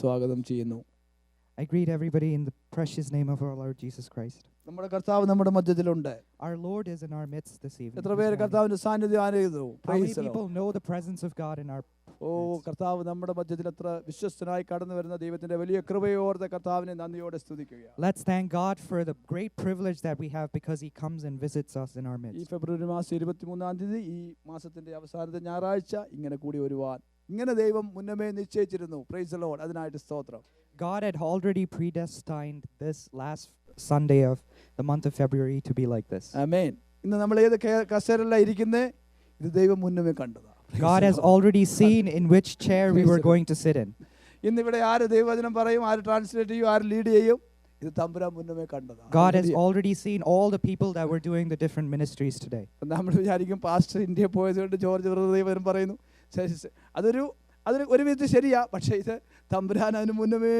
സ്വാഗതം ചെയ്യുന്നു. I greet everybody in the precious name of our Lord Jesus Christ. നമ്മുടെ കർത്താവ് നമ്മുടെ മധ്യത്തിലുണ്ട്. Our Lord is in our midst this evening. എത്ര പേര് കർത്താവിന്റെ സാന്നിധ്യം അനുഭവിക്കുന്നു? How many Praise the Lord. people know the presence of God in our midst? കർത്താവ് നമ്മുടെ മധ്യത്തിൽ എത്ര വിശ്വസ്തനായി കടന്നു വരുന്ന ദൈവത്തിന്റെ വലിയ കൃപയോർത്ത് കർത്താവിനെ നന്ദിയോടെ സ്തുതിക്കുകയാണ്. Let's thank God for the great privilege that we have because He comes and visits us in our ഈ midst. ഫെബ്രുവരി മാസം 23-ാം തീയതി ഈ മാസത്തിന്റെ അവസാനത്തെ ഞായറാഴ്ച ഇങ്ങനെ കൂടി വരുവാൻ ഇങ്ങനെ ദൈവം മുന്നമേ നിശ്ചയിച്ചിരുന്നു. Price the Lord. അതിനായിട്ട് സ്തോത്രം. God had already predestined this last Sunday of the month of February to be like this. ആമേൻ. ഇന്ന് നമ്മൾ ഏത് കസേരയിലാണ് ഇരിക്കുന്നേ? ഇത് ദൈവം മുന്നമേ കണ്ടതാ. God has already seen in which chair we were going to sit in. ഇന്ന് ഇവിടെ ആര് ദൈവവചനം പറയും, ആര് ട്രാൻസ്ലേറ്റ് ചെയ്യും, ആര് ലീഡ് ചെയ്യും, ഇത് തമ്പുരാൻ മുന്നമേ കണ്ടതാ. God has already seen all the people that were doing the different ministries today. നമ്മൾ വിചാരിക്കും പാസ്റ്റർ ഇന്ത്യ പോയതുകൊണ്ട് ജോർജ് ബ്രദർ ദൈവവചനം പറയുന്നു. അതൊരു ഒരു വിധത്തിൽ ശരിയാ, പക്ഷേ ഇത് തമ്പുരാൻ അതിന് മുന്നമേ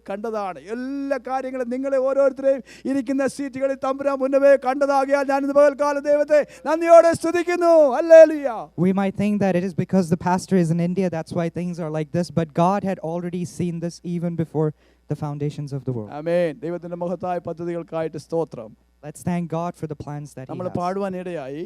കണ്ടതാണ്. എല്ലാ കാര്യങ്ങളും നിങ്ങളെ ഓരോരുത്തരെയും ഇരിക്കുന്ന സീറ്റുകളിൽ തമ്പുരാൻ മുന്നമേ കണ്ടതാകിയാൽ ഞാൻ ഇന്ന് പകൽക്കാലം ദൈവത്തെ നന്ദിയോടെ സ്തുതിക്കുന്നു. Hallelujah. We might think that it is because the pastor is in India, that's why things are like this, but God had already seen this even before the foundations of the world. ആമേൻ. ദൈവത്തിന്റെ മഹത്തായ പദ്ധതികൾക്കായിട്ട് സ്തോത്രം. Let's thank God for the plans that He നമ്മൾ has. പാടുവാൻ ഇടയായി.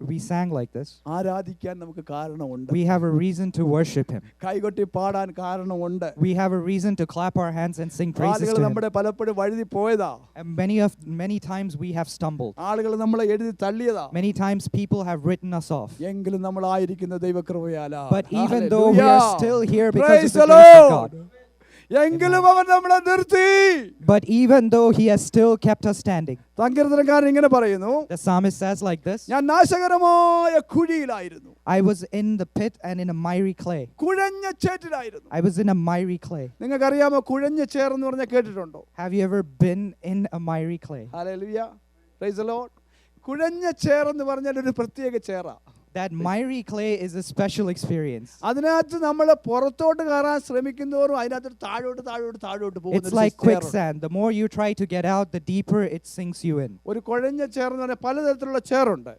We sang like this. ആരാധിക്കാൻ നമുക്ക് കാരണമുണ്ട്. We have a reason to worship Him. കൈകൊട്ടി പാടാൻ കാരണമുണ്ട്. We have a reason to clap our hands and sing praises ആളുകൾ to Him. നമ്മുടെ പലപ്പോഴും വഴുതി പോയതാ. And many times we have stumbled. ആളുകൾ നമ്മളെ എഴുതി തള്ളിയതാ. Many times people have written us off. എങ്കിലും നമ്മളായിരിക്കുന്ന ദൈവകൃപയാലാ. But even though we are still here because Praise of the the grace of Lord. God. എങ്കിലും അവൻ നമ്മളെ നിർത്തി. But even though He has still kept us standing. സങ്കീർത്തനക്കാരൻ ഇങ്ങനെ പറയുന്നു, The psalmist says like this. ഞാൻ നാശകരമായ കുഴിയിലായിരുന്നു. I was in the pit and in a miry clay. കുഴഞ്ഞ ചേറ്റിലായിരുന്നു. I was in a miry clay. നിങ്ങൾക്കറിയാമോ കുഴഞ്ഞ ചേർ എന്ന് പറഞ്ഞാൽ കേട്ടിട്ടുണ്ടോ? Have you ever been in a miry clay? Hallelujah. Praise the Lord. കുഴഞ്ഞ ചേർ എന്ന് പറഞ്ഞാൽ ഒരു പ്രത്യേക ചേറാ. That miry clay is a special experience. അതിനകത്ത് നമ്മൾ പുറത്തോട്ട് കയറാൻ ശ്രമിക്കുന്നതോറും അതിനകത്ത് താഴോട്ട് പോകുന്നു. It's like quicksand. The more you try to get out, the deeper it sinks you in. ഒരു കുഴഞ്ഞ ചേർ എന്ന് പറഞ്ഞാൽ പലതരത്തിലുള്ള ചേറുണ്ട്.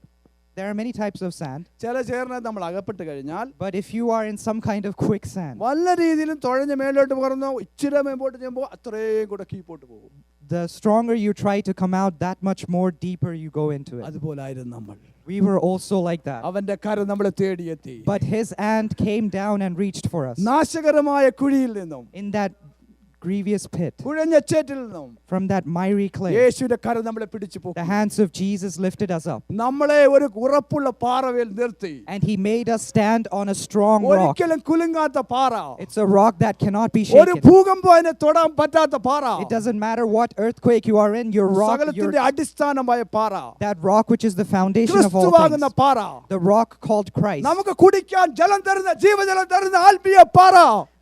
There are many types of sand. ചില ചേറിനകത്ത് നമ്മൾ അകപ്പെട്ട് കഴിഞ്ഞാൽ But if you are in some kind of quicksand, വല്ല രീതിയിലും തുഴഞ്ഞ് മേലോട്ട് പോകുന്നു, ഇച്ചിരി മേമ്പോട്ട് ചെയ്യുമ്പോൾ അത്രയും കൂടെ കീപ്പോട്ട് പോകും. the stronger you try to come out, that much more deeper you go into it. അതുപോലായിരുന്നു നമ്മൾ. We were also like that. അവന്റെ കരം നമ്മളെ തേടിയെത്തി. But His hand came down and reached for us. നാശകരമായ കുഴിയിൽ നിന്നും, In that grievous pit, കുഴഞ്ഞ ചേറ്റിൽ നിന്നും from that miry clay, യേശുവിന്റെ കരം നമ്മളെ പിടിച്ചു the പോയി. hands of Jesus lifted us up. നമ്മളെ ഒരു ഉറപ്പുള്ള പാറയിൽ നിർത്തി. And He made us stand on a strong rock. ഒരിക്കലും കുലുങ്ങാത്ത പാറ. It's a rock that cannot be ഒരു shaken. ഭൂകമ്പം അതിനെ തൊടാൻ പറ്റാത്ത പാറ. It doesn't matter what earthquake you are in, your rock, സകലത്തിന്റെ അടിസ്ഥാനമായ പാറ. that rock which is the foundation of all ക്രിസ്തുവാകുന്ന things, പാറ. the rock called Christ, നമുക്ക് കുടിക്കാൻ ജലം തരുന്ന ജീവജലം തരുന്ന ആത്മീയ പാറ.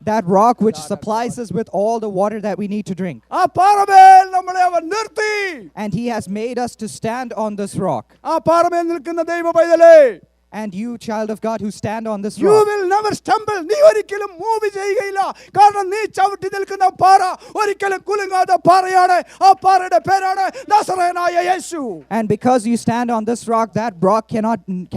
that rock which supplies us with all the water that we need to drink. ആ പാറമേൽ നമ്മളെ അവൻ നിർത്തി. And He has made us to stand on this rock. ആ പാറമേൽ നിൽക്കുന്ന ദൈവ പൈതലേ, And you, child of God, who stand on this you rock, will never stumble. നീ ഒരിക്കലും മൂവ് ചെയ്യുകയില്ല. കാരണം നീ ചവിട്ടി നിൽക്കുന്ന പാറ ഒരിക്കലും കുലുങ്ങാത്ത പാറയാണ്. ആ പാറയുടെ പേരാണ് നസറേയനായ യേശു. and because you stand on this rock, that rock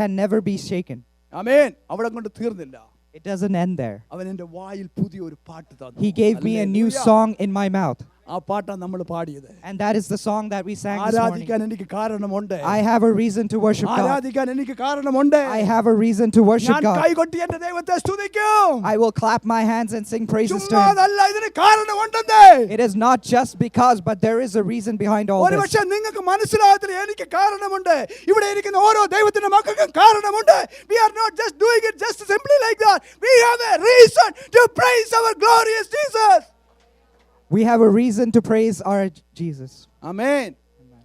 can never be shaken. ആമേൻ. അവിടെ കൊണ്ട് തീർന്നില്ല. It doesn't end there. അവൻ എൻ്റെ വായിൽ പുതിയൊരു പാട്ട് തന്നു. He gave me a new hallelujah. song in my mouth. ആ പാട്ടാണ് നമ്മൾ പാടിയത്. And that is the song that we sang this morning. ആരാധിക്കാൻ എനിക്ക് കാരണമുണ്ട്. I have a reason to worship God. ആരാധിക്കാൻ എനിക്ക് കാരണമുണ്ട്. I have a reason to worship ഞാൻ God. കൈകൊട്ടി എൻ്റെ ദൈവത്തെ സ്തുതിക്കും. I will clap my hands and sing praises to Him. ചുമ്മാതല്ല, ഇതിന് കാരണമുണ്ടെന്നേ. It is not just because, but there is a reason behind all this. ഒരുപക്ഷെ നിങ്ങൾക്ക് മനസ്സിലാകത്തില്ല എനിക്ക് കാരണമുണ്ട്. ഇവിടെ ഇരിക്കുന്ന ഓരോ ദൈവത്തിന്റെ മക്കൾക്കും കാരണമുണ്ട്. We are not just doing it just simply like that. We have a reason to praise our glorious Jesus. We have a reason to praise our Jesus. ആമേൻ.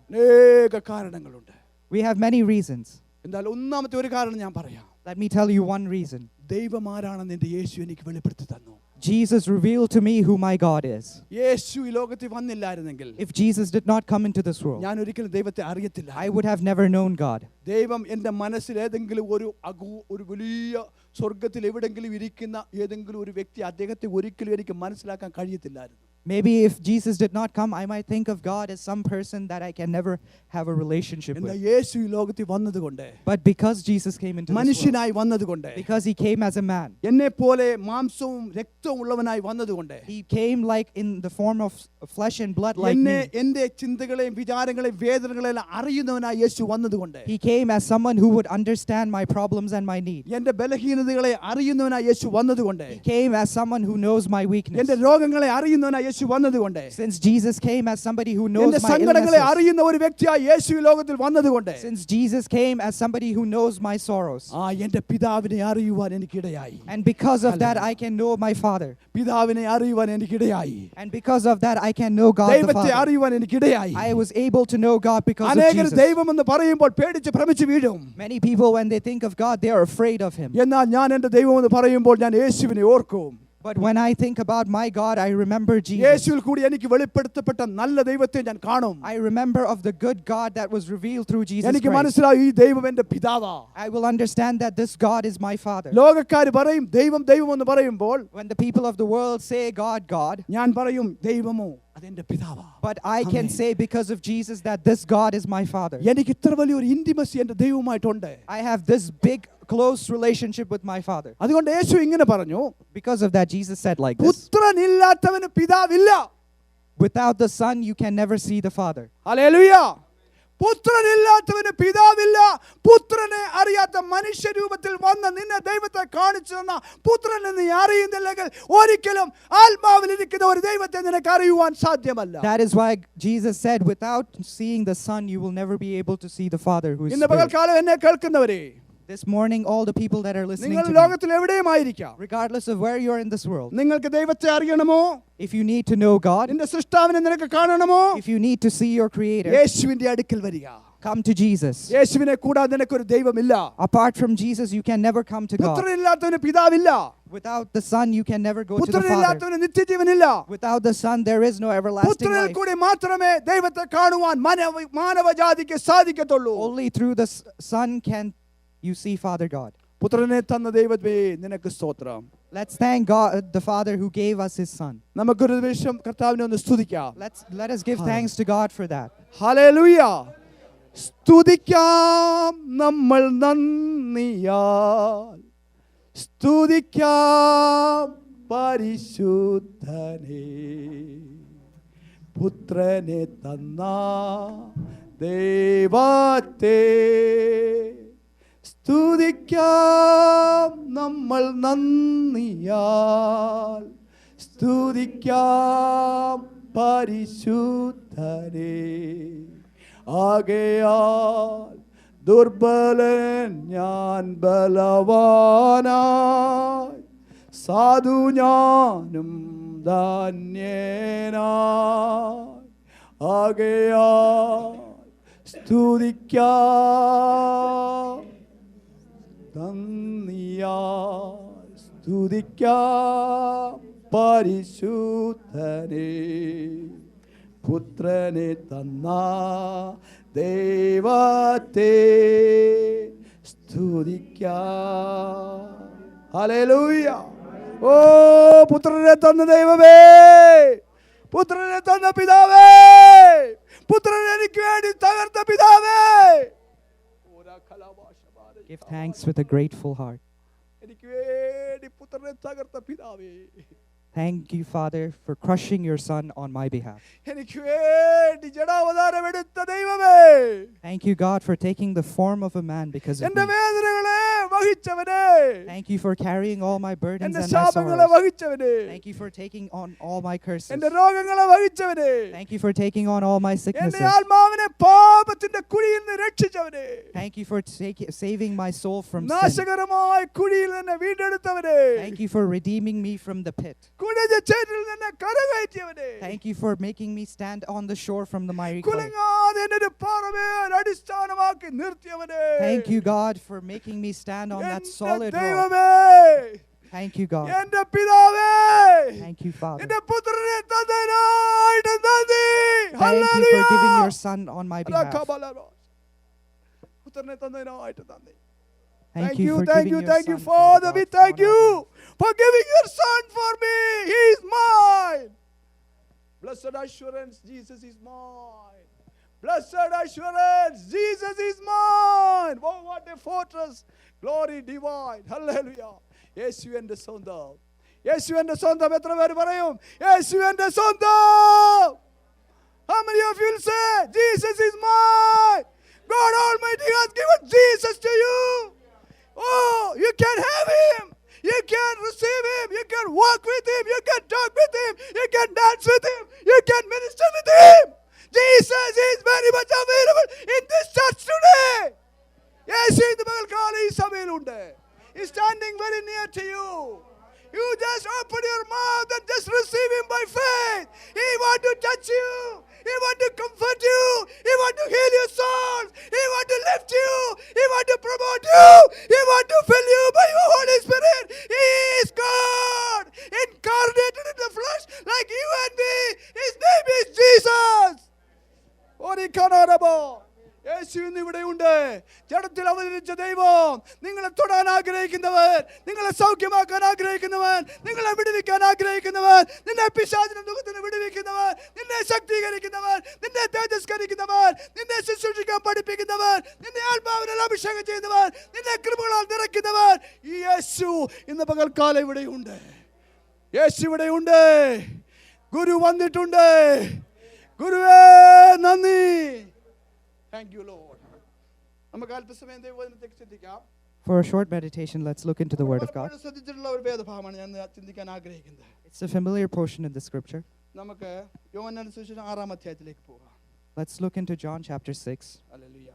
അനേക കാരണങ്ങളുണ്ട്. We have many reasons. എന്നാൽ ഒന്നാമത്തെ ഒരു കാരണം ഞാൻ പറയാം. Let me tell you one reason. ദൈവം ആരാണെന്ന് എൻ്റെ യേശു എനിക്ക് വെളിപ്പെടുത്തി തന്നു. Jesus revealed to me who my God is. യേശു ഈ ലോകത്തിൽ വന്നില്ലായിരുന്നെങ്കിൽ If Jesus did not come into this world, ഞാൻ ഒരിക്കലും ദൈവത്തെ അറിയത്തില്ല. I would have never known God. ദൈവം എൻ്റെ മനസ്സിൽ ഏതെങ്കിലും ഒരു വലിയ സ്വർഗത്തിൽ എവിടെങ്കിലും ഇരിക്കുന്ന ഏതെങ്കിലും ഒരു വ്യക്തി അദ്ദേഹത്തെ ഒരിക്കലും എനിക്ക് മനസ്സിലാക്കാൻ കഴിയത്തില്ലായിരുന്നു. Maybe if Jesus did not come, I might think of God as some person that I can never have a relationship എന്നാൽ with. യേശു ഈ ലോകത്തിൽ വന്നതുകൊണ്ട്, But because Jesus came into this world, മനുഷ്യനായി വന്നതുകൊണ്ട്, because he came as a man, എന്നെ പോലെ മാംസവും രക്തവും ഉള്ളവനായി വന്നതുകൊണ്ട്, he came like in the form of flesh and blood like എന്നെ me. എന്റെ ചിന്തകളെയും വിചാരങ്ങളെയും വേദനകളെയും അറിയുന്നവനായി യേശു വന്നതുകൊണ്ട്, He came as someone who would understand my problems and my needs. എന്റെ ബലഹീനതകളെ അറിയുന്നവനായി യേശു വന്നതുകൊണ്ട്, He came as someone who knows my weakness. എന്റെ രോഗങ്ങളെ അറിയുന്നവനായി യേശു വന്നതുകൊണ്ട്, Since Jesus came as somebody who knows എന്റെ my സങ്കടങ്ങളെ illnesses. അറിയുന്ന ഒരു വ്യക്തിയായി യേശു ഈ ലോകത്തിൽ വന്നതുകൊണ്ട്, Since Jesus came as somebody who knows my sorrows. എന്റെ പിതാവിനെ അറിയുവാൻ എനിക്കിടയായി. And because of that I can know my Father. പിതാവിനെ അറിയുവാൻ എനിക്കിടയായി. And because of that I can know God the ദൈവത്തെ Father. അറിയുവാൻ എനിക്കിടയായി. I was able to know God because of അനേകർ Jesus. ദൈവമെന്ന് പറയുമ്പോൾ പേടിച്ച് ഭ്രമിച്ച് വീഴും. Many people when they think of God they are afraid of him. എന്നാൽ ഞാൻ എൻ്റെ ദൈവമെന്ന് പറയുമ്പോൾ ഞാൻ യേശുവിനെ ഓർക്കും. But when I think about my God, I remember Jesus. യേശുവിൽ കൂടി എനിക്ക് വെളിപ്പെടുത്തപ്പെട്ട നല്ല ദൈവത്തെ ഞാൻ കാണും. I remember of the good God that was revealed through Jesus എനിക്ക് Christ. മനസ്സിലായി ഈ ദൈവം എൻ്റെ പിതാവാ. I will understand that this God is my Father. ലോകക്കാർ പറയും ദൈവം ദൈവമെന്ന് പറയുമ്പോൾ, When the people of the world say God, God, ഞാൻ പറയും ദൈവമോ അതെന്റെ പിതാവാ. but I can Amen. say because of Jesus that this God is my Father. എനിക്ക് ഇത്ര വലിയൊരു ഇന്റിമസി എൻ്റെ ദൈവവുമായിട്ടുണ്ട്. I have this big close relationship with my Father. അതുകൊണ്ട് യേശു ഇങ്ങനെ പറഞ്ഞു, Because of that Jesus said like this. പുത്രനില്ലാത്തവന് പിതാവില്ല. Without the Son you can never see the Father. Hallelujah. പുത്രനില്ലാത്തവന് പിതാവില്ല. പുത്രനെ അറിയാത്ത മനുഷ്യരൂപത്തിൽ വന്ന നിന്നെ ദൈവത്തെ കാണിച്ചു തന്ന പുത്രനെ നീ അറിയുന്നില്ലെങ്കിൽ ഒരിക്കലും ആത്മാവിൽ ഇരിക്കുന്ന ഒരു ദൈവത്തെ നിനക്ക് അറിയുവാൻ സാധ്യമല്ല. That is why Jesus said without seeing the Son you will never be able to see the Father who is ഇന്ന് spirit. പകൽക്കാലം എന്നെ കേൾക്കുന്നവരെ, This morning all the people that are listening നിങ്ങൾ to me, ലോകത്തിൽ എവിടെയുമായിരിക്കാം, regardless of where you are in this world, നിങ്ങൾക്ക് ദൈവത്തെ അറിയണമോ, if you need to know God, നിന്റെ സൃഷ്ടാവിനെ നിനക്ക് കാണണമോ, if you need to see your Creator, യേശുവിന്റെ അടുക്കൽ വരിക. come to Jesus. യേശുവിനെ കൂടാതെ നിനക്കൊരു ദൈവമില്ല. Apart from Jesus you can never come to God. പുത്രനില്ലാത്തവന് പിതാവില്ല. Without the Son you can never go to the Father. പുത്രനില്ലാത്തവന് നിത്യജീവനില്ല. Without the Son there is no everlasting പുത്രനിൽ life. കൂടി മാത്രമേ ദൈവത്തെ കാണുവാൻ മാനവജാതിക്ക് സാധിക്കത്തുള്ളൂ. Only through the Son can you see Father God. പുത്രനെ തന്ന ദൈവമേ നിനക്ക് സ്തോത്രം. Let's thank God the Father who gave us his Son. നമുക്കൊരു നിമിഷം കർത്താവിനെ ഒന്ന് സ്തുതിക്കാം. Let us give thanks to God for that. Hallelujah. സ്തുതിക്കാം നമ്മൾ നന്ദിയാൽ, സ്തുതിക്കാം പരിശുദ്ധനെ, പുത്രനെ തന്ന ദൈവത്തെ സ്തുതിക്കാം നമ്മൾ നന്ദിയാൽ, സ്തുതിക്കാം പരിശുദ്ധനെ. ആകയാൽ ദുർബലൻ ഞാൻ ബലവാനായി, സാധു ഞാനും ധന്യനായി. ആകയാൽ സ്തുതിക്കാം നന്ദിയാൽ, സ്തുതിക്കാം പരിശുദ്ധനെ, പുത്രനെ തന്ന ദൈവത്തെ സ്തുതിക്കാം. ഹല്ലേലൂയ. ഓ പുത്രനെ തന്ന ദൈവമേ, പുത്രനെ തന്ന പിതാവേ, പുത്രനെ എനിക്ക് വേണ്ടി തകർത്ത പിതാവേ, Give thanks with a grateful heart. എനിക്ക് വേണ്ടി പുത്രനെ തകർത്ത പിതാവേ, Thank you, Father, for crushing your Son on my behalf. എനിക്ക് വേണ്ടി ജഡാവതാരം എടുത്ത ദൈവമേ, Thank you, God, for taking the form of a man because of എന്റെ me. വേദനകളെ വഹിച്ചവനെ, Thank you for carrying all my burdens എന്റെ and my ശാപങ്ങളെ sorrows. വഹിച്ചവനെ, Thank you for taking on all my curses. എന്റെ രോഗങ്ങളെ വഹിച്ചവനെ, Thank you for taking on all my എന്റെ sicknesses. ആത്മാവിനെ പാപത്തിന്റെ കുഴിയിൽ നിന്ന് രക്ഷിച്ചവനെ, Thank you for saving my soul from sin. നാശകരമായ കുഴിയിൽ നിന്ന് വീണ്ടെടുത്തവനെ, Thank you for redeeming me from the pit. കുഴഞ്ഞ ചേറ്റിൽ നിന്ന് കരകയറ്റിയവനെ, Thank you for making me stand on the shore from the miry clay. കുലുങ്ങാതെ എന്നെ ഒരു പാറമേൽ അടിസ്ഥാനമാക്കി നിർത്തിയവനെ, Thank you, God, for making me stand on that എന്റെ solid rock. ദൈവമേ, Thank you, God. എന്റെ പിതാവേ, Thank you, Father. എന്റെ പുത്രനെ തന്നതിനായിട്ട് നന്ദി. Thank you for giving your Son on my behalf. പുത്രനെ തന്നതിനായിട്ട് നന്ദി. Thank you for thank giving you, your thank you, Son, Father. God, We thank on our you behalf. for giving your Son for me. He is mine. Blessed assurance, Jesus is mine. Blessed assurance, Jesus is mine. Oh, what a fortress. Glory divine. Hallelujah. യേശു എൻ്റെ സ്വന്തം. യേശു എൻ്റെ സ്വന്തം. എത്ര പേര് പറയും യേശു എൻ്റെ സ്വന്തം? How many of you will say Jesus is mine? God Almighty has given Jesus to you. Oh, you can have him. You can receive him. You can walk with him. You can talk with him. You can dance with him. You can minister with him. Jesus is very much available in this church today. യേശു ഇന്ന് പകൽക്കാലം ഈ സഭയിലുണ്ട്. He's standing very near to you. You just open your mouth and just receive him by faith. He want to touch you. He want to comfort you. He want to heal your soul. He want to lift you. He want to promote you. He want to fill you by your Holy Spirit. He is God incarnated in the flesh like you and me. His name is Jesus. യേശു ഇന്ന് ഇവിടെയുണ്ട്. ജഡത്തിൽ അവതരിച്ച ദൈവം നിങ്ങളെ തൊടാൻ ആഗ്രഹിക്കുന്നവൻ, നിങ്ങളെ സൗഖ്യമാക്കാൻ ആഗ്രഹിക്കുന്നവൻ, നിങ്ങളെ വിടുവിക്കാൻ ആഗ്രഹിക്കുന്നവൻ, നിന്നെ പിശാചിന്റെ ദുഃഖത്തിന് വിടുവിക്കുന്നവൻ, നിന്നെ ശക്തീകരിക്കുന്നവൻ, നിന്നെ തേജസ്കരിക്കുന്നവൻ, നിന്നെ ശുശ്രൂഷിക്കാൻ പഠിപ്പിക്കുന്നവൻ, നിന്നെ ആത്മാവിനാൽ അഭിഷേകം ചെയ്യുന്നവൻ, നിന്നെ കൃപകളാൽ നിറയ്ക്കുന്നവൻ ഈ യേശു ഇന്ന് പകൽക്കാലം ഇവിടെയുണ്ട്. യേശു ഇവിടെയുണ്ട്. ഗുരു വന്നിട്ടുണ്ട്. ഗുരുവേ നന്ദി. Thank you, Lord. നമുക്ക് അല്പസമയം ദൈവവചനത്തെ ചിന്തിക്കാം. For a short meditation, let's look into the Word of God. ശ്രദ്ധിച്ചിട്ടുള്ള ഒരു വേദഭാഗമാണ് ഞാൻ ചിന്തിക്കാൻ ആഗ്രഹിക്കുന്നത്. It's a familiar portion in the scripture. നമുക്ക് യോഹന്നാന്റെ സുവിശേഷം 6-ാം അധ്യായത്തിലേക്ക് പോകാം. Let's look into John chapter 6. Hallelujah.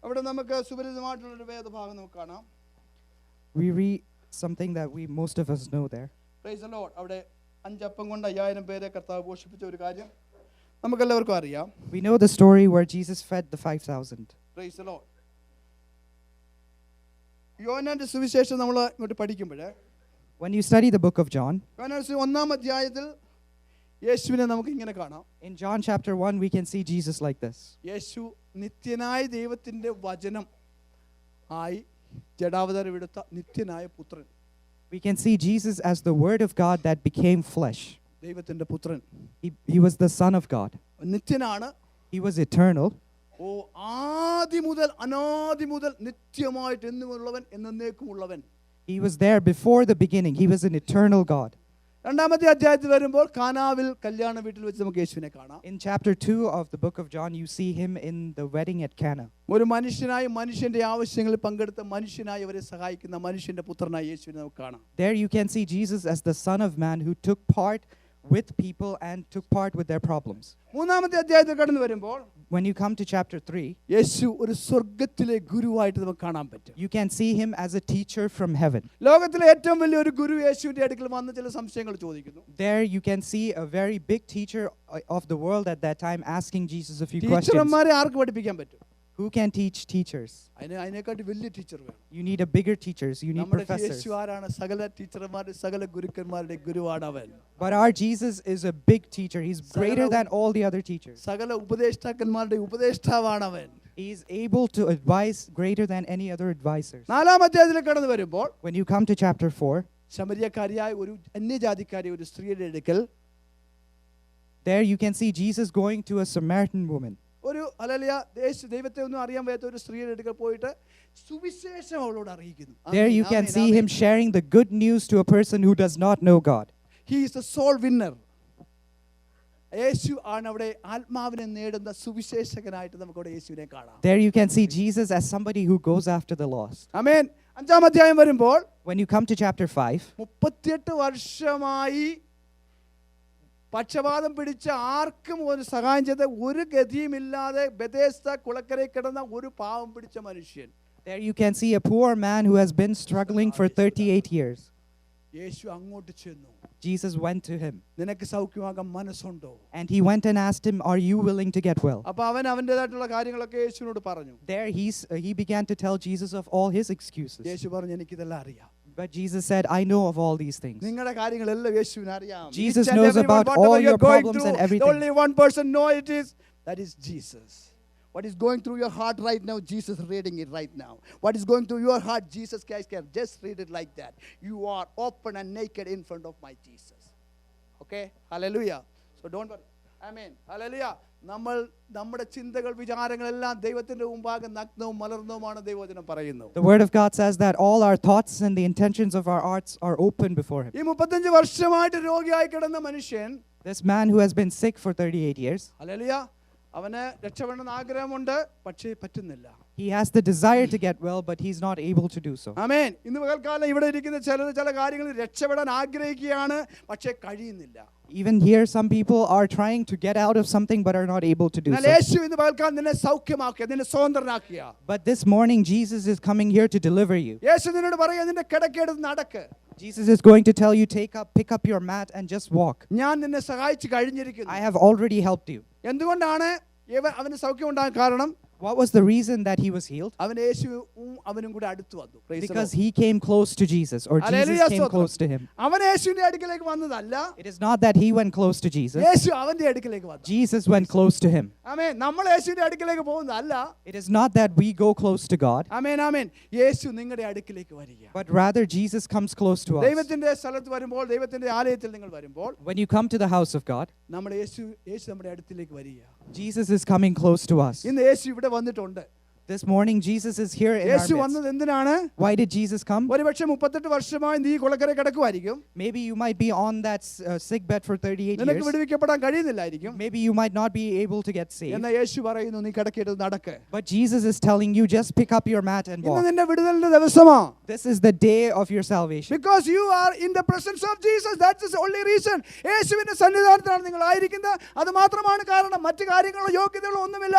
അവിടെ നമുക്ക് സുപരിചിതമായിട്ടുള്ള ഒരു വേദഭാഗം നമുക്ക് കാണാം. We read something that most of us know there. Praise the Lord. അവിടെ 5 അപ്പം കൊണ്ട് 5000 പേരെ കർത്താവ് പോഷിപ്പിച്ച ഒരു കാര്യം നമുക്കെല്ലാവർക്കും അറിയാം. We know the story where Jesus fed the 5,000. Praise the Lord. യോഹന്നാന്റെ സുവിശേഷം നമ്മൾ ഇങ്ങോട്ട് പഠിക്കുമ്പോൾ When you study the book of John, യോഹന്നാന്റെ 1-ാം അധ്യായത്തിൽ യേശുവിനെ നമുക്ക് ഇങ്ങനെ കാണാം. in John chapter 1 we can see Jesus like this. യേശു നിത്യനായ ദൈവത്തിന്റെ വചനം ആയി ജഡാവതാരം എടുത്ത നിത്യനായ പുത്രൻ. We can see Jesus as the word of God that became flesh. ദൈവത്തിന്റെ പുത്രൻ. He was the son of God. നിത്യനാണ്. He was eternal. ഓ ആദി മുതൽ അനാദി മുതൽ നിത്യമായിട്ട് എന്നുമുള്ളവൻ എന്നേക്കുമുള്ളവൻ. He was there before the beginning. He was an eternal God. 2-ാമത്തെ അധ്യായത്തിൽ വരുമ്പോൾ കാനാവിൽ കല്യാണ വീട്ടിൽ വെച്ച് നമുക്ക് യേശുവിനെ കാണാം. In chapter 2 of the book of John, you see him in the wedding at Cana. ഒരു മനുഷ്യനായി മനുഷ്യന്റെ ആവശ്യങ്ങളിൽ പങ്കെടുത്ത മനുഷ്യനായി അവരെ സഹായിക്കുന്ന മനുഷ്യന്റെ പുത്രനായി യേശുവിനെ നമുക്ക് കാണാം. There you can see Jesus as the Son of Man who took part with people and took part with their problems. 3-ാമത്തെ അധ്യായത്തിൽ കടന്നു വരുമ്പോൾ When you come to chapter 3, യേശു ഒരു സ്വർഗ്ഗത്തിലെ ഗുരുവായിട്ട് നമുക്ക് കാണാൻ പറ്റും. you can see him as a teacher from heaven. ലോകത്തിലെ ഏറ്റവും വലിയ ഒരു ഗുരു യേശുവിന്റെ അടുക്കൽ വന്ന് ചില സംശയങ്ങൾ ചോദിക്കുന്നു. There you can see a very big teacher of the world at that time asking Jesus a few questions. ടീച്ചർമാരെ ആർക്ക് പഠിപ്പിക്കാൻ പറ്റും? Who can teach teachers? അതിനെക്കാട്ടി വലിയ ടീച്ചർ വേണം. You need a bigger teachers. You need professors. യേശു ആരാണ്? സകല ടീച്ചർമാരുടെ സകല ഗുരുക്കന്മാരുടെ ഗുരുവാണ് അവൻ. But our Jesus is a big teacher. He's greater than all the other teachers. സകല ഉപദേഷ്ടാക്കന്മാരുടെ ഉപദേഷ്ടാവാണ് അവൻ. He is able to advise greater than any other advisors. 4-ാം അധ്യായത്തിലേക്ക് കടന്നു വരുമ്പോൾ When you come to chapter 4, ശമരിയക്കാരിയായ ഒരു അന്യജാതിക്കാരിയായ ഒരു സ്ത്രീയുടെ അടുക്കൽ there you can see Jesus going to a Samaritan woman. ഒരു ഹല്ലേലൂയ ദൈവത്തെ ഒന്നും അറിയാൻ വയ്യാത്ത ഒരു സ്ത്രീയുടെ അടുക്കൽ പോയിട്ട് സുവിശേഷം അവളോട് അറിയിക്കുന്നു. There you can see him sharing the good news to a person who does not know God. He is the soul winner. യേശു ആണ് അവിടെ ആത്മാവിനെ നേടുന്ന സുവിശേഷകനായിട്ട് നമുക്ക് അവിടെ യേശുവിനെ കാണാം. There you can see Jesus as somebody who goes after the lost. ആമേൻ. 5-ാം അധ്യായം വരുമ്പോൾ When you come to chapter 5, 38 വർഷമായി പക്ഷപാതം പിടിച്ച ആർക്കും ഒരു സഹായം ചെയ്ത ഒരു ഗതിയുമില്ലാതെ ബെഥേസ്ദ കുളക്കരയിൽ കിടന്ന ഒരു പാവം പിടിച്ച മനുഷ്യൻ. there you can see a poor man who has been struggling for 38 years. യേശു അങ്ങോട്ട് ചെന്നു. Jesus went to him. നിനക്ക് സൗഖ്യമാകാൻ മനസ്സുണ്ടോ? And he went and asked him, are you willing to get well? അപ്പോൾ അവൻ അവൻ്റെതായിട്ടുള്ള കാര്യങ്ങളൊക്കെ യേശുവിനോട് പറഞ്ഞു. There he began to tell Jesus of all his excuses. യേശു പറഞ്ഞു എനിക്കിതെല്ലാം അറിയാം. But Jesus said, I know of all these things. നിങ്ങളുടെ കാര്യങ്ങളെല്ലാം യേശുവിന് അറിയാം. Jesus knows about all your problems and everything. Only one person knows it is, that is Jesus. What is going through your heart right now, Jesus is reading it right now. What is going through your heart, Jesus can just read it like that. You are open and naked in front of my Jesus. Okay? Hallelujah. So don't worry. Amen. Hallelujah. നമ്മൾ നമ്മുടെ ചിന്തകൾ വിചാരങ്ങളെല്ലാം ദൈവത്തിന്റെ മുമ്പാകെ നഗ്നവും മലർന്നവുമാണ് ദൈവവചനം പറയുന്നു. The word of God says that all our thoughts and the intentions of our hearts are open before him. ഈ 35 വർഷമായിട്ട് രോഗിയായി കിടന്ന മനുഷ്യൻ, This man who has been sick for 38 years, hallelujah, അവന് രക്ഷപ്പെടണമെന്ന് ആഗ്രഹമുണ്ട്, പക്ഷേ പറ്റുന്നില്ല. he has the desire to get well, but he's not able to do so. ആമേൻ. ഇന്ന് പകൽക്കാലം ഇവിടെ ഇരിക്കുന്ന ചില കാര്യങ്ങളിൽ രക്ഷപ്പെടാൻ ആഗ്രഹിക്കുകയാണ്, പക്ഷേ കഴിയുന്നില്ല. Even here, some people are trying to get out of something but are not able to do എന്നാൽ so. യേശു ഇന്ന് പകൽക്കാലം നിന്നെ സൗഖ്യമാക്കുക, നിന്നെ സ്വതന്ത്രനാക്കുക. But this morning, Jesus is coming here to deliver you. യേശു നിന്നോട് പറയുക, നിന്റെ കിടക്കയെടുത്ത് നടക്ക്. Jesus is going to tell you, pick up your mat and just walk. ഞാൻ നിന്നെ സഹായിച്ചു കഴിഞ്ഞിരിക്കുന്നു. I have already helped you. എന്തുകൊണ്ടാണ് അവന് സൗഖ്യം ഉണ്ടാകാൻ കാരണം? What was the reason that he was healed? അവൻ യേശുവും അവനും കൂടെ അടുത്ത് വന്നു. Praise the Because Lord. he came close to Jesus, or Jesus Hallelujah, came സ്തോത്രം. close to him. അവൻ യേശുവിന്റെ അടുക്കലേക്ക് വന്നതല്ല, It is not that he went close to Jesus. യേശു അവന്റെ അടുക്കലേക്ക് വന്നു. Jesus went close to him. ആമേൻ. നമ്മൾ യേശുവിന്റെ അടുക്കലേക്ക് പോകുന്നതല്ല. It is not that we go close to God, ആമേൻ, ആമേൻ. യേശു നിങ്ങളുടെ അടുക്കലേക്ക് വരിക. but rather Jesus comes close to us. ദൈവത്തിന്റെ സ്ഥലത്ത് വരുമ്പോൾ, ദൈവത്തിന്റെ ആലയത്തിൽ നിങ്ങൾ വരുമ്പോൾ, When you come to the house of God, നമ്മുടെ യേശു നമ്മുടെ അടുത്തിലേക്ക് വരിക. Jesus is coming close to us. ഇന്ന് യേശു ഇവിടെ വന്നിട്ടുണ്ട്. This morning, Jesus is here in our Yeshu midst. വന്നത് എന്തിനാണ്? Why did Jesus come? ഒരുപക്ഷെ 38 വർഷമായി നീ കുളക്കര കിടക്കുമായിരിക്കും. Maybe you might be on that sick bed for 38 നിനക്ക് years. വിടുവിക്കപ്പെടാൻ കഴിയുന്നില്ലായിരിക്കും. Maybe you might not be able to get saved. എന്നാൽ യേശു പറയുന്നു, നീ കിടക്കയെടുത്ത് നടക്ക്. But Jesus is telling you, just pick up your mat and ഇന്ന് walk. നിന്റെ വിടുതലിന്റെ ദിവസമാ. This is the day of your salvation. Because you are in the presence of Jesus. That's the only reason. യേശുവിന്റെ സന്നിധാനത്താണ് നിങ്ങൾ ആയിരിക്കുന്നത്. അത് മാത്രമാണ് കാരണം. മറ്റു കാര്യങ്ങളോ യോഗ്യതകളോ ഒന്നുമില്ല.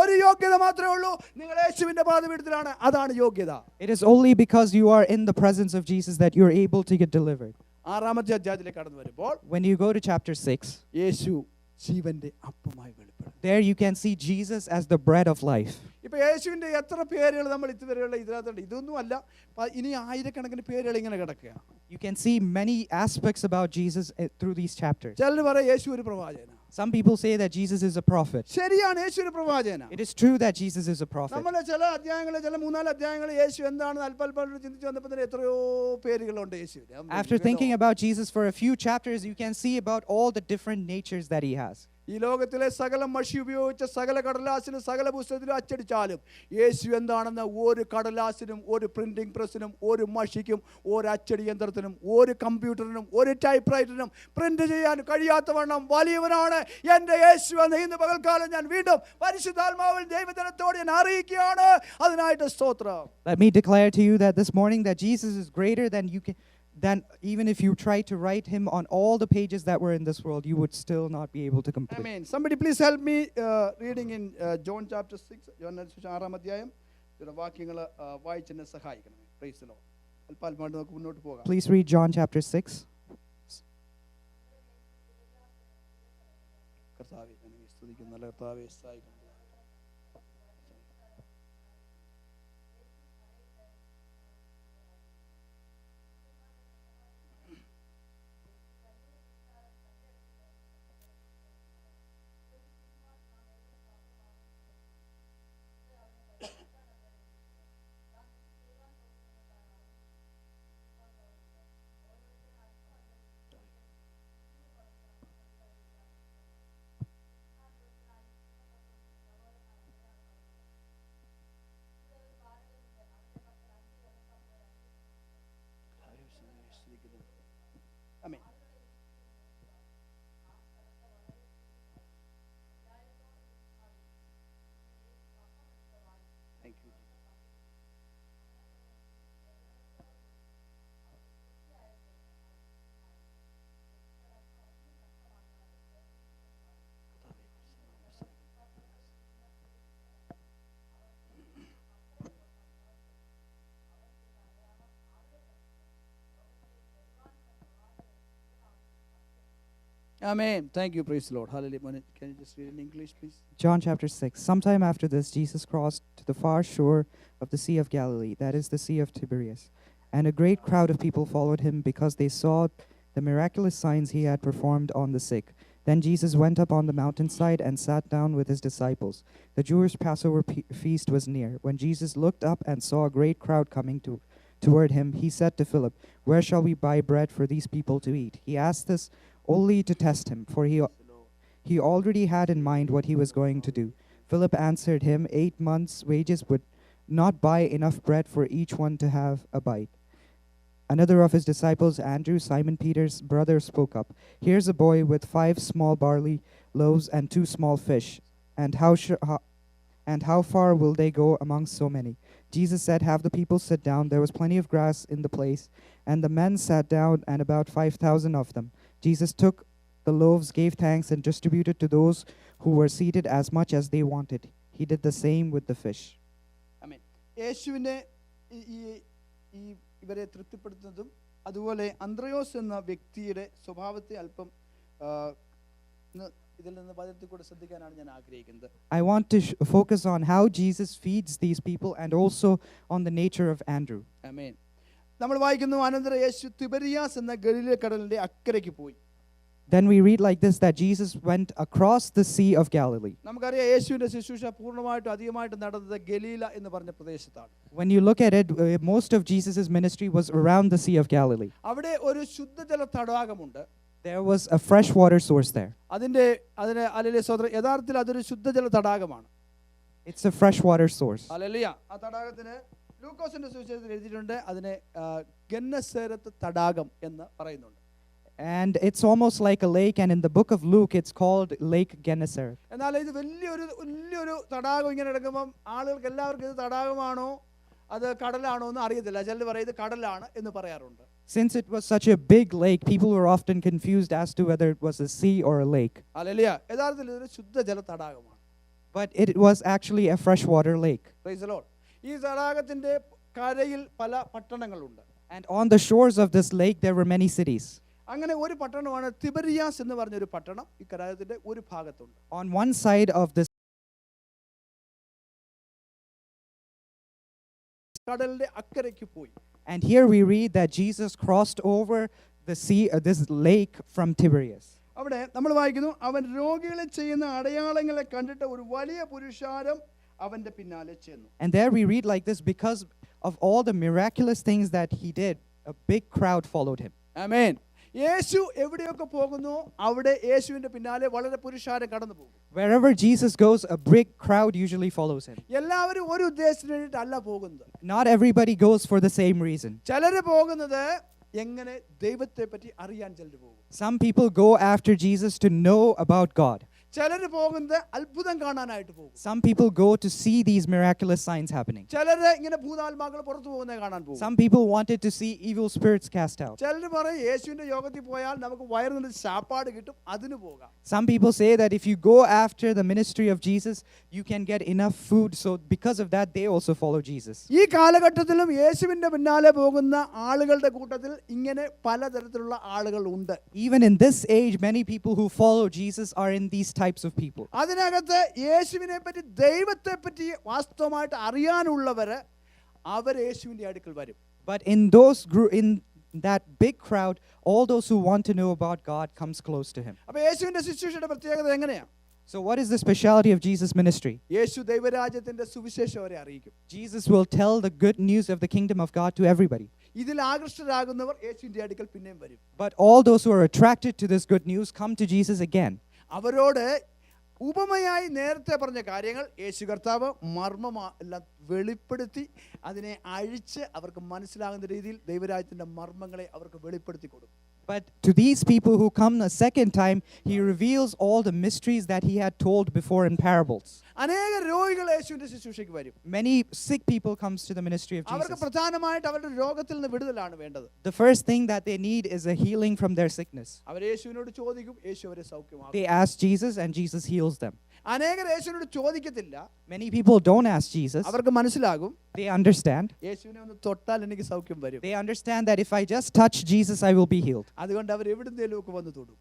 ഒരു യോഗ്യത മാത്രമേ ഉള്ളൂ. നിങ്ങൾ യേശുവിന്റെ പാദപീഠത്തിലാണ്. അതാണ് യോഗ്യത. It is only because you are in the presence of Jesus that you're able to get delivered. 6-ാമത്തെ അധ്യായത്തിലേക്ക് കടന്നു വരുമ്പോൾ, When you go to chapter 6, യേശു ജീവന്റെ അപ്പമായി വെളിപ്പെടും. there you can see Jesus as the bread of life. ഇപ്പൊ യേശുവിന്റെ എത്ര പേരുകൾ നമ്മൾ ഇതുവരെയുള്ള ഇതിനകത്തുണ്ട്. ഇതൊന്നും അല്ല, ഇനി ആയിരക്കണക്കിന് പേരുകൾ ഇങ്ങനെ കിടക്കുക. You can see many aspects about Jesus through these chapters. ചിലർ പറയും യേശു ഒരു പ്രവാചകനാണ്. Some people say that Jesus is a prophet. ശരിയാണ്, യേശു ഒരു പ്രവാചകനാണ്. It is true that Jesus is a prophet. നമ്മളെ ചില അധ്യായങ്ങൾ, ചില 3-4 അധ്യായങ്ങൾ യേശു എന്താണെന്ന് അല്പം ചിന്തിച്ചു വന്നപ്പോൾ തന്നെ എത്രയോ പേരുകളുണ്ട് യേശുവിന്. After thinking about Jesus for a few chapters, you can see about all the different natures that he has. ഈ ലോകത്തിലെ സകല മഷി ഉപയോഗിച്ച സകല കടലാസിനും സകല പുസ്തകത്തിലും അച്ചടിച്ചാലും യേശു എന്താണെന്ന് ഒരു കടലാസിനും ഒരു പ്രിന്റിംഗ് പ്രസ്സിനും ഒരു മഷിക്കും ഒരു അച്ചടി യന്ത്രത്തിനും ഒരു കമ്പ്യൂട്ടറിനും ഒരു ടൈപ്പ് റൈറ്ററിനും പ്രിന്റ് ചെയ്യാൻ കഴിയാത്തവണ്ണം വലിയവനാണ് എൻ്റെ യേശു എന്ന് ഇന്ന് പകൽക്കാലം ഞാൻ വീണ്ടും പരിശുദ്ധാത്മാവിൽ ദൈവജനത്തോട് ഞാൻ അറിയിക്കുകയാണ്. അതിനായിട്ട് സ്തോത്രം. Let me declare to you that this morning that Jesus is greater than even if you try to write him on all the pages that were in this world, you would still not be able to complete. Amen. Somebody please help me reading in John chapter 6, യോഹന്നാൻ സുവിശേഷം 6-ാം അധ്യായം. ചില വാക്യങ്ങൾ വായിച്ചെന്നെ സഹായിക്കണം. Praise the Lord. അല്പാൽമായിട്ട് നമുക്ക് മുന്നോട്ട് പോകാം. Please read John chapter 6. കർത്താവേ, നിന്നെ സ്തുതിക്കുന്നു. നല്ല കർത്താവേ, സഹായിക്കണം. Amen. Thank you. Amen. Thank you. Praise the Lord. Hallelujah. Can you just read in English, please? John chapter 6. Sometime after this, Jesus crossed to the far shore of the Sea of Galilee, that is the Sea of Tiberias. And a great crowd of people followed him because they saw the miraculous signs he had performed on the sick. Then Jesus went up on the mountainside and sat down with his disciples. The Jewish Passover feast was near. When Jesus looked up and saw a great crowd coming toward him, he said to Philip, "Where shall we buy bread for these people to eat?" He asked this only to test him, for he He already had in mind what he was going to do. Philip answered him, 8 months' wages would not buy enough bread for each one to have a bite. Another of his disciples, Andrew, Simon Peter's brother, spoke up. Here's a boy with 5 small barley loaves and 2 small fish. And how far will they go among so many? Jesus said, have the people sit down. There was plenty of grass in the place. And the men sat down, and about 5,000 of them. Jesus took the loaves, gave thanks, and distributed to those who were seated as much as they wanted. He did the same with the fish. ആമേൻ. യേശുവിനെ ഇവരെ തൃപ്തിപ്പെടുത്തുന്നതും അതുപോലെ അന്ത്രയോസ് എന്ന വ്യക്തിയുടെ സ്വഭാവത്തെ അല്പം ഇതിൽ നിന്ന് പദത്തിൽ കൂടെ ശ്രദ്ധിക്കാനാണ് ഞാൻ ആഗ്രഹിക്കുന്നത്. I want to focus on how Jesus feeds these people and also on the nature of Andrew. ആമേൻ. നമ്മൾ വായിക്കുന്നു, അനന്തരം യേശു തിബരിയാസ് എന്ന ഗലീല കടലിന്റെ അക്കരയ്ക്ക് പോയി. Then we read like this, that Jesus went across the Sea of Galilee. നമുക്കറിയാം യേശുവിന്റെ ശുശ്രൂഷ പൂർണ്ണമായിട്ടും അധികമായിട്ട് നടന്നത് ഗലീല എന്ന് പറഞ്ഞ പ്രദേശത്താണ്. When you look at it, most of Jesus' ministry was around the Sea of Galilee. അവിടെ ഒരു ശുദ്ധജല തടാകമുണ്ട്. There was a fresh water source there. അതിന് ഹല്ലേലൂയ സ്തോത്രം, യഥാർത്ഥത്തിൽ അതൊരു ശുദ്ധജല തടാകമാണ്. It's a fresh water source. Hallelujah. ആ തടാകത്തിന് ലൂക്കോസിന്റെ സുവിശേഷത്തിൽ എഴുതിയിട്ടുണ്ട്, അതിനെ ഗന്നസേരത്ത് തടാകം എന്ന് പറയുന്നുണ്ട്. And it's almost like a lake, and in the book of Luke it's called Lake Gennesaret. എന്നാൽ ഇത് വലിയൊരു തടാകം ഇങ്ങനെ എടുക്കുമ്പോൾ ആളുകൾക്ക് എല്ലാവർക്കും ഇത് തടാകമാണോ അത് കടലാണോ എന്ന് അറിയത്തില്ല. ചിലർ പറയും ഇത് കടലാണ് എന്ന് പറയാറുണ്ട്. Since it was such a big lake, people were often confused as to whether it was a sea or a lake. Hallelujah. യഥാർത്ഥത്തിൽ ഇതൊരു ശുദ്ധജല തടാകമാണ്. But it was actually a freshwater lake. Price the Lord. ഈ തടാകത്തിന്റെ കരയിൽ പല പട്ടണങ്ങളുണ്ട്. And on the shores of this lake there were many cities. അങ്ങനെ ഒരു പട്ടണമാണ് തിബരിയാസ് എന്ന് പറഞ്ഞൊരു പട്ടണം ഈ കടലിന്റെ ഒരു ഭാഗത്തുണ്ട്. On one side of this കടലിന്റെ അക്കരയ്ക്ക് പോയി. And here we read that Jesus crossed over the sea, this lake from Tiberias. അവിടെ നമ്മൾ വായിക്കുന്നു, അവൻ രോഗികളെ ചെയ്യുന്ന അടയാളങ്ങളെ കണ്ടിട്ട് ഒരു വലിയ പുരുഷാരം അവന്റെ പിന്നാലെ ചെന്നു. And there we read like this, because of all the miraculous things that he did, a big crowd followed him. ആമേൻ. യേശു എവിടെയൊക്കെ പോകുന്നു അവിടെ യേശുവിന്റെ പിന്നാലെ വളരെ പുരുഷാരം കടന്നു പോകും. Wherever Jesus goes, a big crowd usually follows him. എല്ലാവരും ഒരു ഉദ്ദേശത്തിന് വേണ്ടിയിട്ടല്ല പോകുന്നത്. Not everybody goes for the same reason. ചിലര് പോകുന്നത് എങ്ങനെ ദൈവത്തെ പറ്റി അറിയാൻ ചിലര് പോകും. Some people go after Jesus to know about God. ചിലര് പോകുന്നത് അത്ഭുതം കാണാനായിട്ട് പോകും. Some people go to see these miraculous signs happening. ചിലര് ഇങ്ങനെ ഭൂതാത്മാക്കൾ പുറത്തു പോകുന്നത് കാണാൻ പോകും. Some people wanted to see evil spirits cast out. ചിലര് പറയും യേശുവിന്റെ യോഗത്തിൽ പോയാൽ നമുക്ക് വയറിന് ശാപ്പാട് കിട്ടും, അതിന് പോകാം. Some people say that if you go after the ministry of Jesus, you can get enough food, so because of that they also follow Jesus. ഈ കാലഘട്ടത്തിലും യേശുവിന്റെ പിന്നാലെ പോകുന്ന ആളുകളുടെ കൂട്ടത്തിൽ ഇങ്ങനെ പലതരത്തിലുള്ള ആളുകൾ ഉണ്ട്. Even in this age, many people who follow Jesus are in these types of people. അതിനകത്ത് യേശുവിനെ പറ്റി ദൈവത്തെ പറ്റി വാസ്തവമായിട്ട് അറിയാനുള്ളവര് അവർ യേശുവിന്റെ അടുക്കൽ വരും. But in that big crowd, all those who want to know about God comes close to him. അപ്പോൾ യേശുവിന്റെ ശുശ്രൂഷയുടെ പ്രത്യേകത എങ്ങനെയാ? So what is the speciality of Jesus' ministry? യേശു ദൈവരാജ്യത്തിന്റെ സുവിശേഷം അവരെ അറിയിക്കും. Jesus will tell the good news of the kingdom of God to everybody. ഇതിൽ ആകൃഷ്ടരാകുന്നവർ യേശുവിന്റെ അടുക്കൽ പിന്നെയും വരും. But all those who are attracted to this good news come to Jesus again. അവരോട് ഉപമയായി നേരത്തെ പറഞ്ഞ കാര്യങ്ങൾ യേശു കർത്താവ് മർമ്മമെല്ലാം വെളിപ്പെടുത്തി അതിനെ അഴിച്ച് അവർക്ക് മനസ്സിലാകുന്ന രീതിയിൽ ദൈവരാജ്യത്തിന്റെ മർമ്മങ്ങളെ അവർക്ക് വെളിപ്പെടുത്തി കൊടുക്കും. But to these people who come a second time, he reveals all the mysteries that he had told before in parables. അനേക രോഗികൾ യേശുവിന്റെ ശുശ്രൂഷയ്ക്ക് വരും. Many sick people comes to the ministry of അവർക്ക് Jesus. പ്രധാനമായിട്ട് അവരുടെ രോഗത്തിൽ നിന്ന് വിടുതലാണ് വേണ്ടത്. The first thing that they need is a healing from their sickness. അവർ യേശുവിനോട് ചോദിക്കും, യേശു അവരെ സൗഖ്യമാക്കും. They ask Jesus and Jesus heals them. അനേകർ യേശുവിനോട് ചോദിക്കത്തില്ല. Many people don't ask Jesus. അവർക്ക് മനസ്സിലാകും, They understand. യേശുവിനെ ഒന്ന് തൊട്ടാൽ എനിക്ക് സൗഖ്യം വരും. They understand that if I just touch Jesus, I will be healed. അതുകൊണ്ട് അവർ എവിടുന്നേലും ഒക്കെ വന്ന് തൊടും.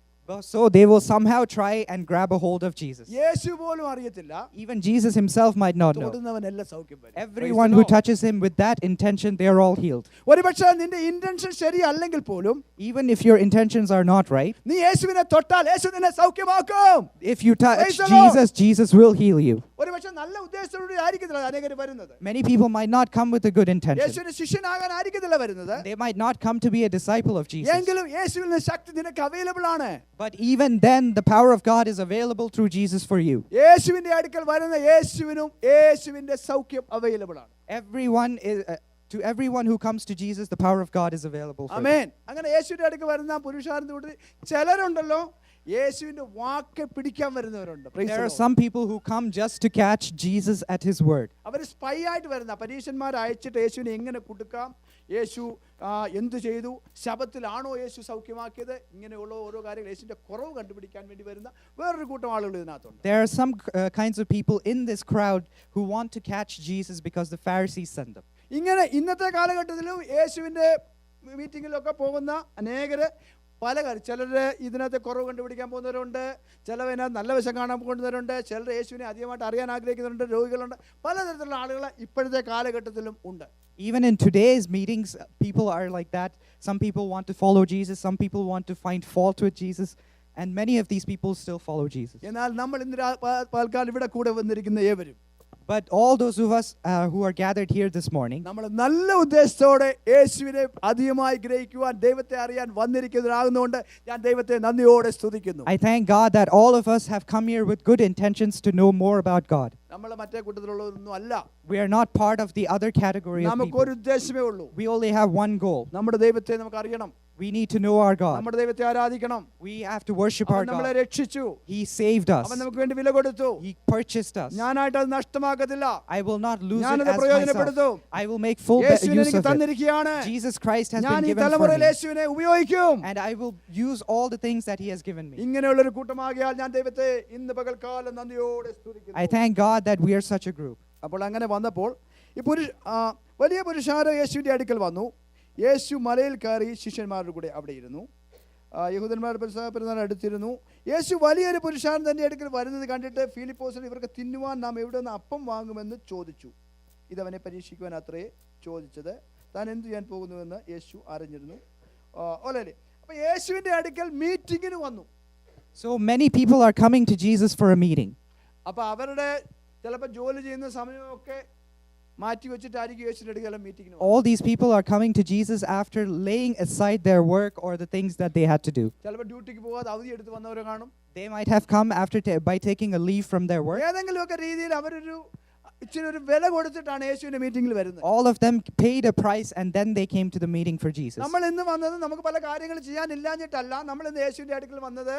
So they will somehow try and grab a hold of Jesus. യേശു പോലും അറിയത്തില്ല, Even Jesus himself might not know. തൊടുന്നവനെല്ലാം സൗഖ്യം വരും. Everyone who touches him with that intention, they are all healed. ഒരുപക്ഷേ നിന്റെ ഇന്റൻഷൻ ശരിയല്ലെങ്കിൽ പോലും Even if your intentions are not right, നീ യേശുവിനെ തൊട്ടാൽ യേശു നിന്നെ സൗഖ്യമാക്കും. if you touch Praise the Lord. Jesus, Jesus will heal you. ഒരുപക്ഷേ നല്ല ഉദ്ദേശത്തോടെ ആയിരിക്കത്തില്ല അനേകർ വരുന്നത്. Many people might not come with a good intention. യേശുവിന്റെ ശിഷ്യനാകാൻ ആയിരിക്കത്തില്ല വരുന്നത്. They might not come to be a disciple of Jesus. എങ്കിലും യേശുവിന്റെ ശക്തി നിനക്ക് അവൈലബിൾ ആണ്. But even then, the power of God is available through Jesus for you. യേശുവിന്റെ അടുക്കൽ വരുന്ന യേശുവിനും യേശുവിന്റെ സൗഖ്യം അവൈലബിൾ ആണ്. To everyone who comes to Jesus, the power of God is available for them. ആമേൻ. അങ്ങനെ യേശുവിന്റെ അടുക്കൽ വരുന്ന പുരുഷാരത്തിന്റെ കൂട്ടത്തിൽ ചിലരുണ്ടല്ലോ യേശുവിന്റെ വാക്ക് പിടിക്കാൻ വരുന്നവരുണ്ട്. Praise the There are Lord. some people who come just to catch Jesus at his word. അവർ സ്പൈ ആയിട്ട് വരുന്ന പരീക്ഷന്മാർ അയച്ചിട്ട് യേശുവിനെ എങ്ങനെ കൊടുക്കാം, യേശു എന്ത് ചെയ്തു, ശബത്തിലാണോ യേശു സൗഖ്യമാക്കിയത്, ഇങ്ങനെയുള്ള ഓരോ കാര്യങ്ങൾ യേശുവിന്റെ കുറവ് കണ്ടുപിടിക്കാൻ വേണ്ടി വരുന്ന വേറൊരു കൂട്ടം ആളുകൾ ഇതിനകത്തുണ്ട്. There are some kinds of people in this crowd who want to catch Jesus because the Pharisees send them. ഇങ്ങനെ ഇന്നത്തെ കാലഘട്ടത്തിലും യേശുവിന്റെ മീറ്റിങ്ങിലൊക്കെ പോകുന്ന അനേകര് പല കാര്യം, ചിലർ ഇതിനകത്ത് കുറവ് കണ്ടുപിടിക്കാൻ പോകുന്നവരുണ്ട്, ചിലതിനകത്ത് നല്ല വശം കാണാൻ പോകുന്നവരുണ്ട്, ചിലർ യേശുവിനെ അധികമായിട്ട് അറിയാൻ ആഗ്രഹിക്കുന്നുണ്ട്, രോഗികളുണ്ട്, പലതരത്തിലുള്ള ആളുകൾ ഇപ്പോഴത്തെ കാലഘട്ടത്തിലും ഉണ്ട്. Even in today's meetings, people are like that. Some people want to follow Jesus, some people want to find fault with Jesus, and many of these people still follow Jesus. എന്നാൽ നമ്മൾ ഇന്ന് പൽക്കാലം ഇവിടെ കൂടെ വന്നിരിക്കുന്ന ഏവരും, But all those of us who are gathered here this morning, നമ്മൾ നല്ല ഉദ്ദേശത്തോടെ യേശുവിനെ അധികമായി ഗ്രഹിക്കുവാൻ, ദൈവത്തെ അറിയാൻ വന്നിരിക്കുന്നവരാകുന്നതുകൊണ്ട് ഞാൻ ദൈവത്തെ നന്ദിയോടെ സ്തുതിക്കുന്നു. I thank God that all of us have come here with good intentions to know more about God. നമ്മൾ മറ്റേ കൂട്ടത്തിലുള്ളതൊന്നും അല്ല. We are not part of the other category of people. നമുക്കൊരു ഉദ്ദേശമേ ഉള്ളൂ. We only have one goal. നമ്മുടെ ദൈവത്തെ നമുക്ക് അറിയണം. We need to know our God. നമ്മുടെ ദൈവത്തെ ആരാധിക്കണം. We have to worship our അവൻ നമ്മളെ God. രക്ഷിച്ചു. He saved us. അവൻ നമുക്ക് വേണ്ടി വില കൊടുത്തു. He purchased us. ഞാനായിട്ട് അത് നഷ്ടമാക്കത്തില്ല. I will not lose it ഞാനത് as പ്രയോജനപ്പെടുത്തും. myself. I will make full യേശുവിനെ use എനിക്ക് of it. തന്നിരിക്കുകയാണ്. Jesus Christ has ഞാൻ been ഈ given for തലമുറയിൽ me. യേശുവിനെ ഉപയോഗിക്കും. And I will use all the things that He has given me. ഇങ്ങനെയുള്ളൊരു കൂട്ടമാകിയാൽ ഞാൻ ദൈവത്തെ ഇന്ന് പകൽക്കാലം നന്ദിയോടെ സ്തുതിക്കുന്നു. I thank God that we are such a group. അപ്പോൾ അങ്ങനെ വന്നപ്പോൾ ഈ വലിയ പുരുഷാരം യേശുവിൻ്റെ അടുക്കൽ വന്നു. യേശു മലയിൽ കയറി ശിഷ്യന്മാരുടെ കൂടെ അവിടെ ഇരുന്നു. യഹൂദന്മാരുടെ പെരുന്നാൾ അടുത്തിരുന്നു. യേശു വലിയൊരു പുരുഷാരൻ തന്റെ അടുക്കൽ വരുന്നത് കണ്ടിട്ട് ഫിലിപ്പോസിന് ഇവർക്ക് തിന്നുവാൻ നാം എവിടെ നിന്ന് അപ്പം വാങ്ങുമെന്ന് ചോദിച്ചു. ഇതവനെ പരീക്ഷിക്കുവാൻ അത്രേ ചോദിച്ചത്. താൻ എന്ത് ചെയ്യാൻ പോകുന്നുവെന്ന് യേശു അറിഞ്ഞിരുന്നു. ഓലേ, അപ്പൊ യേശുവിന്റെ അടുക്കൽ മീറ്റിങ്ങിന് വന്നു. So many people are coming to Jesus for a meeting. അപ്പൊ അവരുടെ ചിലപ്പോൾ ജോലി ചെയ്യുന്ന സമയമൊക്കെ മാറ്റി വെച്ചിട്ടായിരിക്കും യേശുവിന്റെ അടുക്കൽ മീറ്റിങ്ങിന്. All these people are coming to Jesus after laying aside their work or the things that they had to do. ചിലപ്പോൾ ഡ്യൂട്ടിക്ക് പോകാതെ അവധി എടുത്ത് വന്നവരെ കാണും. They might have come after by taking a leave from their work. ഏതെങ്കിലുമൊക്കെ രീതിയിൽ അവരൊരു ഇച്ചിരി ഒരു വില കൊടുത്തിട്ടാണ് യേശുവിന്റെ മീറ്റിംഗിൽ വരുന്നത്. All of them paid a price and then they came to the meeting for Jesus. നമ്മൾ ഇന്ന് വന്നത് നമുക്ക് പല കാര്യങ്ങൾ ചെയ്യാനില്ലാഞ്ഞിട്ടല്ല. നമ്മൾ ഇന്ന് യേശുവിന്റെ അടുക്കൽ വന്നത്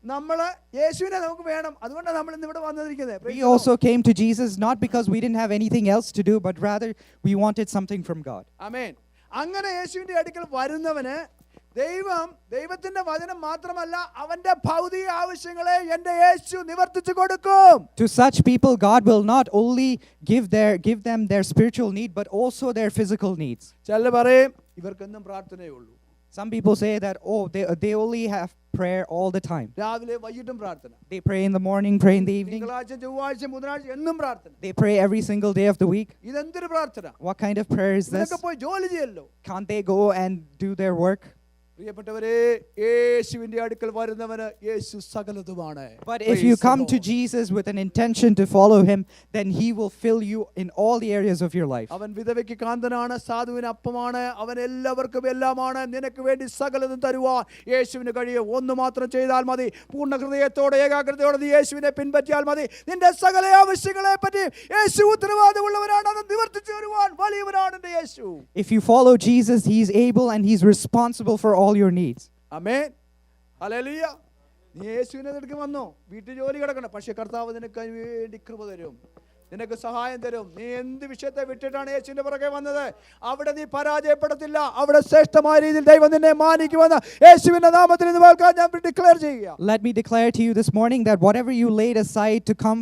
നമ്മൾ യേശുവിനെ നമുക്ക് വേണം, അതുകൊണ്ടാണ് നമ്മൾ ഇന്ന് ഇവിടെ വന്നിരിക്കുന്നത്. We also came to Jesus not because we didn't have anything else to do, but rather we wanted something from God. ആമേൻ. അങ്ങനെ യേശുവിന്റെ അടുക്കൽ വരുന്നവന് ദൈവത്തിന്റെ വചനം മാത്രമല്ല അവന്റെ ഭൗതിക ആവശ്യങ്ങളെ എൻ്റെ യേശു നിവർത്തിച്ചു കൊടുക്കും. To such people God will not only give them their spiritual need but also their physical needs. ചിലർ പറയും ഇവർക്കെന്നും പ്രാർത്ഥനയേ ഉള്ളൂ. Some people say that they only have prayer all the time. രാവിലെ വൈകിട്ടും പ്രാർത്ഥന. They pray in the morning, pray in the evening. തിങ്കളാഴ്ച ചൊവ്വാഴ്ച ബുധനാഴ്ച എന്നും പ്രാർത്ഥന. They pray every single day of the week. ഇതെന്തൊരു പ്രാർത്ഥന? What kind of prayer is this? ഇതൊക്കെ പോയി ജോലി ചെയ്യല്ലോ. Can't they go and do their work? പ്രിയപ്പെട്ടവരെ, യേശുവിന്റെ അടുക്കൽ വരുന്നവന് യേശു സകലതുമാണ്. But if you come to Jesus with an intention to follow him, then he will fill you in all the areas of your life. അവൻ വിധവയ്ക്ക് കാന്തനാണ്, സാധുവിന് അപ്പമാണ്, അവൻ എല്ലാവർക്കും എല്ലാമാണ്. നിനക്ക് വേണ്ടി സകലതും തരുവാൻ യേശുവിന് കഴിയും. ഒന്ന് മാത്രം ചെയ്താൽ മതി. പൂർണ്ണ ഹൃദയത്തോടെ ഏകാഗ്രതയോടെ നീ യേശുവിനെ പിൻപറ്റിയാൽ മതി. നിന്റെ സകല ആവശ്യങ്ങളെ പറ്റി യേശു ഉത്തരവാദിത്തമുള്ളവരാണ്. അത് നിവർത്തിച്ചു തരുവാൻ വലിയവനാണ് എൻ്റെ യേശു. If you follow Jesus, he's able and he's responsible for all your needs. Amen. Hallelujah. നീ യേശുവിനെ അടുക്കൽ വന്നോ, വീട്ടിൽ ജോലി കിടക്കണം, പക്ഷേ കർത്താവ് നിനക്ക് വേണ്ടി കൃപ തരും, നിനക്ക് സഹായം തരും. നീ എന്ത് വിഷയത്തെ വിട്ടിട്ടാണ് യേശുവിന്റെ പുറകെ വന്നത്, അവിടെ നീ പരാജയപ്പെടത്തില്ല. അവിടെ ശ്രേഷ്ഠമായ രീതിയിൽ ദൈവം നിന്നെ മാനിക്കുമെന്ന് യേശുവിന്റെ നാമത്തിൽ ഇന്ന് പകൽക്കാലം ഞാൻ ഡിക്ലെയർ ചെയ്യുക. Let me declare to you this morning that whatever you laid aside to come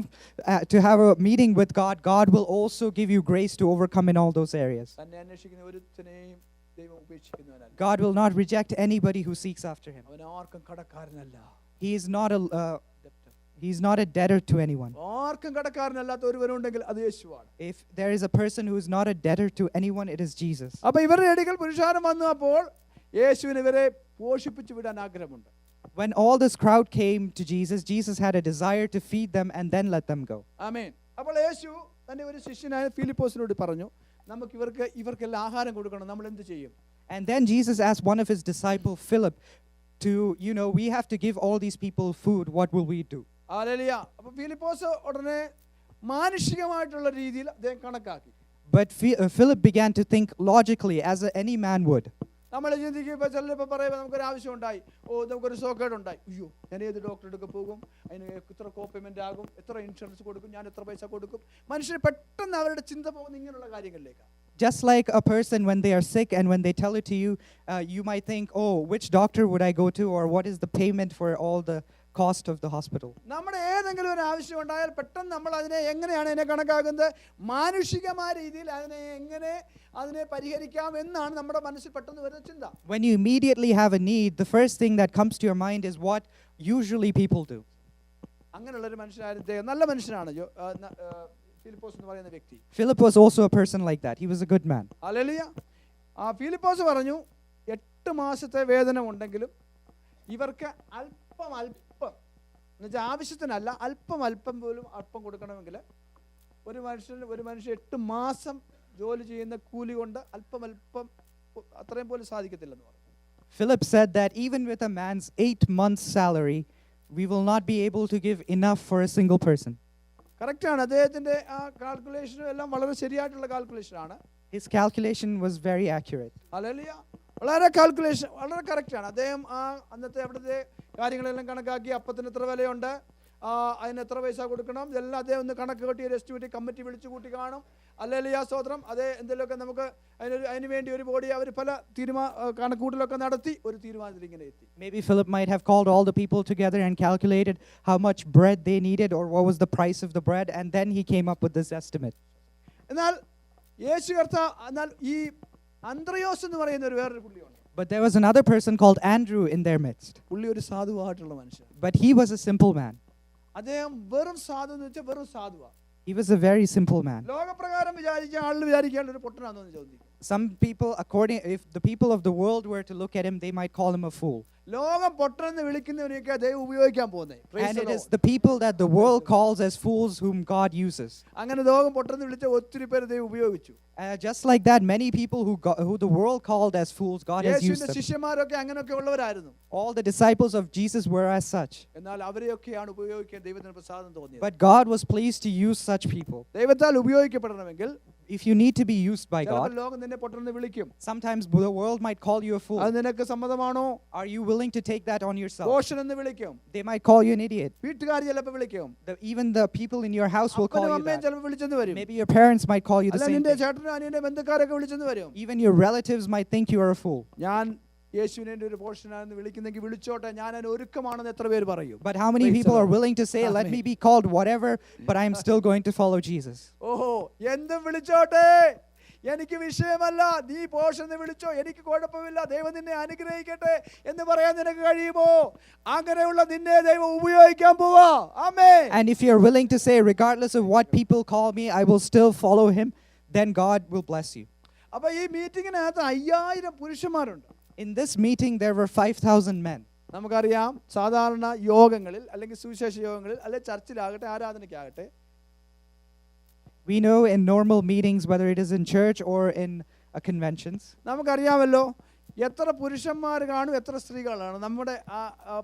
to have a meeting with God, God will also give you grace to overcome in all those areas. തന്നെ അന്വേഷിക്കുന്ന ഒരുത്തനെയും ദൈവം ഉപേക്ഷിക്കുന്നവനല്ല. God will not reject anybody who seeks after him. അവൻ ആർക്കും കടക്കാരനല്ല. He is not a debtor to anyone. ആർക്കും കടക്കാരനല്ലാത്ത ഒരുവനുണ്ടെങ്കിൽ അത് യേശുവാണ്. If there is a person who is not a debtor to anyone, it is Jesus. അപ്പോൾ ഇവരുടെ അടുക്കൽ പുരുഷാരം വന്നു. അപ്പോൾ യേശുവിന് ഇവരെ പോഷിപ്പിച്ചു വിടാൻ ആഗ്രഹമുണ്ട്. When all this crowd came to Jesus, Jesus had a desire to feed them and then let them go. ആമേൻ. അപ്പോൾ യേശു തന്റെ ഒരു ശിഷ്യനായ ഫിലിപ്പോസിനോട് പറഞ്ഞു, നമുക്ക് ഇവർക്കെല്ലാം ആഹാരം കൊടുക്കണം, നമ്മൾ എന്ത് ചെയ്യും? And then Jesus asked one of his disciples, Philip, to, we have to give all these people food. What will we do? Hallelujah. അപ്പോൾ ഫിലിപ്പോസ് ഉടനെ മാനുഷികമായിട്ടുള്ള രീതിയിൽ അദ്ദേഹം കണക്കാക്കി. But Philip began to think logically, as any man would. നമ്മൾ ചിന്തിക്കുമ്പോൾ ചിലപ്പോൾ പറയുമ്പോൾ നമുക്കൊരു ആവശ്യം ഉണ്ടായി, നമുക്കൊരു സോക്കേട് ഉണ്ടായി, അയ്യോ ഞാൻ ഏത് ഡോക്ടറെ അടുക്ക പോകും, അതിന് എത്ര കോപ്പേയ്മെൻ്റ് ആകും, എത്ര ഇൻഷുറൻസ് കൊടുക്കും, ഞാൻ എത്ര പൈസ കൊടുക്കും. മനുഷ്യർ പെട്ടെന്ന് അവരുടെ ചിന്ത പോകുന്ന ഇങ്ങനെയുള്ള കാര്യങ്ങളിലേക്കാണ്. Just like a person when they are sick and when they tell it to you, you might think, which doctor would I go to, or what is the payment for all the cost of the hospital? നമ്മുടെ ഏതെങ്കിലും ഒരു ആവശ്യം ഉണ്ടായാൽ പെട്ടെന്ന് നമ്മൾ അതിനെ എങ്ങനെയാണ് അതിനെ കണക്കാക്കുന്നത്, മാനുഷികമായ രീതിയിൽ അതിനെ പരിഹരിക്കാം എന്നാണ് നമ്മുടെ മനസ്സിൽ പെട്ടെന്ന് വരുന്ന ചിന്ത. When you immediately have a need, the first thing that comes to your mind is what usually people do. അങ്ങനെയുള്ളൊരു മനുഷ്യനായിരുന്നു, നല്ല മനുഷ്യനാണ് ഫിലിപ്പോസ് എന്ന് പറയുന്ന വ്യക്തി. Philip was also a person like that. He was a good man. Hallelujah. Philipose പറഞ്ഞു 8 മാസത്തെ വേതനം ഉണ്ടെങ്കിലും ഇവർക്ക് അല്പം എന്നുവെച്ചാൽ ആവശ്യത്തിനല്ല, അല്പം പോലും കൊടുക്കണമെങ്കിൽ ഒരു മനുഷ്യൻ 8 മാസം ജോലി ചെയ്യുന്ന കൂലി കൊണ്ട് അല്പം അത്രയും പോലും സാധിക്കത്തില്ലെന്ന് പറഞ്ഞു. Philip said that even with a man's 8 months salary, we will not be able to give enough for a single person. കറക്റ്റാണ്. അദ്ദേഹത്തിൻ്റെ ആ കാൽക്കുലേഷനും എല്ലാം വളരെ ശരിയായിട്ടുള്ള കാൽക്കുലേഷനാണ്. His calculation was very accurate. Hallelujah. വളരെ കാൽക്കുലേഷൻ വളരെ കറക്റ്റാണ്. അദ്ദേഹം അന്നത്തെ അവിടുത്തെ കാര്യങ്ങളെല്ലാം കണക്കാക്കി, അപ്പത്തിന് എത്ര വിലയുണ്ട്, അതിന് എത്ര പൈസ കൊടുക്കണം, ഇതെല്ലാം അദ്ദേഹം ഒന്ന് കണക്ക് കൂട്ടി ഒരു എസ്റ്റിമേറ്റ് കമ്മിറ്റി വിളിച്ചു കൂട്ടി കാണും. ഹല്ലേലൂയ, സ്തോത്രം. അതേ എന്തെങ്കിലുമൊക്കെ നമുക്ക് അതിന് വേണ്ടി ഒരു ബോഡി അവർ പല കണക്കൂട്ടലൊക്കെ നടത്തി ഒരു തീരുമാനത്തിൽ ഇങ്ങനെ എത്തി. Maybe Philip might have called all the people together and calculated how much bread they needed or what was the price of the bread, and then he came up with this estimate. എന്നാൽ എന്നാൽ ഈ അന്ത്രയോസ് എന്ന് പറയുന്ന ഒരു വേറൊരു പുള്ളിയുണ്ട്. But there was another person called Andrew in their midst. പുള്ളി ഒരു സാധുവായിട്ടുള്ള മനുഷ്യൻ. But he was a simple man. അദ്ദേഹം വെറും സാധു എന്ന് വെച്ചാൽ വെറും സാധുവാ. He was a very simple man. ലോകപ്രകാരം വിചാരിച്ച ആളുകൾ വിചാരിക്കാൻ ഒരു പൊട്ടനാണെന്ന് ചോദിക്കും. Some people, if the people of the world were to look at him, they might call him a fool. ലോകം പൊട്ടനെന്ന് വിളിക്കുന്നവരെയൊക്കെ ദൈവം ഉപയോഗിക്കാൻ പോകുന്നത്. And it is the people that the world calls as fools whom God uses. അങ്ങനെ ലോകം പൊട്ടനെന്ന് വിളിച്ച ഒത്തിരി പേര് ദൈവം ഉപയോഗിച്ചു. Just like that, many people who the world called as fools, God has used them. ശിഷ്യന്മാരൊക്കെ അങ്ങനെയൊക്കെ ഉള്ളവരായിരുന്നു. All the disciples of Jesus were as such. എന്നാൽ അവരെയൊക്കെയാണ് ഉപയോഗിക്കാൻ ദൈവത്തിന് പ്രസാദം തോന്നിയത്. But God was pleased to use such people. ദൈവത്താൽ ഉപയോഗിക്കപ്പെടണമെങ്കിൽ, if you need to be used by God, ലോകം നിന്നെ പൊട്ടനെന്ന് വിളിക്കും. sometimes the world might call you a fool. അത് നിനക്ക് സമ്മതമാണോ? Are you willing to take that on yourself? ദോഷനെന്ന് വിളിക്കും. They might call you an idiot. വീട്ടുകാർ ചിലപ്പോൾ വിളിക്കും. Even the people in your house will call you that. ചിലപ്പോൾ വിളിച്ചെന്ന് വരും. Maybe your parents might call you the same നിന്റെ thing. ചേട്ടനും അനിയന്റെ ബന്ധുക്കാരൊക്കെ വിളിച്ചെന്ന് വരും. Even your relatives might think you are a fool. ഞാൻ യേശുവിനെ ഒരു പോർഷനാണെന്ന് വിളിക്കുന്നെങ്കിൽ വിളിച്ചോട്ടെ, ഞാൻ അതിന് ഒരുക്കമാണെന്ന് എത്ര പേര് പറയും? But how many people are willing to say, let me be called whatever, but I am still going to follow Jesus? ഓഹോ, എന്തും വിളിച്ചോട്ടെ, എനിക്ക് വിഷയമല്ല, നീ പോഷെന്ന് വിളിച്ചോ, എനിക്ക് കുഴപ്പമില്ല, ദൈവം നിന്നെ അനുഗ്രഹിക്കട്ടെ എന്ന് പറയാൻ നിനക്ക് കഴിയുമോ? അങ്ങനെയുള്ള നിന്നെ ദൈവം ഉപയോഗിക്കാൻ പോവാ. ആമേൻ. And if you're willing to say, regardless of what people call me, I will still follow him, then God will bless you. അപ്പോൾ ഈ മീറ്റിങ്ങിനകത്ത് 5000 പുരുഷന്മാരുണ്ട്. In this meeting there were 5,000 men. നമുക്കറിയാം, സാധാരണ യോഗങ്ങളിൽ അല്ലെങ്കിൽ സുവിശേഷ യോഗങ്ങളിൽ അല്ലെങ്കിൽ ചർച്ചിലാകട്ടെ ആരാധനയ്ക്കാകട്ടെ, we know in normal meetings, whether it is in church or in conventions, നമുക്കറിയാമല്ലോ എത്ര പുരുഷന്മാർ കാണും എത്ര സ്ത്രീകളാണ്. നമ്മുടെ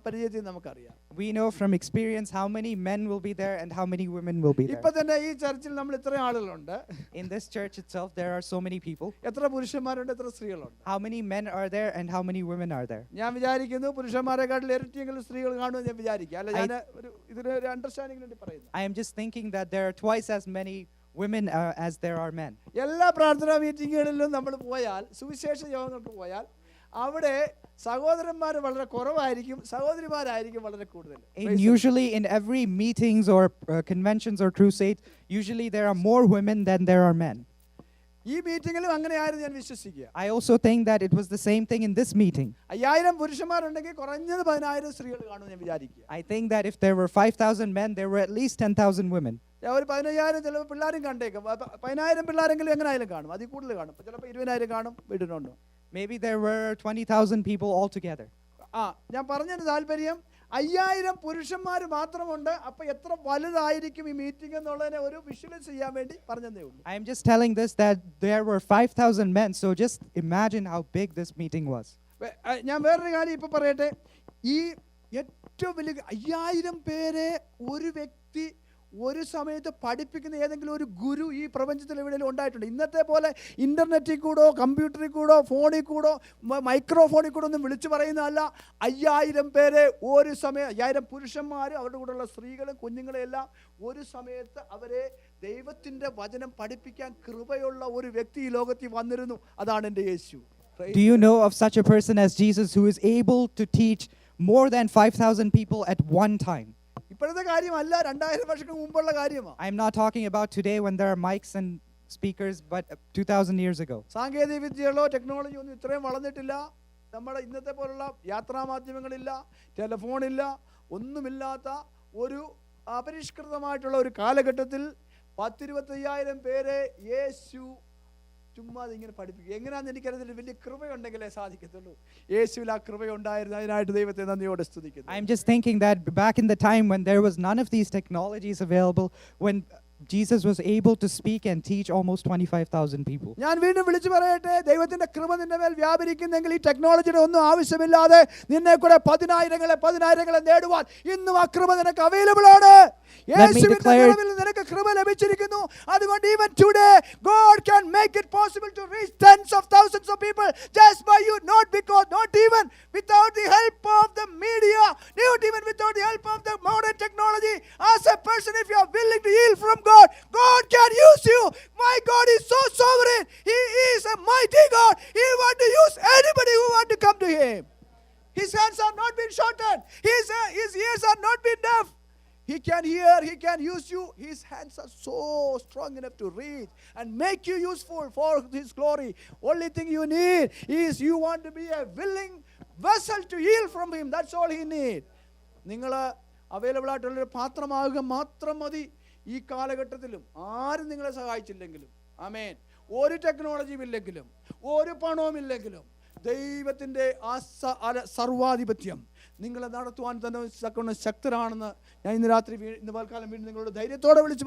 പരിചയത്തിൽ നമുക്കറിയാം. We know from experience how many men will be there and how many women will be there. ഇപ്പൊ തന്നെ ഈ ചർച്ചിൽ നമ്മൾ ഇത്ര ആളുകളുണ്ട്. In this church itself there are so many people. എത്ര പുരുഷന്മാരുണ്ട് എത്ര സ്ത്രീകളുണ്ട്? How many men are there and how many women are there? ഞാൻ വിചാരിക്കുന്നു പുരുഷന്മാരെക്കാട്ടിൽ ഇരട്ടിയെങ്കിലും സ്ത്രീകൾ കാണുമെന്ന് ഞാൻ വിചാരിക്കുക. അല്ല, ഞാൻ ഇതിനൊരു അണ്ടർസ്റ്റാൻഡിംഗ് വേണ്ടി പറയുന്നു. I am just thinking that there are twice as many women as there are men. എല്ലാ പ്രാർത്ഥനാ മീറ്റിങ്ങുകളിലും നമ്മൾ പോയാൽ, സുവിശേഷ യോഗങ്ങൾക്ക് പോയാൽ, അവിടെ സഹോദരന്മാർ വളരെ കുറവായിരിക്കും, സഹോദരിമാരായിരിക്കും വളരെ കൂടുതൽ. Usually in every meetings or conventions or crusades, usually there are more women than there are men. ഈ മീറ്റിംഗിലും അങ്ങനെയായിരുന്നു ഞാൻ വിശ്വസിക്കുക. I also think that it was the same thing in this meeting. 5000 പുരുഷന്മാരുണ്ടെങ്കിൽ കുറഞ്ഞത് 10000 സ്ത്രീകൾ കാണുമെന്ന് ഞാൻ വിചാരിക്കുക. I think that if there were 5,000 men, there were at least 10,000 women. ഒരു 15000 ചിലപ്പോൾ പിള്ളേരും കണ്ടേക്കും. 10000 പിള്ളേരെങ്കിലും എങ്ങനെയായാലും കാണും, അതിൽ കൂടുതൽ കാണും. ചിലപ്പോൾ 20000 കാണും. വീട്ടിലുണ്ടോ? Maybe there were 20,000 people altogether. ഞാൻ പറഞ്ഞതിന് താല്പര്യം 5000 പുരുഷന്മാർ മാത്രമുണ്ട്. അപ്പൊ എത്ര വലുതായിരിക്കും ഈ മീറ്റിംഗ് എന്നുള്ളതിനെ ഒരു വിഷ്വലൈസ് ചെയ്യാൻ വേണ്ടി പറഞ്ഞതേ ഉള്ളൂ. I am just telling this that there were 5,000 men, so just imagine how big this meeting was. ഞാൻ വേറൊരു കാര്യം ഇപ്പൊ പറയട്ടെ. ഈ ഏറ്റവും വലിയ 5000 പേരെ ഒരു വ്യക്തി ഒരു സമയത്ത് പഠിപ്പിക്കുന്ന ഏതെങ്കിലും ഒരു ഗുരു ഈ പ്രപഞ്ചത്തിൽ എവിടെയെങ്കിലും ഉണ്ടായിട്ടുണ്ട്. ഇന്നത്തെ പോലെ ഇൻ്റർനെറ്റിൽ കൂടോ കമ്പ്യൂട്ടറിൽ കൂടോ ഫോണിൽ കൂടോ മൈക്രോഫോണിൽ കൂടെ ഒന്നും വിളിച്ചു പറയുന്നതല്ല. 5000 പേരെ ഒരു സമയം, 5000 പുരുഷന്മാർ അവരുടെ കൂടെയുള്ള സ്ത്രീകളും കുഞ്ഞുങ്ങളെ എല്ലാം ഒരു സമയത്ത് അവരെ ദൈവത്തിൻ്റെ വചനം പഠിപ്പിക്കാൻ കൃപയുള്ള ഒരു വ്യക്തി ഈ ലോകത്തിൽ വന്നിരുന്നു. അതാണ് എൻ്റെ യേശു. Do you know of such a person as Jesus who is able to teach more than 5,000 people at one time? ഇപ്പോഴത്തെ കാര്യമല്ല, 2000 വർഷങ്ങൾക്ക് മുമ്പുള്ള കാര്യമാണ്. I'm not talking about today when there are mics and speakers, but 2,000 years ago. സാങ്കേതിക വിദ്യകളോ ടെക്നോളജിയോ ഒന്നും ഇത്രയും വളർന്നിട്ടില്ല. നമ്മുടെ ഇന്നത്തെ പോലുള്ള യാത്രാമാധ്യമങ്ങളില്ല, ടെലിഫോണില്ല, ഒന്നുമില്ലാത്ത ഒരു അപരിഷ്കൃതമായിട്ടുള്ള ഒരു കാലഘട്ടത്തിൽ 10-25,000 പേരെ യേശു ചുമ്മാ ഇങ്ങനെ പഠിപ്പിക്കുക. എങ്ങനെയാണെന്ന് എനിക്കറിയത്തില്ല. വലിയ കൃപയുണ്ടെങ്കിലേ സാധിക്കത്തുള്ളൂ. യേശുവിൽ ആ കൃപയുണ്ടായിരുന്നു. അതിനായിട്ട് ദൈവത്തെ നന്ദിയോടെ സ്തുതിക്കുന്നു. I'm just thinking that back in the time when there was none of these technologies available, when Jesus was able to speak and teach almost 25,000 people. ഞാൻ വീണ്ടും വിളിച്ചു പറയട്ടെ, ദൈവത്തിന്റെ കൃപ നിന്റെ മേൽ വ്യാപരിക്കുന്നെങ്കിൽ ഈ ടെക്നോളജിയുടെ ഒന്നും ആവശ്യമില്ലാതെ നിന്നെ കൂടെ പതിനായിരങ്ങളെ നേടുവാൻ ഇന്നും ആ കൃപ നിനക്ക് അവൈലബിൾ ആണ്. യേശുവിന്റെ കൃപയിൽ നിനക്ക് കൃപ ലഭിച്ചിരിക്കുന്നു. അതുകൊണ്ട് even today God can make it possible to reach tens of thousands of people just by you, not even without the help of the media, not even without the help of the modern technology. As a person, if you are willing to yield from God can use you. My God is so sovereign. He is a mighty God. He wants to use anybody who wants to come to Him. His hands are not been shortened. His ears are not been deaf. He can hear. He can use you. His hands are so strong enough to reach and make you useful for His glory. Only thing you need is you want to be a willing vessel to yield from Him. That's all He need. നിങ്ങൾ available ആയിട്ടുള്ളൊരു പാത്രമാകുക മാത്രം മതി. ഈ കാലഘട്ടത്തിലും ആരും നിങ്ങളെ സഹായിച്ചില്ലെങ്കിലും, ആമേൻ, ഒരു ടെക്നോളജിയും ഇല്ലെങ്കിലും, ഒരു പണവും ഇല്ലെങ്കിലും, ദൈവത്തിൻ്റെ ആ സർവാധിപത്യം നിങ്ങളെ നടത്തുവാൻ തന്നെ ശക്തരാണെന്ന് ഞാൻ ഇന്ന് പൽക്കാലം വീണ്ടും നിങ്ങളോട് ധൈര്യത്തോടെ വിളിച്ചു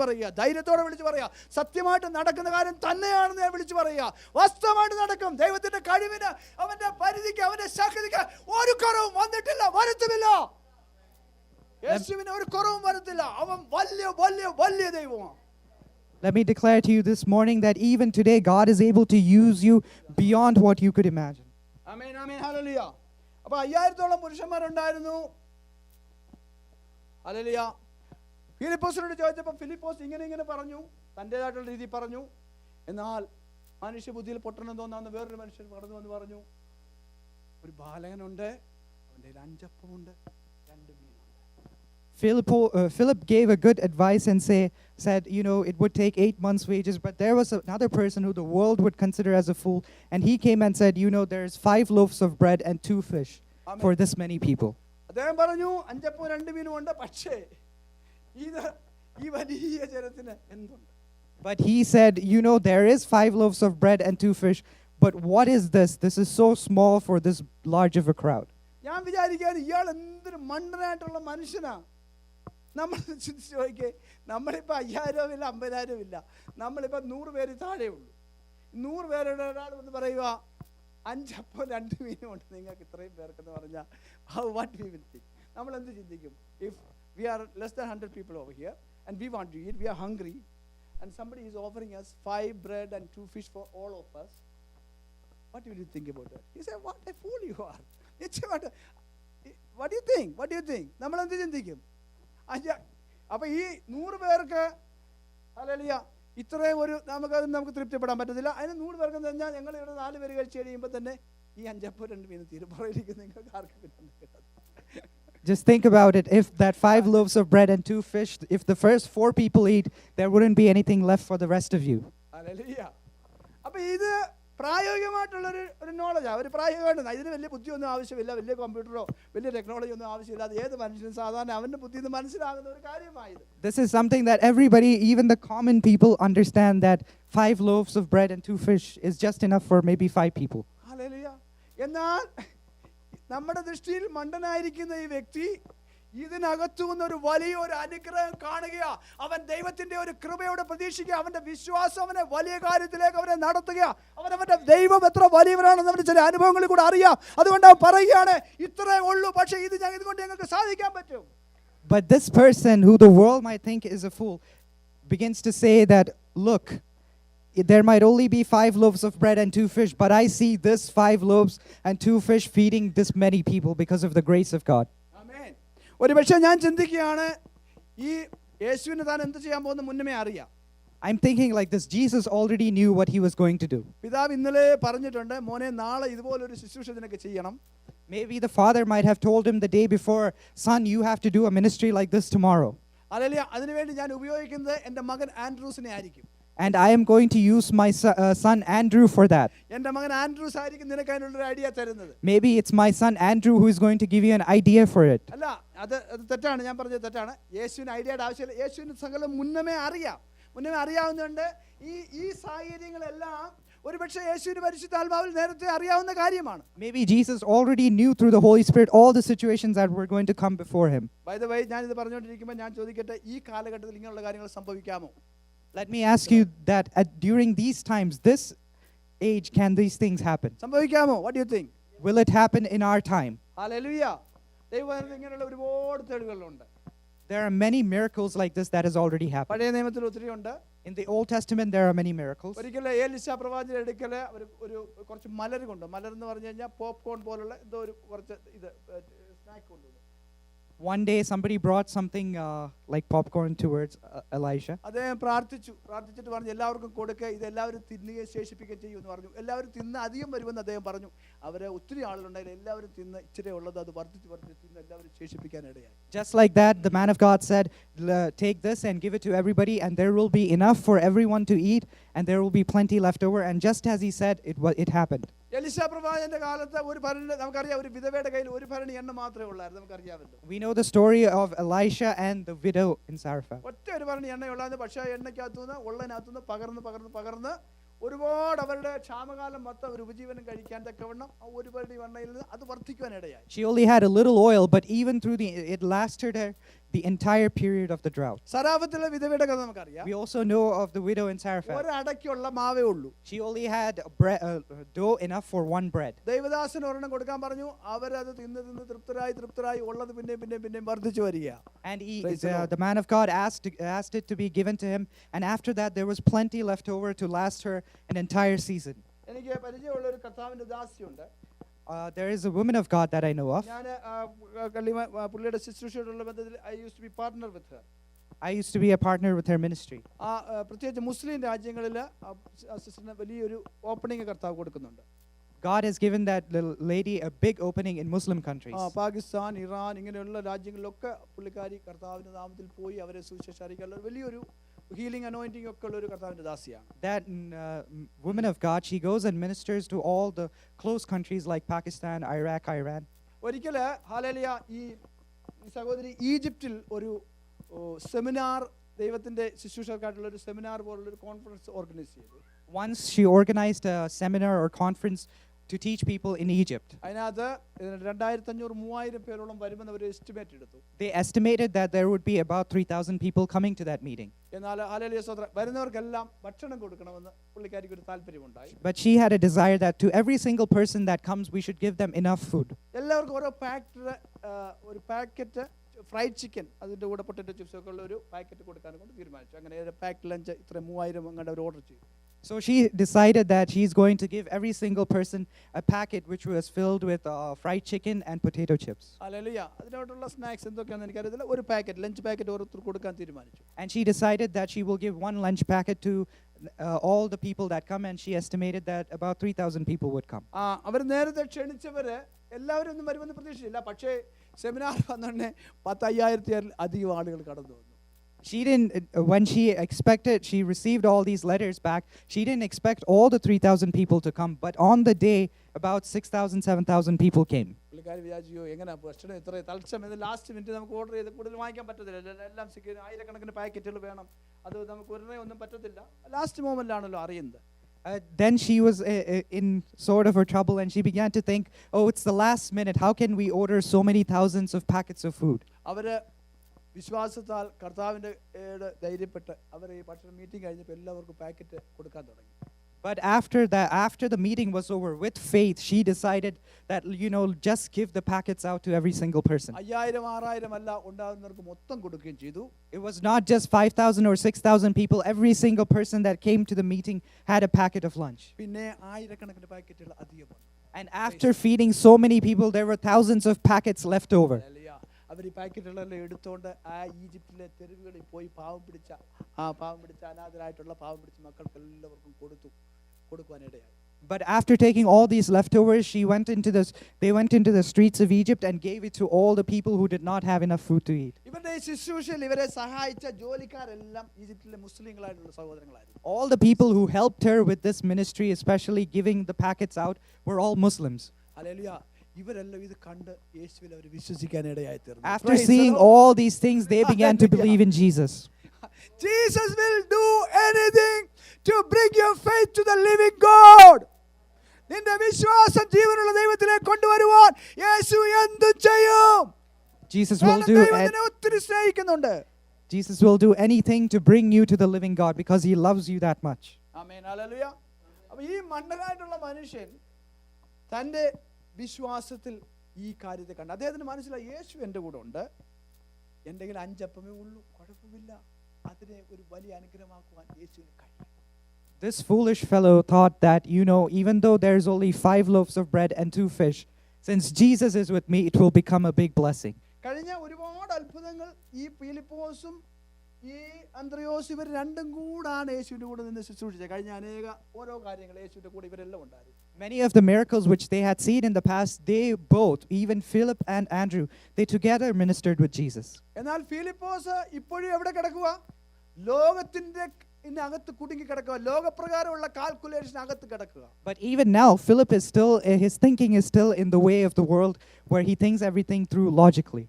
പറയുക. സത്യമായിട്ട് നടക്കുന്ന കാര്യം തന്നെയാണെന്ന് ഞാൻ വിളിച്ചു പറയുക. വാസ്തവമായിട്ട് നടക്കും. ദൈവത്തിൻ്റെ കഴിവിന്, അവൻ്റെ പരിധിക്ക്, അവൻ്റെ ശക്തിക്ക് ഒരു കുറവും വന്നിട്ടില്ല, വരുത്തുമില്ല. യേശുവിന് ഒരു കുറവും വരത്തില്ല. അവൻ വലിയ ദൈവമാണ്. Let me declare to you this morning that even today God is able to use you beyond what you could imagine. Amen, amen, hallelujah. അപ്പോൾ 5000-ഓളം പുരുഷന്മാരുണ്ടായിരുന്നു. ഹല്ലേലൂയ. ഫിലിപ്പോസിനോട് ചോദിച്ചപ്പോൾ ഫിലിപ്പോസ് ഇങ്ങനെ പറഞ്ഞു, തൻ്റെതായിട്ടുള്ള രീതി പറഞ്ഞു. എന്നാൽ മനുഷ്യബുദ്ധിയിൽ പൊട്ടണം തോന്നാവുന്ന വേറൊരു മനുഷ്യൻ കടന്നു വന്ന് പറഞ്ഞു, ഒരു ബാലകനുണ്ട്, അവൻ്റെ 5 അപ്പമുണ്ട്, 2 മീൻ. Philip gave a good advice and said, it would take 8 months' wages, but there was another person who the world would consider as a fool, and he came and said, there's 5 loaves of bread and 2 fish for this many people. അദ്ദേഹം പറഞ്ഞു 5 അപ്പവും 2 മീനും ഉണ്ട്, പക്ഷേ ഇത് ഈ വലിയ ജനത്തിന് എന്തുണ്ട്? But he said, there is 5 loaves of bread and 2 fish, but what is this? This is so small for this large of a crowd. ഞാൻ വിചാരിക്കുകയാണ്, ഇയാൾ എന്തൊരു മണ്ടനായിട്ടുള്ള മനുഷ്യനാ. നമ്മൾ ചിന്തിച്ച് നോക്കിയേ, നമ്മളിപ്പോൾ 5000 ഇല്ല, 50,000 ഇല്ല, നമ്മളിപ്പോൾ 100 പേര് താഴെ ഉള്ളൂ. 100 പേരുടെ ഒരാൾ എന്ന് പറയുക 5 അപ്പവും 2 മീനും ഉണ്ട്, നിങ്ങൾക്ക് ഇത്രയും പേർക്കെന്ന് പറഞ്ഞാൽ what we will think. നമ്മൾ എന്ത് ചിന്തിക്കും? If we are less than 100 people over here and we want to eat, we are hungry, and somebody is offering us 5 bread and 2 fish for all of us, what will you think about that? You say, what a fool you are. What do you think? നമ്മൾ എന്ത് ചിന്തിക്കും? അപ്പൊ ഈ 100 പേർക്ക് hallelujah ഇത്രയും ഒരു നമുക്ക് തൃപ്തിപ്പെടാൻ പറ്റത്തില്ല. അതിന് 100 പേർക്ക് പറഞ്ഞാൽ ഞങ്ങൾ ഇവിടെ 4 പേര് കഴിച്ച് കഴിയുമ്പോൾ തന്നെ ഈ 5 അപ്പവും 2 മീനും തീരും. പുറകിലേക്ക് നിങ്ങൾക്ക് ആർക്കും കിട്ടുന്നില്ല. Just think about it. If that 5 loaves of bread and 2 fish, if the first 4 people eat, there wouldn't be anything left for the rest of you. Hallelujah. അപ്പൊ ഇത് പ്രായോഗികമായിട്ടുള്ളൊരു നോളജാണ്. ഒരു പ്രായോഗികമായിട്ട് ഇതിന് വലിയ ബുദ്ധിയൊന്നും ആവശ്യമില്ല, വലിയ കമ്പ്യൂട്ടറോ വലിയ ടെക്നോളജി ഒന്നും ആവശ്യമില്ലാതെ ഏത് മനുഷ്യനും സാധാരണ അവൻ്റെ ബുദ്ധിയിൽ നിന്ന് മനസ്സിലാകുന്ന ഒരു കാര്യമായത്. This is something that everybody, even the common people, understand that 5 loaves of bread and 2 fish is just enough for maybe 5 people. Hallelujah. എന്നാൽ നമ്മുടെ ദൃഷ്ടിയിൽ മണ്ടനായിരിക്കുന്ന ഈ വ്യക്തി ഇതിനകത്തു നിന്ന് ഒരു വലിയൊരു അനുഗ്രഹം കാണുക. അവൻ ദൈവത്തിന്റെ ഒരു കൃപയോടെ പ്രതീക്ഷിക്കുക. അവന്റെ വിശ്വാസം അവനെ വലിയ കാര്യത്തിലേക്ക് അവനെ നടത്തുക. അവന്റെ ദൈവം എത്ര വലിയവരാണെന്ന് അവന്റെ ചില അനുഭവങ്ങളിൽ കൂടെ അറിയാം. അതുകൊണ്ട് അവൻ പറയുകയാണ്, ഇത്രേ ഉള്ളൂ, പക്ഷേ ഇതുകൊണ്ട് ഞങ്ങൾക്ക് സാധിക്കാൻ പറ്റും. But this person, who the world might think is a fool, begins to say that, look, there might only be 5 loaves of bread and 2 fish, but I see this 5 loaves and 2 fish feeding this many people because of the grace of God. ആമേൻ. ഒരു പക്ഷേ ഞാൻ ചിന്തിക്കുകയാണ്, ഈ യേശുവിന് താൻ എന്ത് ചെയ്യാൻ പോകുന്ന മുന്നമേ അറിയാം. I'm thinking like this, Jesus already knew what he was going to do. പിതാവ് ഇന്നലെ പറഞ്ഞിട്ടുണ്ട്, മോനെ നാളെ ഇതുപോലൊരു ശുശ്രൂഷ നിനക്ക് ചെയ്യണം. Maybe the father might have told him the day before, son, you have to do a ministry like this tomorrow. അല്ലെങ്കിൽ അതിനുവേണ്ടി ഞാൻ ഉപയോഗിക്കുന്നത് എൻ്റെ മകൻ ആൻഡ്രൂസിനെ ആയിരിക്കും. And I am going to use my son Andrew for that. എൻ്റെ മകൻ Andrews ആയിരിക്കും നിനക്ക് അതിനുള്ളൊരു ഐഡിയ തരുന്നത്. Maybe it's my son Andrew who is going to give you an idea for it. അല്ല, അത് തെറ്റാണ്. ഞാൻ പറഞ്ഞത് തെറ്റാണ്. യേശുവിന് ഐഡിയയുടെ ആവശ്യമില്ല. യേശുവിന് സകലം മുന്നമേ അറിയാവുന്നതുകൊണ്ട് ഈ സാഹചര്യങ്ങളെല്ലാം ഒരുപക്ഷെ യേശുവിന്റെ പരിശുദ്ധാത്മാവിൽ നേരത്തെ അറിയാവുന്ന കാര്യമാണ്. Maybe Jesus already knew through the Holy Spirit all the situations that were going to come before him. By the way, ഞാൻ ഇത് പറഞ്ഞുകൊണ്ടിരിക്കുമ്പോൾ ഞാൻ ചോദിക്കട്ടെ, ഈ കാലഘട്ടത്തിൽ ഇങ്ങനെയുള്ള കാര്യങ്ങൾ സംഭവിക്കാമോ? Let me ask you that during these times, this age, can these things happen? സംഭവിക്കാമോ? What do you think? Will it happen in our time? Hallelujah. ദൈവവചനത്തിൽ ഇങ്ങനെയുള്ള ഒരുപാട് തെളിവുകളുണ്ട്. There are many miracles like this that has already happened. പഴയ നിയമത്തിൽ ഒത്തിരി ഉണ്ട്. In the Old Testament, there are many miracles. ഒരിക്കൽ ഏലിശാ പ്രവാചകന്റെ അടുക്കൽ ഒരു കുറച്ച് മലർ കൊണ്ട്, മലർ എന്ന് പറഞ്ഞു കഴിഞ്ഞാൽ പോപ്കോൺ പോലുള്ള എന്തോ ഒരു കുറച്ച് ഇത് സ്നാക്ക് കൊണ്ടുവന്നു. One day, somebody brought something like popcorn towards Elisha. അദ്ദേഹം പ്രാർത്ഥിച്ചിട്ട് പറഞ്ഞു, എല്ലാവർക്കും കൊടുക്കുക, ഇത് എല്ലാവരും തിന്നുകയും ശേഷിപ്പിക്കുകയും ചെയ്യുമെന്ന് പറഞ്ഞു. എല്ലാവരും തിന്ന് അധികം വരുമെന്ന് അദ്ദേഹം പറഞ്ഞു. അവരെ ഒത്തിരി ആളുകളുണ്ടായില്ല, എല്ലാവരും തിന്ന് ഇച്ചിരി ഉള്ളത് അത് വർദ്ധിച്ച് തിന്ന് എല്ലാവരും ശേഷിപ്പിക്കാൻ ഇടയായി. Just like that, the man of God said, take this and give it to everybody, and there will be enough for everyone to eat, and there will be plenty left over. And just as he said, it happened. എലിശാ പ്രവാചകന്റെ കാലത്ത് ഒരു ഭരണി നമുക്കറിയാം, ഒരു വിധവയുടെ കയ്യിൽ ഒരു ഭരണി എണ്ണ മാത്രമേ ഉള്ളായിരുന്നു. നമുക്കറിയാമല്ലോ. We know the story of Elisha and the widow in Zarephath. ഒറ്റ ഒരു ഭരണി എണ്ണയുള്ളായിരുന്നു. പക്ഷേ എണ്ണയ്ക്കകത്തുനിന്ന് ഉള്ളതിനകത്തുനിന്ന് പകർന്ന് ഒരുപാട് അവരുടെ ക്ഷാമകാലം മൊത്തം ഒരു ഉപജീവനം കഴിക്കാൻ തക്കവണ്ണം ഒരു ഭരണി എണ്ണയിൽ നിന്ന് അത് വർദ്ധിക്കുവാൻ ഇടയായി. She only had a little oil, but even through it lasted her the entire period of the drought. സരാഫത്തിലെ വിധവയുടെ കഥ നമുക്കറിയാം. We also know of the widow in Zarephath. ഒരു അടയ്ക്കുള്ള മാവേ ഉള്ളൂ. She only had dough enough for one bread. ദൈവദാസന് ഒരെണ്ണം കൊടുക്കാൻ പറഞ്ഞു. അവരത് തിന്ന് തൃപ്തരായി ഉള്ളത് പിന്നെയും വർദ്ധിച്ചു വരിക. And the man of God asked it to be given to him, and after that there was plenty left over to last her an entire season. എനിക്ക് പരിചയമുള്ള ഒരു കർത്താവിന്റെ ദാസിയുണ്ട്. There is a woman of God that I know of. ഞാൻ പുള്ളിയുടെ ശുശ്രൂഷയോടുള്ള ബന്ധത്തിൽ I used to be partner with her. I used to be a partner with her ministry. പ്രത്യേകിച്ച് മുസ്ലിം രാജ്യങ്ങളിൽ സിസ്റ്ററിന് വലിയൊരു ഓപ്പണിംഗ് കർത്താവ് കൊടുക്കുന്നുണ്ട്. God has given that little lady a big opening in Muslim countries. Pakistan, Iran ഇങ്ങനെയുള്ള രാജ്യങ്ങളിലൊക്കെ പുള്ളിക്കാരി കർത്താവിന്റെ നാമത്തിൽ പോയി അവരെ സുവിശേഷം അറിയിക്കാനുള്ള വലിയൊരു healing anointing ഒക്കെ ഉള്ള ഒരു കർത്താവിന്റെ ദാസിയാണ്. That woman of God, she goes and ministers to all the close countries like Pakistan, Iraq, Iran. ഒരിക്കൽ ഹല്ലേലൂയ ഈ സഹോദരി ഈജിപ്തിൽ ഒരു സെമിനാർ, ദൈവത്തിന്റെ ശുശ്രൂഷകർക്കായിട്ടുള്ള ഒരു സെമിനാർ പോലുള്ള ഒരു കോൺഫറൻസ് ഓർഗനൈസ് ചെയ്തു. Once she organized a seminar or conference to teach people in Egypt. അതിനകത്ത് 2500-3000 പേരോളം വരുമെന്ന് അവർ എസ്റ്റിമേറ്റ് എടുത്തു. They estimated that there would be about 3000 people coming to that meeting. എന്നാൽ ഹല്ലേലൂയ സ്തോത്രം, വരുന്നവർക്കെല്ലാം ഭക്ഷണം കൊടുക്കണമെന്ന് പുള്ളിക്കാരിക്ക് ഒരു താല്പര്യമുണ്ടായി. But she had a desire that to every single person that comes, we should give them enough food. എല്ലാവർക്കും ഓരോ packet fried chicken, അതിൻ്റെ കൂടെ പൊട്ടറ്റോ ചിപ്സ് ഒക്കെ ഉള്ള ഒരു പാക്കറ്റ് കൊടുക്കാൻ കൊണ്ട് തീരുമാനിച്ചു. അങ്ങനെ ഒരു പാക്ക് ലഞ്ച് ഇത്ര 3000 അങ്ങോട്ട് അവർ ഓർഡർ ചെയ്തു. So she decided that she's going to give every single person a packet which was filled with fried chicken and potato chips. Hallelujah. അതിനോടുള്ള സ്നാക്സ് എന്തൊക്കെയാണെന്ന് എനിക്കറിയത്തില്ല. ഒരു പാക്കറ്റ് ലഞ്ച് പാക്കറ്റ് ഓരോരുത്തർ കൊടുക്കാൻ തീരുമാനിച്ചു. And she decided that she will give one lunch packet to all the people that come, and she estimated that about 3000 people would come. അവർ നേരത്തെ ക്ഷണിച്ചവര് എല്ലാവരും ഒന്നും വരുമെന്ന് പ്രതീക്ഷിച്ചില്ല. പക്ഷേ സെമിനാർ വന്നോടനെ 10,000 അധികം ആളുകൾ കടന്നു വന്നു. She didn't, when she received all these letters back, she didn't expect all the 3000 people to come, but on the day, about 6,000, 7,000 people came. പുള്ളിക്കാരി വിചാരിച്ചു, എങ്ങനെ ഭക്ഷണം ഇത്ര തൽക്ഷം ഇത് ലാസ്റ്റ് മിനിറ്റ് നമുക്ക് ഓർഡർ ചെയ്ത് കൂടുതൽ വാങ്ങിക്കാൻ പറ്റത്തില്ല, എല്ലാം ആയിരക്കണക്കിന് പാക്കറ്റുകൾ വേണം, അത് നമുക്ക് ഒന്നും പറ്റത്തില്ല. ലാസ്റ്റ് മൊമെന്റിലാണല്ലോ അറിയുന്നത്. Then she was in sort of her trouble, and she began to think, oh, it's the last minute. How can we order so many thousands of packets of food? അവര് വിശ്വാസത്താൽ കർത്താവിൻ്റെ ധൈര്യപ്പെട്ട് അവർ ഈ ഭക്ഷണ മീറ്റിംഗ് കഴിഞ്ഞപ്പോൾ എല്ലാവർക്കും packet കൊടുക്കാൻ തുടങ്ങി. But after the meeting was over, with faith, she decided that, just give the packets out to every single person. 5000 6000 അല്ല ഉണ്ടാകുന്നവർക്ക് മൊത്തം കൊടുക്കുകയും ചെയ്തു. It was not just 5,000 or 6,000 people. Every single person that came to the meeting had a packet of lunch. പിന്നെ ആയിരക്കണക്കിന് പാക്കറ്റുകൾ അധികം വന്നു. And after feeding so many people, there were thousands of packets left over. അവർ ഈ പാക്കറ്റുകളെല്ലാം എടുത്തുകൊണ്ട് ആ ഈജിപ്തിലെ തെരുവുകളിൽ പോയി പാവം പിടിച്ച അനാഥരായിട്ടുള്ള പാവം പിടിച്ച മക്കൾക്ക് എല്ലാവർക്കും കൊടുക്കുവാനിടയായി. But after taking all these leftovers, they went into the streets of Egypt and gave it to all the people who did not have enough food to eat. ഇവരുടെ ശുശ്രൂഷയിൽ ഇവരെ സഹായിച്ച ജോലിക്കാരെല്ലാം ഈജിപ്തിലെ മുസ്ലിങ്ങളായിട്ടുള്ള സഹോദരങ്ങളായിരുന്നു. All the people who helped her with this ministry, especially giving the packets out, were all Muslims. Hallelujah. ഇവരെല്ലാം ഇത് കണ്ട് യേശുവിൽ അവർ വിശ്വസിക്കാനിടയായി തീർന്നു. After seeing all these things, they began to believe in Jesus. Jesus will do anything to bring your faith to the living God. നിന്റെ വിശ്വാസം ജീവനുള്ള ദൈവത്തിലേക്ക് കൊണ്ടുവരുവാൻ യേശു എന്തും ചെയ്യും. Jesus will do anything to bring you to the living God because he loves you that much. Amen. Hallelujah. അപ്പോൾ ഈ മണ്ടനായിട്ടുള്ള മനുഷ്യൻ തന്റെ വിശ്വാസത്തിൽ ഈ കാര്യത്തെ കണ്ടു. അദ്ദേഹത്തിന് മനസ്സിലായി യേശു എൻ്റെ കൂടെ ഉണ്ട്. എൻ്റെ കയ്യിൽ 5 അപ്പമേ ഉള്ളൂ, കുഴപ്പമില്ല. അതിനെ ഒരു വലിയ അനുഗ്രഹമാക്കുവാൻ യേശുവിന് കഴിയും. This foolish fellow thought that, even though there's only 5 loaves of bread and 2 fish, since Jesus is with me, it will become a big blessing. കഴിഞ്ഞ ഒരുപാട് അത്ഭുതങ്ങൾ ഈ ഫിലിപ്പോസും ഈ അന്ത്രയോസും ഇവർ രണ്ടും കൂടാണ് യേശുവിൻ്റെ കൂടെ നിന്ന് ശുശ്രൂഷിച്ചത്. കഴിഞ്ഞ അനേക ഓരോ കാര്യങ്ങൾ യേശുവിൻ്റെ കൂടെ ഇവരെല്ലാം ഉണ്ടായിരുന്നു. Many of the miracles which they had seen in the past, they both, even Philip and Andrew, they together ministered with Jesus. എന്നാൽ ഫിലിപ്പോസ് ഇപ്പോഴും എവിടെ കിടക്കുക? ലോകത്തിന്റെ അകത്ത് കുടുങ്ങി കിടക്കുക, ലോകപ്രകാരമുള്ള കാൽക്കുലേഷൻ അകത്ത് കിടക്കുക. But even now, Philip is still, his thinking is still in the way of the world, where he thinks everything through logically.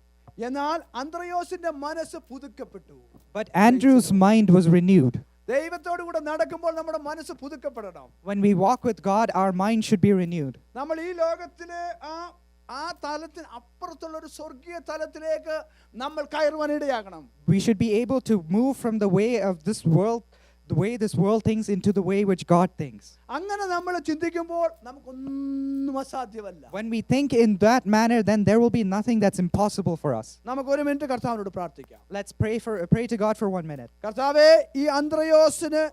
എന്നാൽ അന്ത്രയോസിന്റെ മനസ്സ് പുതുക്കപ്പെട്ടു. But Andrew's mind was renewed. ദൈവത്തോട് കൂടെ നടക്കുമ്പോൾ നമ്മുടെ മനസ്സ് പുതുക്കപ്പെടണം. When we walk with God, our mind should be renewed. നമ്മൾ ഈ ലോകത്തിലെ ആ തലത്തിന് അപ്പുറത്തുള്ള ഒരു സ്വർഗീയ തലത്തിലേക്ക് നമ്മൾ കയറുവാൻ ഇടയാകണം. We should be able to move from the way of this world, the way this world thinks, into the way which God thinks. അങ്ങനെ നമ്മൾ ചിന്തിക്കുമ്പോൾ നമുക്കൊന്നും അസാധ്യമല്ല. When we think in that manner, then there will be nothing that's impossible for us. നമുക്ക് ഒരു minute കർത്താവിനോട് പ്രാർത്ഥിക്കാം. Let's pray to God for 1 minute. കർത്താവേ, ഈ അന്ത്രയോസിന്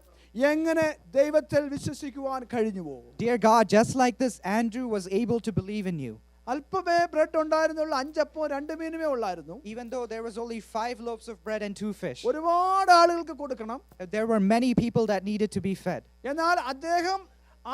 എങ്ങനെ ദൈവത്തിൽ വിശ്വസിക്കുവാൻ കഴിഞ്ഞുവോ? Dear God, just like this Andrew was able to believe in you. അല്പമേ ബ്രെഡ് ഉണ്ടായിരുന്നുള്ളൂ, 5 അപ്പവും 2 മീനുമേ ഉള്ളായിരുന്നു. Even though there was only 5 loaves of bread and 2 fish. ഒരുപാട് ആളുകൾക്ക് കൊടുക്കണം. There were many people that needed to be fed. എന്നാൽ അദ്ദേഹം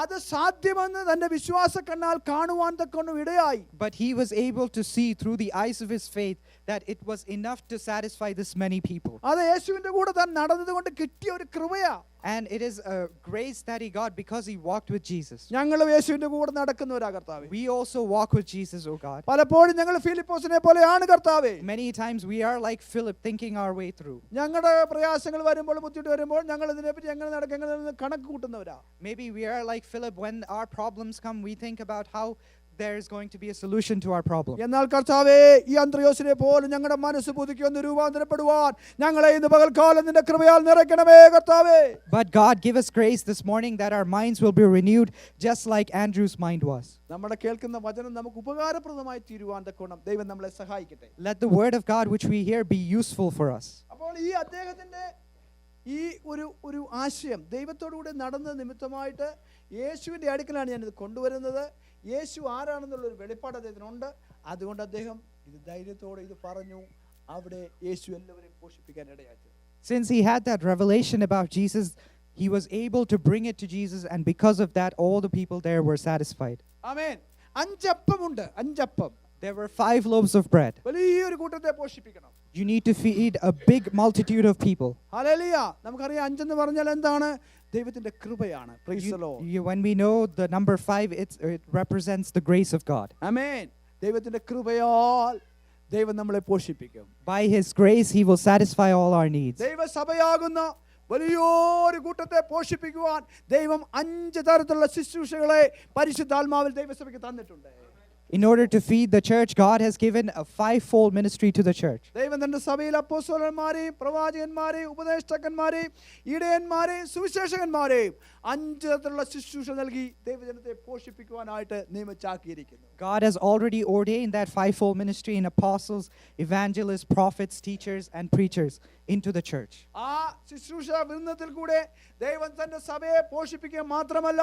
അത് സാധ്യമെന്ന് തന്റെ വിശ്വാസ കണ്ണാൽ കാണുവാൻ തക്കവണ്ണം ഇടയായി. But he was able to see through the eyes of his faith that it was enough to satisfy this many people. അത് യേശുവിന്റെ കൂടെ താൻ നടന്നതുകൊണ്ട് കിട്ടിയ ഒരു കൃപയാ. And it is a grace that he got because he walked with Jesus. ഞങ്ങളും യേശുവിന്റെ കൂടെ നടക്കുന്നവരാ കർത്താവേ. We also walk with Jesus, oh God. പലപ്പോഴും ഞങ്ങൾ ഫിലിപ്പോസിനെ പോലെയാണ് കർത്താവേ. Many times we are like Philip, thinking our way through. ഞങ്ങളുടെ പ്രയാസങ്ങൾ വരുമ്പോൾ ബുദ്ധിമുട്ട് വരുമ്പോൾ ഞങ്ങൾ ഇതിനെപ്പറ്റി എങ്ങനെ നടക്കും എങ്ങനെ കണക്ക് കൂട്ടുന്നവരാ. Maybe we are like Philip, when our problems come, we think about how there is going to be a solution to our problem. എന്നാൽ കർത്താവേ, ഈ അന്ത്രയോസിനെ പോലെ ഞങ്ങളുടെ മനസ്സ് പുതുക്കി ഒന്ന് രൂപാന്തരപ്പെടുവാൻ ഞങ്ങളെ ഇന്ന് പകൽക്കാലം നിന്റെ കൃപയാൽ നിറയ്ക്കണമേ കർത്താവേ. But God, give us grace this morning that our minds will be renewed just like Andrew's mind was. നമ്മുടെ കേൾക്കുന്ന വചനം നമുക്ക് ഉപകാരപ്രദമായി തീരുവാൻ തക്കവണ്ണം ദൈവം നമ്മളെ സഹായിക്കട്ടെ. Let the word of God which we hear be useful for us. അപ്പോൾ ഈ അദ്ദേഹത്തിന്റെ ഈ ഒരു ആശയം ദൈവത്തോടുകൂടി നടന്ന നിമിത്തമായിട്ട് യേശുവിൻ്റെ അടുക്കലാണ് ഞാനിത് കൊണ്ടുവരുന്നത്. യേശു ആരാണെന്നുള്ളൊരു വെളിപ്പാട് അദ്ദേഹത്തിനുണ്ട്. അതുകൊണ്ട് അദ്ദേഹം ഇത് ധൈര്യത്തോടെ ഇത് പറഞ്ഞു. അവിടെ യേശു എല്ലാവരെയും പോഷിപ്പിക്കാൻ ഇടയായി. Since he had that revelation about Jesus, he was able to bring it to Jesus, and because of that, all the people there were satisfied. ആമേൻ. 5 അപ്പമുണ്ട്, 5 അപ്പം. There were 5 loaves of bread. വലിയൊരു കൂട്ടത്തെ പോഷിപ്പിക്കണം. You need to feed a big multitude of people. Hallelujah. നമുക്കറിയാം 5 എന്ന് പറഞ്ഞാൽ എന്താണ്? ദൈവത്തിന്റെ കൃപയാണ്. Praise the Lord. When we know the number 5, it represents the grace of God. ആമേൻ. ദൈവത്തിന്റെ കൃപയാൽ ദൈവം നമ്മളെ പോഷിപ്പിക്കും. By his grace, he will satisfy all our needs. ദൈവസഭയാകുന്ന വലിയൊരു കൂട്ടത്തെ പോഷിപ്പിക്കുവാൻ ദൈവം 5 തരത്തിലുള്ള ശുശ്രൂഷകളെ പരിശുദ്ധാത്മാവിൽ ദൈവസഭയ്ക്ക് തന്നിട്ടുണ്ട്. In order to feed the church, God has given a 5-fold ministry to the church. ദൈവം തന്റെ സഭയിൽ അപ്പോസ്തലന്മാരെയും പ്രവാചകന്മാരെയും ഉപദേഷ്ടാക്കന്മാരെയും ഇടയന്മാരെയും സുവിശേഷകന്മാരെയും 5 തരത്തിലുള്ള ശുശ്രൂഷ നൽകി ദൈവജനത്തെ പോഷിപ്പിക്കുവാനായിട്ട് നിയമിച്ചാക്കിയിരിക്കുന്നു. God has already ordained that 5-fold ministry in apostles, evangelists, prophets, teachers, and preachers into the church. ആ ശുശ്രൂഷ വൃന്ദത്തിൽ കൂടെ ദൈവം തന്റെ സഭയെ പോഷിപ്പിക്കുക മാത്രമല്ല,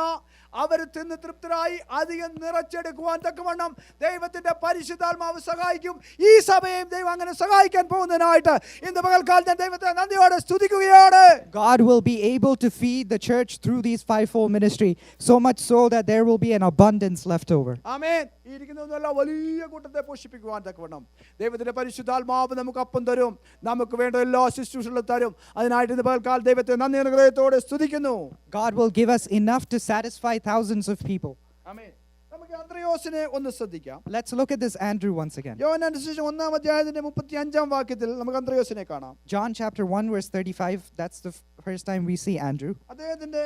അവർ തിന്ന് തൃപ്തരായി അധികം നിറച്ചെടുക്കുവാൻ തക്കവണ്ണം ദൈവത്തിന്റെ പരിശുദ്ധാത്മാവ് സഹായിക്കും. ഈ സഭയെയും ദൈവം അങ്ങനെ സഹായിക്കാൻ പോകുന്നതിനായിട്ട് ഇന്ന് പകൽക്കാലം ഞാൻ ദൈവത്തെ നന്ദിയോടെ സ്തുതിക്കുകയാണ്. God will be able to feed the church through these 5-fold ministry, so much so that there will be an abundance left over. ആമേൻ. ഈ ഇരിക്കുന്നതൊന്നുമല്ല, വലിയ കൂട്ടത്തെ പോഷിപ്പിക്കുവാൻ തക്കവണ്ണം ദൈവത്തിന്റെ പരിശുദ്ധാത്മാവ് നമുക്ക് അപ്പം തരും, നമുക്ക് വേണ്ട എല്ലാ ശുശ്രൂഷകളും തരും. അതിനായിട്ട് ഇന്ന് പകൽക്കാലം ദൈവത്തെ നന്ദി ഹൃദയത്തോടെ സ്തുതിക്കുന്നു. God will give us enough to satisfy thousands of people. ആമേൻ. നമുക്ക് അന്ത്രയോസിനെ ഒന്ന് ശ്രദ്ധിക്കാം. Let's look at this Andrew once again. യോഹന്നാന്റെ സുവിശേഷം 1-ാം അധ്യായത്തിന്റെ 35-ാം വാക്യത്തിൽ നമുക്ക് അന്ത്രയോസിനെ കാണാം. John chapter 1 verse 35, that's the first time we see Andrew. അദ്ദേഹത്തിന്റെ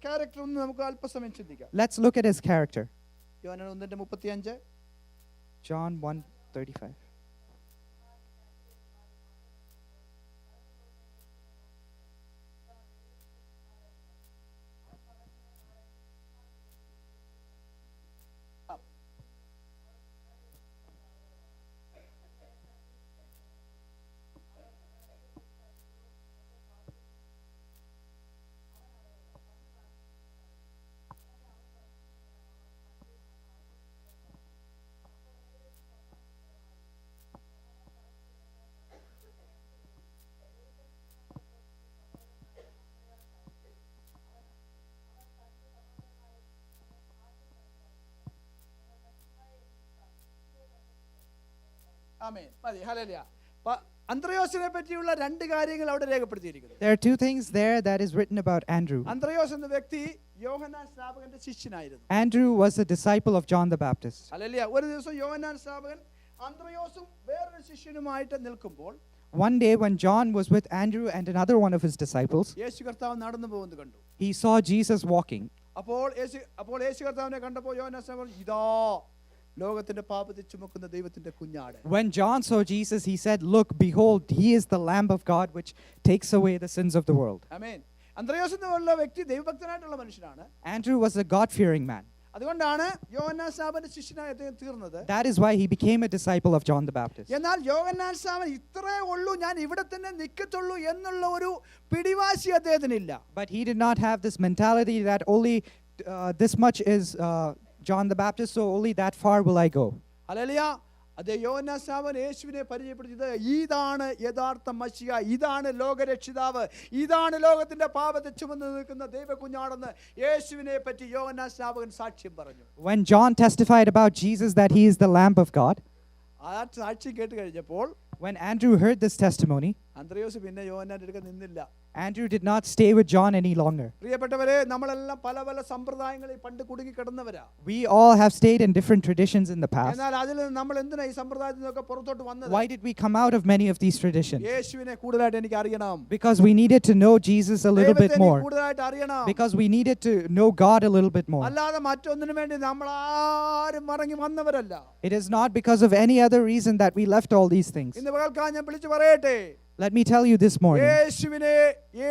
ക്യാരക്ടർ ഒന്ന് നമുക്ക് അല്പസമയം ചിന്തിക്കാം. Let's look at his character. Yohannan 1:35. John 1:35. ആമേൻ. മതി. ഹല്ലേലൂയ. അന്ത്രയോസിനെ പറ്റിയുള്ള 2 കാര്യങ്ങൾ അവിടെ രേഖപ്പെടുത്തിയിരിക്കുന്നു. There are 2 things there that is written about Andrew. അന്ത്രയോസ് എന്ന വ്യക്തി യോഹന്നാൻ സ്നാപകന്റെ ശിഷ്യനായിരുന്നു. Andrew was a disciple of John the Baptist. Hallelujah. ഒരു ദിവസം യോഹന്നാൻ സ്നാപകൻ അന്ത്രയോസും വേറൊരു ശിഷ്യനുമായിട്ട് നിൽക്കുമ്പോൾ One day when John was with Andrew and another one of his disciples, യേശു കർത്താവ് നടന്നു പോകുന്നത് കണ്ടു. he saw Jesus walking. അപ്പോൾ യേശു കർത്താവിനെ കണ്ടപ്പോൾ യോഹന്നാൻ സ്നാപകൻ, ഇതാ ലോകത്തിന്റെ പാപത്തെ ചുമക്കുന്ന ദൈവത്തിന്റെ കുഞ്ഞാട്. When John saw Jesus, he said, "Look, behold, he is the Lamb of God which takes away the sins of the world." ആമേൻ. അന്ത്രയോസ് എന്നുള്ള വ്യക്തി ദൈവഭക്തനായിട്ടുള്ള മനുഷ്യനാണ്. Andrew was a God-fearing man. അതുകൊണ്ടാണ് യോഹന്നാൻ സ്നാപകന്റെ ശിഷ്യനായി അദ്ദേഹം തീർന്നത്. That is why he became a disciple of John the Baptist. എന്നാൽ യോഹന്നാൻ സ്നാപകൻ ഇത്രേ ഉള്ളൂ, ഞാൻ ഇവിടെ തന്നെ നിൽക്കത്തുള്ളൂ എന്നുള്ള ഒരു പിടിവാശി അദ്ദേഹത്തിനില്ല. But he did not have this mentality that only this much is John the Baptist, so only that far will I go. Hallelujah. അതേ യോഹന്നാൻ സ്നാപകൻ യേശുവിനെ പരിചയപ്പെടുത്തിയത് ഇതാണ് യഥാർത്ഥ മശിഹ, ഇതാണ് ലോകരക്ഷിതാവ്, ഇതാണ് ലോകത്തിന്റെ പാപത്തെ ചുമന്ന് നിൽക്കുന്ന ദൈവകുഞ്ഞാടെന്ന് യേശുവിനെ പറ്റി യോഹന്നാൻ സ്നാപകൻ സാക്ഷ്യം പറഞ്ഞു. When John testified about Jesus that he is the Lamb of God, ആ സാക്ഷ്യം കേട്ട് കഴിഞ്ഞപ്പോൾ when Andrew heard this testimony, അന്ത്രയോസ് പിന്നെ യോഹന്നാന്റെ അടുക്കൽ നിന്നില്ല. Andrew did not stay with John any longer. പ്രിയപ്പെട്ടവരെ, നമ്മളെല്ലാം പല പല സമ്പ്രദായങ്ങളിൽ പണ്ട് കുടുങ്ങി കിടന്നവരാ. We all have stayed in different traditions in the past. എന്നാൽ അതിൽ നമ്മൾ എന്തിനാ ഈ സമ്പ്രദായത്തിൽ നിന്നൊക്കെ പുറത്തോട്ട് വന്നത്? Why did we come out of many of these traditions? യേശുവിനെ കൂടുതലായിട്ട് എനിക്ക് അറിയണം. Because we needed to know Jesus a little bit ദൈവത്തെ more. എനിക്ക് കൂടുതലായിട്ട് അറിയണം. Because we needed to know God a little bit more. അല്ലാതെ മറ്റൊന്നിനു വേണ്ടി നമ്മൾ ആരും മടങ്ങി വന്നവരല്ല. It is not because of any other reason that we left all these things. ഇന്ന് പകൽക്കാലം ഞാൻ വിളിച്ചു പറയട്ടെ, Let me tell you this morning, യേശുവിനെ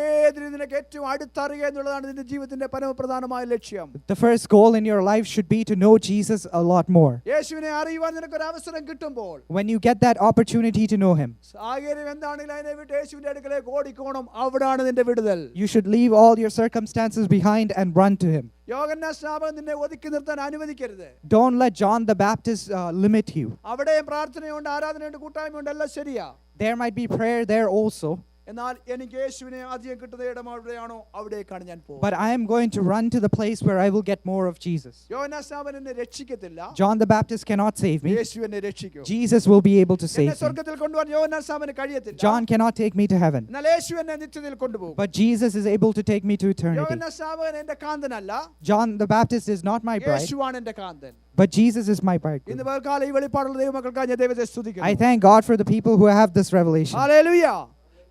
ഏത് നിനക്ക് ഏറ്റവും അടുത്തറിയുക എന്നുള്ളതാണ് നിന്റെ ജീവിതത്തിന്റെ പരമപ്രധാനമായ ലക്ഷ്യം. the first goal in your life should be to know Jesus a lot more. യേശുവിനെ അറിയുവാൻ നിനക്കൊരു അവസരം കിട്ടുമ്പോൾ, When you get that opportunity to know him, സാഹചര്യം എന്താണെങ്കിലും അതിനെ വിട്ട് യേശുവിന്റെ അടുക്കലേക്ക് ഓടിക്കോണം. അവിടാണ് നിന്റെ വിടുതൽ. you should leave all your circumstances behind and run to him. യോഹന്നാൻ സ്നാപകൻ നിന്നെ ഒതുക്കി നിർത്താൻ അനുവദിക്കരുത്. Don't let John the Baptist limit you. അവിടെയും പ്രാർത്ഥനയുണ്ട്, ആരാധനയുണ്ട്, കൂട്ടായ്മയുണ്ട്, എല്ലാം ശരിയാ. There might be prayer there also, എന്നാൽ എനിക്ക് യേശുവിനെ അധികം കിട്ടുന്ന ഇടം എവിടെയാണോ അവിടേക്കാണ് ഞാൻ പോകുന്നത്. but I am going to run to the place where I will get more of Jesus. യോഹന്നാൻ സ്നാപകൻ എന്നെ രക്ഷിക്കത്തില്ല, John the Baptist cannot save me. യേശു എന്നെ രക്ഷിക്കും. Jesus will be able to എന്നെ save me. സ്വർഗ്ഗത്തിൽ കൊണ്ടുപോകാൻ യോഹന്നാൻ സ്നാപകന് കഴിയത്തില്ല. John cannot take me to heaven, എന്നാൽ യേശു എന്നെ നിത്യതയിൽ കൊണ്ടുപോകും. but Jesus is able to take me to eternity. യോഹന്നാൻ സ്നാപകൻ എന്റെ കാന്തനല്ല, John the Baptist is not my bride, യേശുവാണ് എന്റെ കാന്തൻ. but Jesus is my ഇന്ന് bridegroom. പകൽക്കാലം ഈ വെളിപ്പാടുള്ള ദൈവമക്കൾക്കായി ഞാൻ ദൈവത്തെ I സ്തുതിക്കുന്നു. thank God for the people who have this revelation. Hallelujah.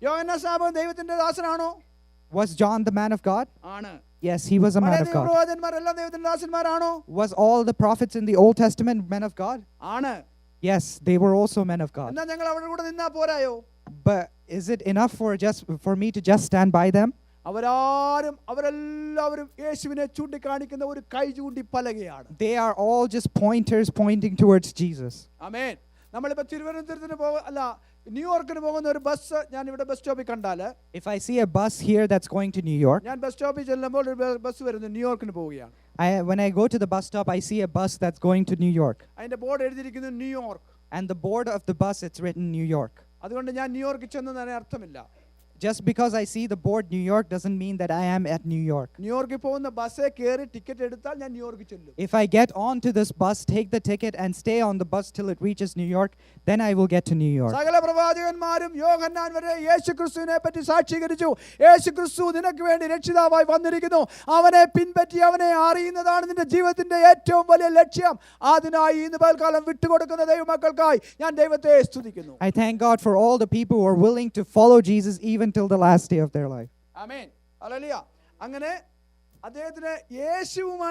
Yohannan സ്നാപകൻ ദൈവത്തിന്റെ ദാസനാണോ? Was John the man of God? ആണ്. Yes, he was a man പഴയ of God. പ്രവാചകന്മാരെല്ലാം ദൈവത്തിന്റെ ദാസന്മാരാണോ? Was all the prophets in the Old Testament men of God? ആണ്. Yes, they were also men of God. എന്നാ ഞങ്ങൾ അവരുടെ കൂടെ നിന്നാ പോരായോ? But is it enough for me to just stand by them? അവരെല്ലാവരും യേശുവിനെ ചൂണ്ടിക്കാണിക്കുന്ന ഒരു കൈ ചൂണ്ടി പലകയാണ്. They are all just pointers pointing towards Jesus. ആമേൻ. നമ്മളിപ്പോ തിരുവനന്തപുരത്തിന് അല്ല ന്യൂയോർക്കിന് പോകുന്ന ഒരു ബസ് ഞാൻ ഇവിടെ ബസ് സ്റ്റോപ്പിൽ കണ്ടാല്, If I see a bus here that's going to New York, ഞാൻ ബസ് സ്റ്റോപ്പിൽ ചെല്ലുമ്പോൾ ഒരു ബസ് വരുന്നു ന്യൂയോർക്കിന് പോവുകയാണ്. when I go to the bus stop, I see a bus that's going to New York. അതിന്റെ ബോർഡ് എഴുതിയിരിക്കുന്നു New York. And the board of the bus, it's written New York. അതുകൊണ്ട് ഞാൻ ന്യൂയോർക്കിൽ ചെന്നതിന് അർത്ഥമില്ല. Just because I see the board New York doesn't mean that I am at New York. ന്യൂയോർക്കിൽ പോകുന്ന ബസ്സേ കയറി ടിക്കറ്റ് എടുത്താൽ ഞാൻ ന്യൂയോർക്കിൽ ചെല്ലും. If I get onto this bus, take the ticket and stay on the bus till it reaches New York, then I will get to New York. സകല പ്രവാചകന്മാരും യോഹന്നാൻ വരെ യേശുക്രിസ്തുവിനെ പറ്റി സാക്ഷീകരിച്ചു. യേശുക്രിസ്തു നിനക്ക് വേണ്ടി രക്ഷിതാവായി വന്നിരിക്കുന്നു. അവനെ പിൻപറ്റി അവനെ അറിയുന്നതാണ് നിന്റെ ജീവിതത്തിന്റെ ഏറ്റവും വലിയ ലക്ഷ്യം. അതിനായി ഇന്ന് പകൽക്കാലം വിട്ടുകൊടുക്കുന്ന ദൈവമക്കൾക്കായി ഞാൻ ദൈവത്തെ സ്തുതിക്കുന്നു. I thank God for all the people who are willing to follow Jesus even till the last day of their life. Amen. Hallelujah. അങ്ങനെ അദ്ദേഹത്തിന് യേശുവിനെ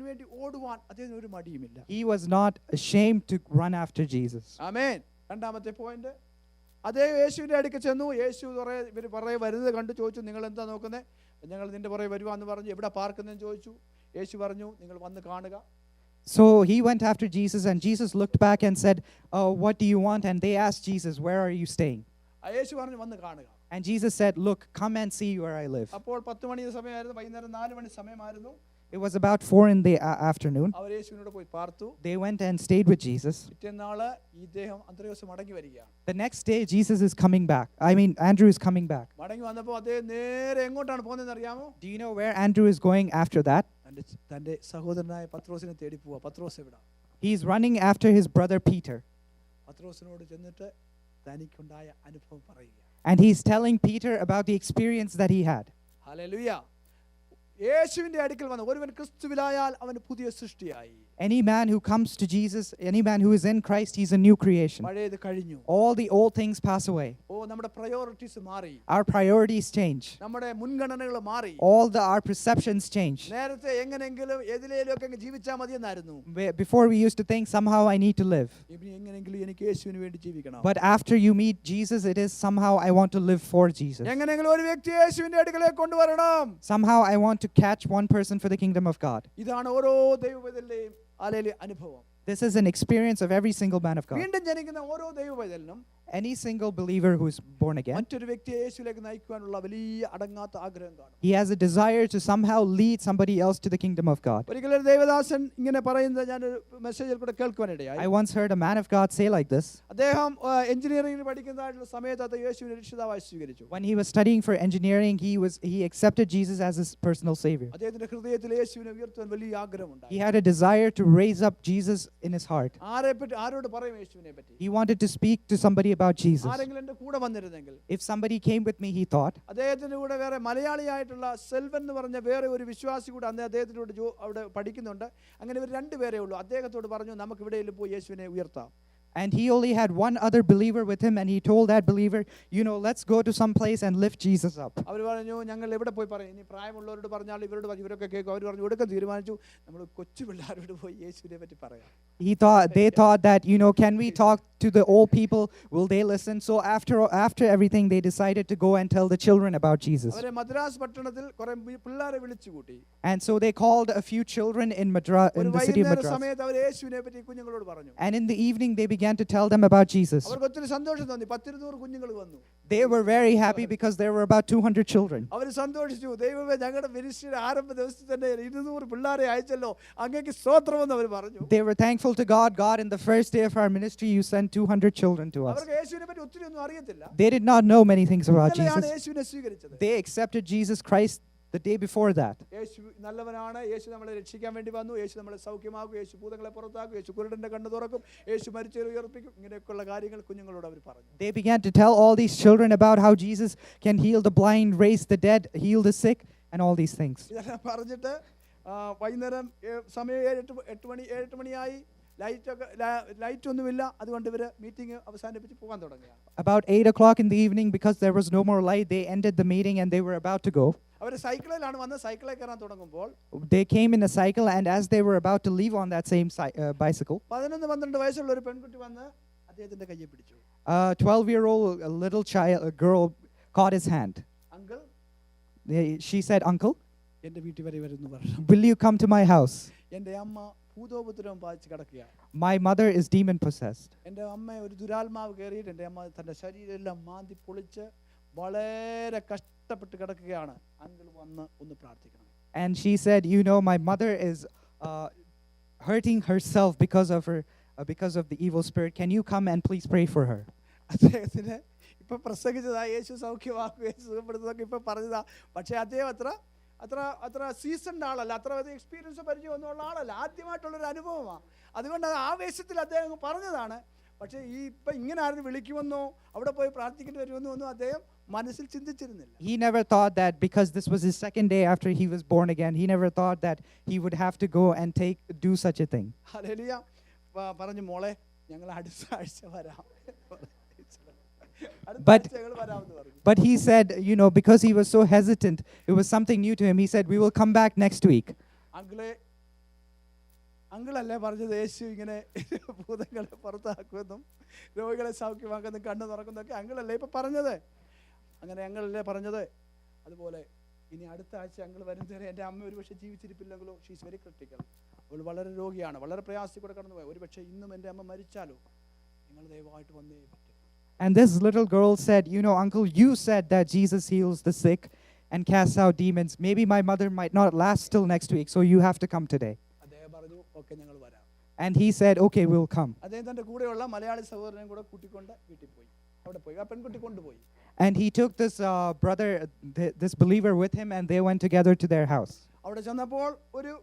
വേണ്ടി ഓടുവാൻ അദ്ദേഹത്തിന് ഒരു മടിയുമില്ല. He was not ashamed to run after Jesus. ആമേൻ. രണ്ടാമത്തെ point, അദ്ദേഹം യേശുവിന്റെ അടുക്കൽ ചെന്നു. യേശു ഇവർ പുറകെ വരുന്നത് കണ്ട് ചോദിച്ചു, നിങ്ങൾ എന്താ നോക്കുന്നത്? ഞങ്ങൾ നിന്റെ പുറകെ വരുവാന്ന് പറഞ്ഞു. എവിടെ പാർക്കുന്നതെന്ന് ചോദിച്ചു. യേശു പറഞ്ഞു, നിങ്ങൾ വന്ന് കാണുക. So he went after Jesus, and Jesus looked back and said, what do you want? And they asked Jesus, where are you staying? യേശു പറഞ്ഞു, വന്ന് കാണുക. And Jesus said, look, come and see where I live. അപ്പോൾ 10 മണി സമയമായിരുന്നു, വൈകുന്നേരം 4 മണി സമയമായിരുന്നു. It was about 4 in the afternoon. അവർ യേശുവിനോട് പോയി പാർത്തു. They went and stayed with Jesus. പിറ്റേന്നാള് ഇദ്ദേഹം അന്ത്രയോസ് മടങ്ങി വരികയാണ്. The next day, Jesus is coming back. Andrew is coming back. മടങ്ങി വന്നപ്പോൾ അദ്ദേഹം നേരെ എങ്ങോട്ടാണ് പോകുന്നതെന്ന് അറിയാമോ? Do you know where Andrew is going after that? തന്റെ സഹോദരനായ പത്രോസിനെ തേടി പോവാ. പത്രോസ് എവിടെ? He's running after his brother Peter. പത്രോസിനോട് ചെന്നിട്ട് തനിക്കുണ്ടായ അനുഭവം പറയുക. And he's telling Peter about the experience that he had. Hallelujah. യേശുവിന്റെ അടുക്കൽ വന്ന ഒരുവൻ ക്രിസ്തുവിലായാൽ അവൻ പുതിയ സൃഷ്ടിയായി. Any man who comes to Jesus, any man who is in Christ, he's a new creation. പഴയത് കഴിഞ്ഞു. All the old things pass away. നമ്മുടെ priorities മാറി. Our priorities change. നമ്മുടെ മുൻഗണനകൾ മാറി. Our perceptions change. നേരത്തെ എങ്ങനെയെങ്കിലും ഏതിലേലൊക്കെ ജീവിച്ചാൽ മതിയെന്നായിരുന്നു. Before we used to think somehow I need to live. എങ്ങനെയെങ്കിലും എനിക്ക് യേശുവിന് വേണ്ടി ജീവിക്കണം. But after you meet Jesus, it is somehow I want to live for Jesus. എങ്ങനെയെങ്കിലും ഒരു വ്യക്തിയെ യേശുവിന്റെ അടുക്കലേക്ക് കൊണ്ടുവരണം. Somehow I want to catch one person for the kingdom of God. ഇതാണ് ഓരോ ദൈവവേദനയിലെയും അനുഭവം. This is an experience of every single man of God. വീണ്ടും ജനിക്കുന്ന ഓരോ ദൈവവേദനും Any single believer who's born again, മറ്റൊരു വ്യക്തിയെ യേശുവിലേക്ക് നയിക്കുവാനുള്ള വലിയ അടങ്ങാത്ത ആഗ്രഹം കാണും. he has a desire to somehow lead somebody else to the kingdom of God. ഒരിക്കലും ദേവദാസൻ ഇങ്ങനെ പറയുന്നത് ഞാൻ ഒരു മെസ്സേജിൽ കൂടെ കേൾക്കുവാനിടയായി. I once heard a man of God say like this. അദ്ദേഹം എഞ്ചിനീയറിംഗിൽ പഠിക്കുന്നതായിട്ടുള്ള സമയത്ത് അദ്ദേഹം യേശുവിനെ രക്ഷിതാവായി സ്വീകരിച്ചു. When he was studying for engineering, he accepted Jesus as his personal savior. അദ്ദേഹത്തിന്റെ ഹൃദയത്തിൽ യേശുവിനെ ഉയർത്താൻ വലിയ ആഗ്രഹമുണ്ടായി. He had a desire to raise up Jesus in his heart. ആരോട് പറയും യേശുവിനെ പറ്റി? He wanted to speak to somebody about Jesus. ആരെങ്കിലും എൻ്റെ കൂടെ വന്നിരുന്നെങ്കിൽ. If somebody came with me, he thought. അദ്ദേഹത്തിന്റെ കൂടെ വേറെ മലയാളിയായിട്ടുള്ള സെൽവൻ എന്ന് പറഞ്ഞ വേറെ ഒരു വിശ്വാസി കൂടെ അന്ന് അദ്ദേഹത്തിന്റെ കൂടെ അവിടെ പഠിക്കുന്നുണ്ട്. അങ്ങനെ ഇവർ രണ്ടുപേരേ ഉള്ളൂ. അദ്ദേഹത്തോട് പറഞ്ഞു, നമുക്ക് ഇവിടെയെങ്കിലും പോയി യേശുവിനെ ഉയർത്താം. And he only had one other believer with him, and he told that believer, let's go to some place and lift Jesus up. അവർ പറഞ്ഞു, ഞങ്ങൾ എവിടെ പോയി പറയും? ഇനി പ്രായമുള്ളവരോട് പറഞ്ഞാൽ ഇവരൊക്കെ കേൾക്കും. അവർ പറഞ്ഞു, എടുക്കാൻ തീരുമാനിച്ചു, നമ്മൾ കൊച്ചു പിള്ളേരോട് പോയി യേശുവിനെ പറ്റി പറയാം. They thought that, can we talk to the old people? Will they listen? So after everything, they decided to go and tell the children about Jesus. അവരെ മദ്രാസ് പട്ടണത്തിൽ കുറെ പിള്ളേരെ വിളിച്ചു കൂട്ടി. And so they called a few children in the city of Madras. സമയത്ത് അവർ യേശുവിനെ പറ്റി കുഞ്ഞുങ്ങളോട് പറഞ്ഞു. And in the evening, they began to tell them about Jesus. അവർക്ക് ഒത്തിരി സന്തോഷം തോന്നി. 10-200 കുഞ്ഞുങ്ങൾ വന്നു. They were very happy because there were about 200 children. അവർ സന്തോഷിച്ചു. ദൈവമേ, ഞങ്ങളുടെ മിനിസ്ട്രിയുടെ ആരംഭ ദിവസത്തിൽ തന്നെ 200 പിള്ളേരെ അയച്ചല്ലോ, അങ്ങേക്ക് സ്തോത്രമെന്ന് അവർ പറഞ്ഞു. They were thankful to God, in the first day of our ministry, you sent 200 children to us. അവർക്ക് യേശുവിനെ പറ്റി ഒത്തിരി ഒന്നും അറിയത്തില്ല. They did not know many things about Jesus. യേശുവിനെ സ്വീകരിച്ചത്. They accepted Jesus Christ the day before that. യേശു നല്ലവനാണ്. യേശു നമ്മളെ രക്ഷിക്കാൻ വേണ്ടി വന്നു. യേശു നമ്മളെ സൗഖ്യമാക്കും. യേശു ഭൂതങ്ങളെ പുറത്താക്കും. യേശു കുരുടന്റെ കണ്ണ് തുറക്കും. യേശു മരിച്ചവരെ ഉയർപ്പിക്കും. ഇങ്ങനെയൊക്കെയുള്ള കാര്യങ്ങൾ കുഞ്ഞുങ്ങളോട് അവർ പറഞ്ഞു. They began to tell all these children about how Jesus can heal the blind, raise the dead, heal the sick, and all these things. ഇതെല്ലാം പറഞ്ഞിട്ട് വൈകുന്നേരം സമയം 7 മണിയായി. 7 മണിക്ക് അവർ യേശുവിനെ സ്വീകരിച്ചു. 8 മണിയായി. 8 മണിക്ക് അവർ യേശുവിനെ ലൈറ്റൊന്നുമില്ല. അതുകൊണ്ട് ഇവർ മീറ്റിംഗ് അവസാനിപ്പിച്ച് പോകാൻ തുടങ്ങുകയാണ്. About 8 o'clock in the evening, because there was no more light, they ended the meeting and they were about to go. അവർ സൈക്കിളിലാണ് വന്ന് സൈക്കിളിൽ കയറാൻ തുടങ്ങുമ്പോൾ They came in a cycle, and as they were about to leave on that same bicycle, 11-12 വയസ്സുള്ള ഒരു പെൺകുട്ടി വന്ന് അദ്ദേഹത്തിന്റെ കയ്യെ പിടിച്ചു. a 12-year-old little child, a girl, caught his hand. Uncle, She said, "Uncle, എൻ്റെ വീട്ടിൽ വരെ വരുന്നു പറഞ്ഞു. will you come to my house? എൻ്റെ അമ്മ ഭൂതോപദ്രവം ബാധിച്ച് കിടക്കുകയാണ്. My mother is demon possessed." എൻ്റെ അമ്മ ഒരു ദുരാത്മാവ് കയറിയിട്ട് എൻ്റെ അമ്മ തൻ്റെ ശരീരമെല്ലാം മാന്തി പൊളിച്ച് വളരെ കഷ്ടപ്പെട്ട് കിടക്കുകയാണ്. അങ്കിൾ വന്ന് ഒന്ന് പ്രാർത്ഥിക്കണം. And she said, "My mother is hurting herself because of the evil spirit. Can you come and please pray for her?" അദ്ദേഹത്തിന് ഇപ്പൊ പ്രസംഗിച്ചതാ യേശു സൗഖ്യമാക്കുക, യേശു സുഖപ്പെടുത്തുന്നതൊക്കെ ഇപ്പൊ പറഞ്ഞതാ. പക്ഷെ അദ്ദേഹം അത്ര സീസൺഡ് ആളല്ല, അത്ര എക്സ്പീരിയൻസ് പരിചയമൊന്നുമുള്ള ആളല്ല. ആദ്യമായിട്ടുള്ളൊരു അനുഭവമാണ്. അതുകൊണ്ട് അത് ആവേശത്തിൽ അദ്ദേഹം പറഞ്ഞതാണ്. പക്ഷേ ഇപ്പം ഇങ്ങനെ ആരും വിളിക്കുമെന്നോ അവിടെ പോയി പ്രാർത്ഥിക്കേണ്ടി വരുമെന്നോ ഒന്നും അദ്ദേഹം മനസ്സിൽ ചിന്തിച്ചിരുന്നില്ല. He never thought that because this was his second day after he was born again, he never thought that he would have to go and do such a thing. Hallelujah. പറഞ്ഞു, മോളെ ഞങ്ങൾ അടുത്ത ആഴ്ച വരാം. But he said, because he was so hesitant, it was something new to him. He said, "We will come back next week." അങ്കിളല്ലേ പറഞ്ഞത് യേശു ഇങ്ങനെ ഭൂതങ്ങളെ പുറത്താക്കുമെന്നും രോഗികളെ സൗഖ്യമാക്കുമെന്നും കണ്ണു തുറക്കുന്നതൊക്കെ അങ്കിളല്ലേ ഇപ്പൊ പറഞ്ഞത്? അങ്ങനെ അങ്കിളല്ലേ പറഞ്ഞത്? അതുപോലെ ഇനി അടുത്ത ആഴ്ച അങ്കിൾ വരുന്നവരെ എൻ്റെ അമ്മ ഒരുപക്ഷെ ജീവിച്ചിരിപ്പില്ലെങ്കിലോ, ഷീസ് വെരി ക്രിട്ടിക്കൽ, അവൾ വളരെ രോഗിയാണ്, വളരെ പ്രയാസത്തിൽ കൂടെ കടന്നു പോയി, ഒരുപക്ഷെ ഇന്നും എൻ്റെ അമ്മ മരിച്ചാലോ, നിങ്ങൾ ദയവായിട്ട് വന്നേ പറ്റും. And this little girl said, "Uncle, you said that Jesus heals the sick and casts out demons. Maybe my mother might not last till next week, so you have to come today." അദ്ദേഹം പറഞ്ഞു, okay ഞങ്ങൾ വരാം. And he said, "Okay, we'll come." അദ്ദേഹം തൻ്റെ കൂടെയുള്ള മലയാളി സഹോദരനെയും കൂടെ കൂട്ടിക്കൊണ്ട് വീട്ടിൽ പോയി. അവിടെ പോയി ആ പെൺകുട്ടി കൊണ്ടുപോയി. And he took this brother, this believer with him, and they went together to their house. അവിടെ ചെന്നപ്പോൾ ഒരു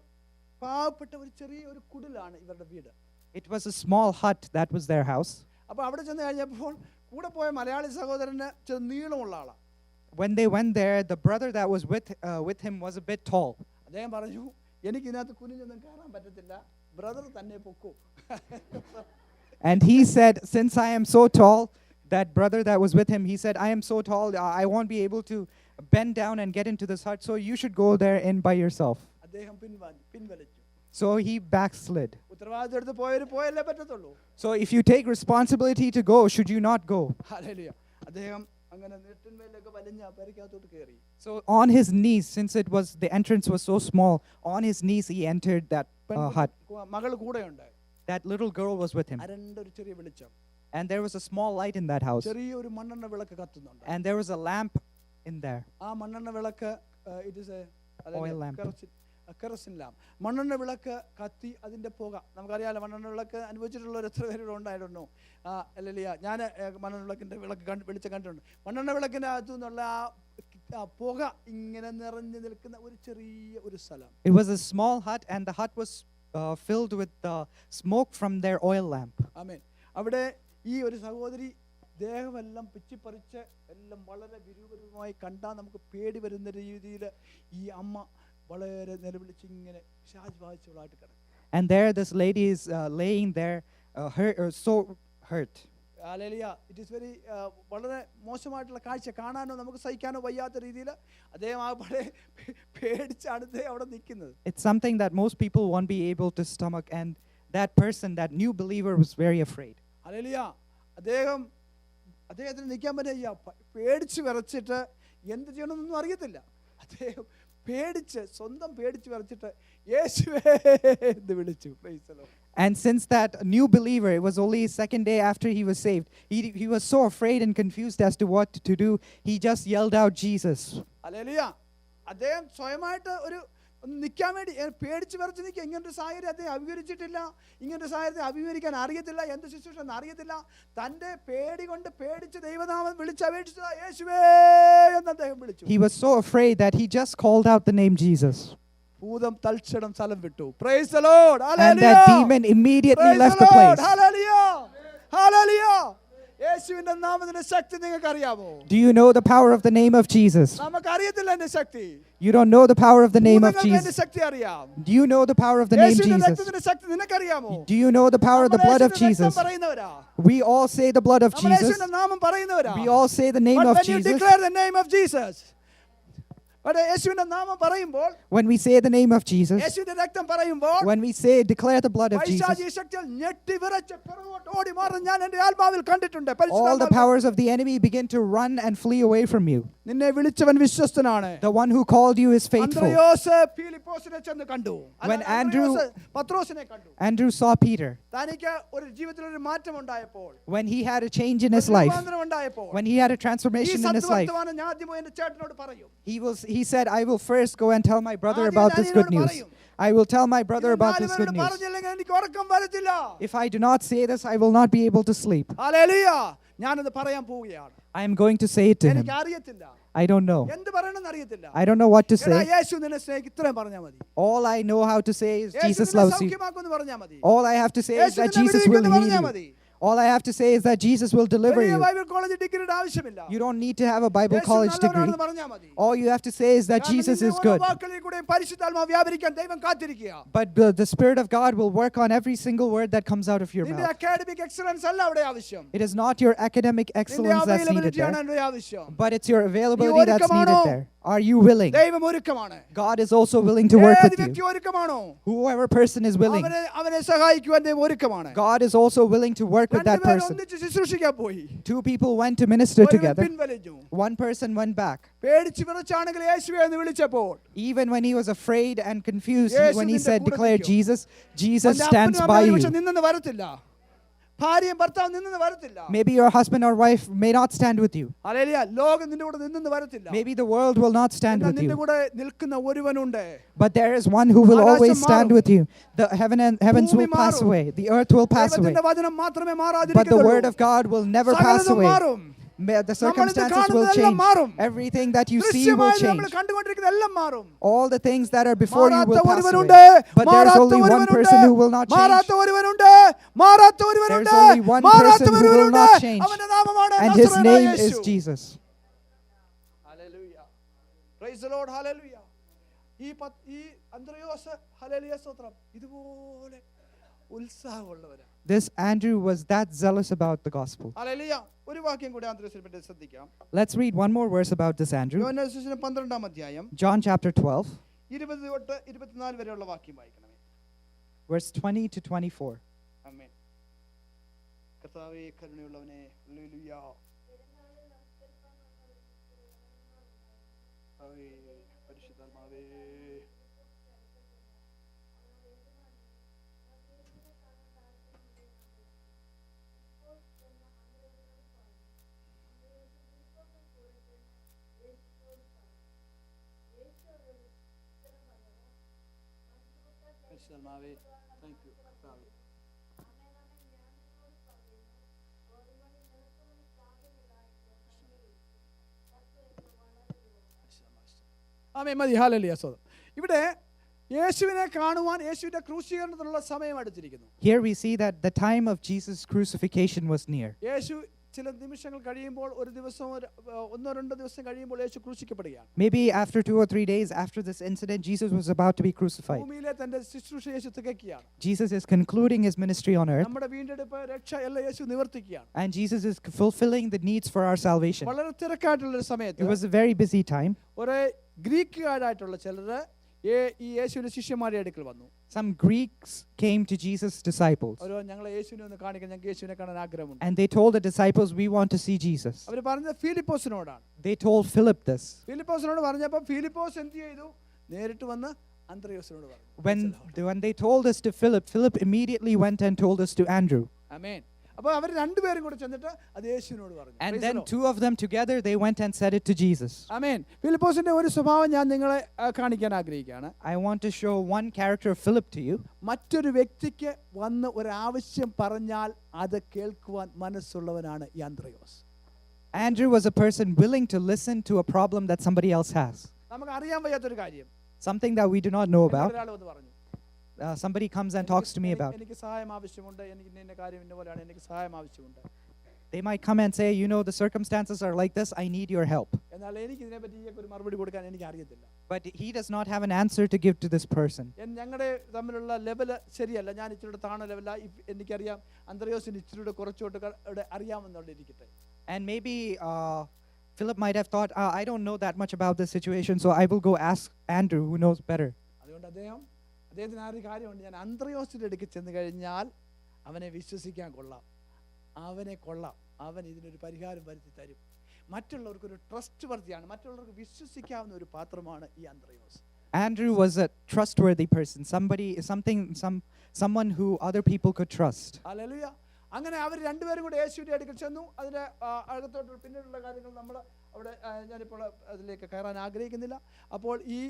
പാവപ്പെട്ട ഒരു ചെറിയ ഒരു കുടിലാണ് ഇവരുടെ വീട്. It was a small hut that was their house. അപ്പോൾ അവിടെ ചെന്ന് കഴിഞ്ഞപ്പോൾ കൂടെ പോയ മലയാളി സഹോദരന് നീളമുള്ള ആളാണ്. When they went there, the brother that was with him was a bit tall. അദ്ദേഹം പറഞ്ഞു, എനിക്ക് ഇതിനകത്ത് കുനിഞ്ഞൊന്നും കയറാൻ പറ്റത്തില്ല, ബ്രദർ തന്നെ പൊക്കോ. And he said, since I am so tall, that brother that was with him, he said, "I am so tall, I won't be able to bend down and get into this hut, so you should go there in by yourself." അദ്ദേഹം പിൻവലിച്ചു. So he backslid. ഉത്തരവാദിത്വം എടുത്ത് പോയല്ലേ പറ്റത്തുള്ളൂ. So if you take responsibility to go, should you not go? Hallelujah. അദ്ദേഹം അങ്ങനെ നെറ്റിന്മേലൊക്കെ വലിഞ്ഞ പെരക്കകത്തോട്ട് കയറി. So on his knees, since the entrance was so small, on his knees he entered that hut. മകൾ കൂടെയുണ്ട്. That little girl was with him. അരണ്ടൊരു ചെറിയ വെളിച്ചം. And there was a small light in that house. ചെറിയൊരു മണ്ണെണ്ണ വിളക്ക് കത്തുന്നുണ്ട്. And there was a lamp in there. ആ മണ്ണെണ്ണ വിളക്ക് it is a oil lamp. Kerosene lamp. മണ്ണെണ്ണ വിളക്ക് കത്തി അതിൻ്റെ പുക നമുക്കറിയാമല്ലോ. മണ്ണെണ്ണ വിളക്ക് അനുഭവിച്ചിട്ടുള്ളവർ എത്ര പേരുടെ ഉണ്ടായിരുന്നു? അല്ലല്ല, ഞാൻ മണ്ണെണ്ണ വിളക്കിൻ്റെ വെളിച്ചം കണ്ടിട്ടുണ്ട്. മണ്ണെണ്ണ വിളക്കിൻ്റെ അകത്തു നിന്നുള്ള ആ പുക ഇങ്ങനെ നിറഞ്ഞു നിൽക്കുന്ന ഒരു ചെറിയ ഒരു സ്ഥലം. It was a small hut, and the hut was filled with smoke from their oil lamp. ആമേൻ. അവിടെ ഈ ഒരു സഹോദരി ദേഹമെല്ലാം പിച്ചിപ്പറിച്ച് എല്ലാം വളരെ വിരൂപമായി കണ്ടാൽ നമുക്ക് പേടി വരുന്ന രീതിയിൽ ഈ അമ്മ വളരെ നിലവിളിച്ച് ഇങ്ങനെ പിശാച് ബാധിച്ചവളായിട്ട് കിടക്കും. And there this lady is laying there, so hurt. Hallelujah. It is very വളരെ മോശമായിട്ടുള്ള കാഴ്ച, കാണാനോ നമുക്ക് സഹിക്കാനോ വയ്യാത്ത രീതിയിൽ അദ്ദേഹം ആ വളരെ പേടിച്ചാണ് അവിടെ നിൽക്കുന്നത്. It's something that most people won't be able to stomach, and that person, that new believer, was very afraid. Hallelujah. അദ്ദേഹത്തിന് നിൽക്കാൻ പറ്റില്ല. പേടിച്ച് വിറച്ചിട്ട് എന്ത് ചെയ്യണമെന്നൊന്നും അറിയത്തില്ല. അദ്ദേഹം സ്വന്തം പേടിച്ച് വിറച്ചിട്ട് യേശുവേ എന്ന് വിളിച്ചു. Praise the Lord. And since that new believer, it was only his second day after he was saved, he was so afraid and confused as to what to do, he just yelled out, "Jesus." Hallelujah. അദ്ദേഹം സ്വയമായിട്ട് ഒന്ന് നിൽക്കാൻ വേണ്ടി പേടിച്ച് വിറച്ച് നിൽക്കുക. ഇങ്ങനൊരു സാഹചര്യം അദ്ദേഹം അഭിമുഖീകരിച്ചിട്ടില്ല, ഇങ്ങനൊരു സാഹചര്യത്തെ അഭിമുഖീകരിക്കാൻ അറിയത്തില്ല, എന്ത് ശുശ്രൂഷ എന്ന് അറിയത്തില്ല. തൻ്റെ പേടി കൊണ്ട് പേടിച്ച് ദൈവനാമം വിളിച്ചപേക്ഷിച്ചതാ, യേശുവേ എന്ന് അദ്ദേഹം വിളിച്ചു. He was so afraid that he just called out the name Jesus. ഭൂതം തൽക്ഷണം സ്ഥലം വിട്ടു. Praise the Lord. And that demon immediately left the place. Hallelujah. Hallelujah. യേശുവിന്റെ നാമത്തിന്റെ ശക്തി നിങ്ങൾക്ക് അറിയാമോ? Do you know the power of the name of Jesus? നമുക്ക് അറിയത്തില്ല എന്റെ ശക്തി. You don't know the power of the name of നിങ്ങൾക്ക് എന്റെ Jesus. ശക്തി അറിയാം. Do you know the power of the name യേശുവിന്റെ Jesus? രക്തത്തിന്റെ ശക്തി നിനക്കറിയാമോ? Do you know the power of the blood of നമ്മൾ യേശുവിന്റെ Jesus? രക്തം പറയുന്നവരാ. We all say the blood of നമ്മൾ Jesus. യേശുവിന്റെ നാമം പറയുന്നവരാ. We all say the name But of when you Jesus. declare the name of Jesus, but യേശുവിന്റെ നാമം പറയുമ്പോൾ, When we say the name of Jesus, യേശുവിന്റെ രക്തം പറയുമ്പോൾ, when we say declare the blood of Jesus, പൈശാചിക ശക്തികൾ ഞെട്ടി വിറച്ച് പുറകോട്ട് ഓടി മാറുന്ന ഞാൻ എൻ്റെ ആത്മാവിൽ കണ്ടിട്ടുണ്ട്. all the പരിശുദ്ധാത്മാവിൽ powers of the enemy begin to run and flee away from you. നിന്നെ വിളിച്ചവൻ വിശ്വസ്തനാണ്. The one who called you is faithful. അന്ത്രയോസ് ഫിലിപ്പോസിനെ ചെന്ന് കണ്ടു. When അന്ത്രയോസ് പത്രോസിനെ കണ്ടു. Andrew saw Peter, തനിക്ക് ഒരു ജീവിതത്തിൽ ഒരു മാറ്റം ഉണ്ടായപ്പോൾ, when he had a change in his ഒരു life, രൂപാന്തരം ഉണ്ടായപ്പോൾ, when he had a ഈ transformation in his life, സത്വർത്തമാനം ഞാൻ ആദ്യം എൻ്റെ ചേട്ടനോട് പറയും. he said, I will first go and tell my brother ആദ്യം about ഞാൻ this good ഇതിനോട് news. പറയും. I will tell my ഇത് brother about this good നാലുപേരോട് news. പറഞ്ഞില്ലെങ്കിൽ എനിക്ക് ഉറക്കം വരത്തില്ല. If I do not say this, I will not be able to sleep. Hallelujah. ഞാനത് പറയാൻ പോവുകയാണ്. I am going to say it to him. എനിക്ക് അറിയത്തില്ല, I don't know. എന്ത് പറയണമെന്ന് അറിയത്തില്ല. I don't know what to എടാ, say. യേശു നിന്നെ സ്നേഹിക്കും, ഇത്രയും പറഞ്ഞാൽ മതി. All I know how to say is യേശു Jesus നിന്നെ loves you. സൗഖ്യമാക്കുമെന്ന് പറഞ്ഞാൽ മതി. All I have to say is യേശു that നിന്നെ Jesus will വിടുവിക്കുമെന്ന് heal പറഞ്ഞാൽ you. മതി. All I have to say is that Jesus will deliver വലിയ you. ബൈബിൾ കോളേജ് ഡിഗ്രിയുടെ ആവശ്യമില്ല. You don't need to have a Bible Yeshu college degree. നല്ലവനാണെന്ന് പറഞ്ഞാൽ മതി. All you have to say is that കാരണം Jesus നിന്റെ is ഓരോ good. വാക്കുകളിൽ കൂടെയും പരിശുദ്ധാത്മാവ് വ്യാപരിക്കാൻ ദൈവം കാത്തിരിക്കുക. But the Spirit of God will work on every single word that comes out of your നിന്റെ mouth. അക്കാഡമിക് എക്സലൻസ് അല്ല അവിടെ ആവശ്യം. It is not your academic നിന്റെ excellence that's needed അവൈലബിലിറ്റി ആണ് there, അവിടെ ആവശ്യം. but it's your availability that's needed there. Are you willing? ദൈവം ഒരുക്കമാണ്. God is also willing to work ഏത് with വ്യക്തി you. ഒരുക്കമാണോ, Whoever person is willing, അവനെ സഹായിക്കുവാൻ ദൈവം ഒരുക്കമാണ്. God is also willing to work with that രണ്ടുപേരും person. ഒന്നിച്ച് ശുശ്രൂഷിക്കാൻ പോയി. Two people went to minister ഒരുവൻ together. പിൻവലിഞ്ഞു. One person went back. പേടിച്ച് വിറച്ചാണെങ്കിൽ യേശുവേ എന്ന് വിളിച്ചപ്പോൾ Even when he was afraid and confused, Yeshu when he നിന്റെ said, കൂടെ declare നിൽക്കും. Jesus, Jesus അവന്റെ stands അപ്പനും by അമ്മയും you. പക്ഷെ നിന്നെന്ന് വരത്തില്ല. ഭാര്യയും ഭർത്താവും നിന്നെന്ന് വരത്തില്ല. Maybe your husband or wife may not stand with you. Hallelujah. ലോകം നിന്റെ കൂടെ നിന്നെന്ന് വരത്തില്ല. Maybe the world will not stand എന്നാൽ with നിന്റെ you. കൂടെ നിൽക്കുന്ന ഒരുവനുണ്ട്. But there is one who will ആകാശം always stand മാറും. with you. The heavens will ഭൂമി pass മാറും. away. The earth will pass away. ദൈവത്തിന്റെ വചനം മാത്രമേ But the മാറാതിരിക്കത്തുള്ളൂ. word of God will never pass സകലതും away. മാറും. The circumstances will കാണുന്നതെല്ലാം change. മാറും. Everything that you see will ദൃശ്യമായി change. നമ്മൾ കണ്ടുകൊണ്ടിരിക്കുന്നതെല്ലാം മാറും. All the things that are before you will മാറാത്ത pass ഒരുവനുണ്ട്. away. But there is മാറാത്ത only one ഒരുവനുണ്ട്. person who will not change. മാറാത്ത ഒരുവനുണ്ട്. മാറാത്ത ഒരുവനുണ്ട്. There's only one മാറാത്ത person who will ഒരുവനുണ്ട്. not change. അവന്റെ നാമമാണ് And his നസറേയനായ name is യേശു. Jesus. ഹല്ലേലൂയ. Praise the lord. ഹല്ലേലൂയ. ഈ അന്ത്രയോസ് ഹല്ലേലൂയ സ്തോത്രം ഇതുപോലെ ഉത്സാഹമുള്ളവരാ. This Andrew was that zealous about the gospel. ഹല്ലേലൂയ. ഒരു വാക്യം കൂടി അന്ത്രയോസിനെ പറ്റി ശ്രദ്ധിക്കാം. Let's read one more verse about this Andrew. യോഹന്നാൻ സുവിശേഷം 12-ാം അധ്യായം John chapter 12, 20 തൊട്ട് 24 വരെയുള്ള വാക്യം വായിക്കണമേ. verse 20 to 24. ആമേൻ. കർത്താവേ കരുണയുള്ളവനേ, ഹല്ലേലൂയ. ആവേ പരിശുദ്ധാത്മാവേ. പരിശുദ്ധാത്മാവേ, thank you കർത്താവേ. ആമേൻ. മതി. ഹല്ലേലൂയ സ്തോത്രം. ഇവിടെ യേശുവിനെ കാണുവാൻ യേശുവിന്റെ ക്രൂശീകരണത്തിനുള്ള സമയം അടുത്തിരിക്കുന്നു. Here we see that the time of Jesus' crucifixion was near. യേശു ചില നിമിഷങ്ങൾ കഴിയുമ്പോൾ, ഒരു ദിവസം ഒന്നോ രണ്ടോ ദിവസം കഴിയുമ്പോൾ യേശു ക്രൂശിക്കപ്പെടുകയാണ്. Maybe after 2 or 3 days after this incident, Jesus was about to be crucified. ഭൂമിയിലെ തന്റെ ശുശ്രൂഷ യേശു തികയ്ക്കുകയാണ്. Jesus is concluding his ministry on earth, നമ്മുടെ വീണ്ടെടുപ്പ്, രക്ഷ എല്ലാം യേശു നിവർത്തിക്കുകയാണ്. and Jesus is fulfilling the needs for our salvation. വളരെ തിരക്കായിട്ടുള്ള ഒരു It സമയത്ത് was a very busy time. ഒരു ഗ്രീക്കുകാരായിട്ടുള്ള ചിലര് ഈ യേശുവിന്റെ ശിഷ്യന്മാരുടെ അടുക്കൽ വന്നു. Some Greeks came to Jesus' disciples, ഒരു ഞങ്ങളെ യേശുവിനെ ഒന്ന് കാണിക്കാൻ, ഞങ്ങൾക്ക് യേശുവിനെ കാണാൻ ആഗ്രഹമുണ്ട്. and they told the disciples, we want to see Jesus. അവർ പറഞ്ഞത് ഫിലിപ്പോസിനോടാണ്. They told Philip this. ഫിലിപ്പോസിനോട് പറഞ്ഞപ്പോൾ ഫിലിപ്പോസ് എന്ത് ചെയ്തു? നേരിട്ട് വന്ന് അന്ത്രയോസിനോട് പറഞ്ഞു. When they told this to Philip, Philip immediately went and told this to Andrew. ആമേൻ. അപ്പോൾ അവർ രണ്ടുപേരും കൂടെ ചെന്നിട്ട് അത് യേശുവിനോട് പറഞ്ഞു. And then 2 of them together, they went and said it to Jesus. ആമേൻ. ഫിലിപ്പോസിന്റെ ഒരു സ്വഭാവം ഞാൻ നിങ്ങളെ കാണിക്കാൻ ആഗ്രഹിക്കുകയാണ്. I want to show one character of Philip to you. മറ്റൊരു വ്യക്തിക്ക് വന്ന് ഒരു ആവശ്യം പറഞ്ഞാൽ അത് കേൾക്കുവാൻ മനസ്സുള്ളവനാണ് ഈ അന്ത്രയോസ്. Andrew was a person willing to listen to a problem that somebody else has. നമുക്ക് അറിയാൻ വയ്യാത്തൊരു കാര്യം Something that we do not know about. ഒരാൾ വന്ന് പറഞ്ഞു, Somebody comes and talks to me about. എനിക്ക് സഹായം ആവശ്യമുണ്ട്, എനിക്ക് ഇന്ന കാര്യം ഇന്ന പോലെയാണ്, എനിക്ക് സഹായം ആവശ്യമുണ്ട്. They might come and say, you know, the circumstances are like this, I need your help. എന്നാൽ എനിക്ക് ഇതിനെപ്പറ്റി ഒരു മറുപടി കൊടുക്കാൻ എനിക്ക് അറിയത്തില്ല. But he does not have an answer to give to this person. ഞങ്ങളുടെ തമ്മിലുള്ള ലെവല് ശരിയല്ല. ഞാൻ ഇച്ചിരി താണ ലെവല. എനിക്കറിയാം അന്ത്രയോസിന് ഇച്ചിരി കുറച്ചോട്ട് അറിയാമെന്നുള്ളിരിക്കട്ടെ. And maybe Philip might have thought, I don't know that much about this situation, so I will go ask Andrew, who knows better. അതുകൊണ്ട് അദ്ദേഹത്തിന് ആ ഒരു കാര്യമുണ്ട്. ഞാൻ അന്ത്രയോസിൻ്റെ അടുക്ക് ചെന്ന് കഴിഞ്ഞാൽ അവനെ വിശ്വസിക്കാൻ കൊള്ളാം, അവനെ കൊള്ളാം, അവൻ ഇതിനൊരു പരിഹാരം വരുത്തി തരും. മറ്റുള്ളവർക്കൊരു ട്രസ്റ്റ് വർത്തിയാണ്, മറ്റുള്ളവർക്ക് വിശ്വസിക്കാവുന്ന ഒരു പാത്രമാണ് ഈ അന്ത്രയോസ്. Andrew was a trustworthy person, someone who other people could trust. Hallelujah. അങ്ങനെ അവർ രണ്ടുപേരും കൂടെ യേശുവിൻ്റെ അടുക്കൽ ചെന്നു. അതിൻ്റെ അകത്തോട്ട് പിന്നീടുള്ള കാര്യങ്ങൾ നമ്മൾ അവിടെ ഞാനിപ്പോൾ അതിലേക്ക് കയറാൻ ആഗ്രഹിക്കുന്നില്ല. അപ്പോൾ ഈ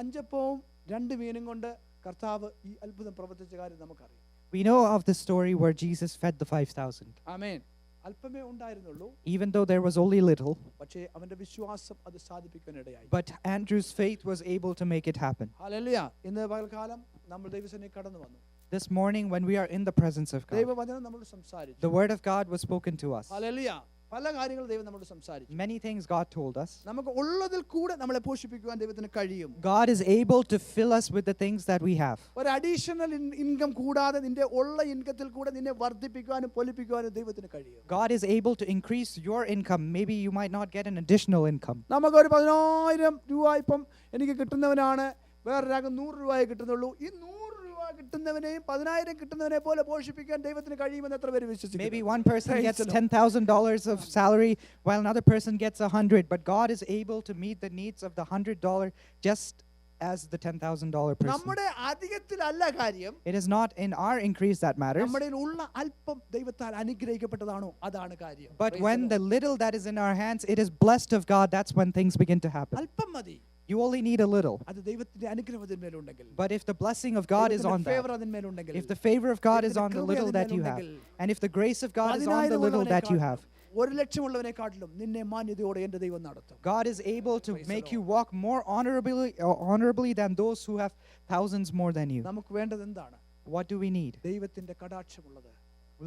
5 അപ്പവും 2 മീനും കൊണ്ട് കർത്താവ് ഈ അത്ഭുതം പ്രവർത്തിച്ച കാര്യം നമുക്കറിയാം. We know of the story where Jesus fed the 5,000. ആമേൻ. അല്പമേ ഉണ്ടായിരുന്നുള്ളൂ, Even though there was only little, പക്ഷേ അവന്റെ വിശ്വാസം അത് സാധിപ്പിക്കാനിടയായി. but Andrew's faith was able to make it happen. Hallelujah. ഇന്ന് പകൽക്കാലം നമ്മൾ ദൈവസന്നിധിയിൽ കടന്നു വന്നു. This morning when we are in the presence of God, ദൈവവചനം നമ്മളോട് സംസാരിച്ചു. the word of God was spoken to us. Hallelujah. പല കാര്യങ്ങൾ ദൈവം നമ്മളോട് സംസാരിച്ചു. Many things God told us. നമുക്ക് ഉള്ളതിൽ കൂടെ നമ്മളെ പോഷിപ്പിക്കുവാൻ ദൈവത്തിന് കഴിയും. God is able to fill us with the things that we have. ഒരു അഡീഷണൽ ഇൻകം കൂടാതെ നിന്റെ ഉള്ള ഇൻകത്തിൽ കൂടെ നിന്നെ വർദ്ധിപ്പിക്കുവാനും പൊലിപ്പിക്കുവാനും ദൈവത്തിന് കഴിയും. God is able to increase your income. Maybe you might not get an additional income. നമുക്കൊരു 10,000 രൂപ ഇപ്പം എനിക്ക് കിട്ടുന്നവനാണ്, വേറൊരാൾക്ക് 100 രൂപയെ കിട്ടുന്നുള്ളൂ. ഈ 100 കിട്ടുന്നവനെയും 10,000 കിട്ടുന്നവനെ പോലെ പോഷിപ്പിക്കാൻ ദൈവത്തിന് കഴിയുമെന്ന് എത്ര പേര് വിശ്വസിക്കുന്നു? Maybe one person gets $10,000 of salary while another person gets 100, but God is able to meet the needs of the $100 just as the $10,000 person. നമ്മുടെ അധികത്തിലല്ല കാര്യം. It is not in our increase that matters. നമ്മുടെ ഉള്ള അല്പം ദൈവത്താൽ അനുഗ്രഹിക്കപ്പെട്ടതാണോ അതാണ് കാര്യം. But when the little that is in our hands, it is blessed of God, that's when things begin to happen. അല്പം മതി. You only need a little. അത് ദൈവത്തിന്റെ അനുഗ്രഹം അതിന്മേലുണ്ടെങ്കിൽ, But if the blessing of God is on favour that, അതിന്മേലുണ്ടെങ്കിൽ, if the favor of God is on the little that you have, and if the grace of God is on the little that you have, 1,00,000 ഉള്ളവനെക്കാട്ടിലും നിന്നെ മാന്യതയോടെ എൻ്റെ ദൈവം നടത്തും. God is able to make you walk more honorably than those who have thousands more than you. നമുക്ക് വേണ്ടത് എന്താണ്? What do we need? ദൈവത്തിന്റെ കടാക്ഷമുള്ളത്.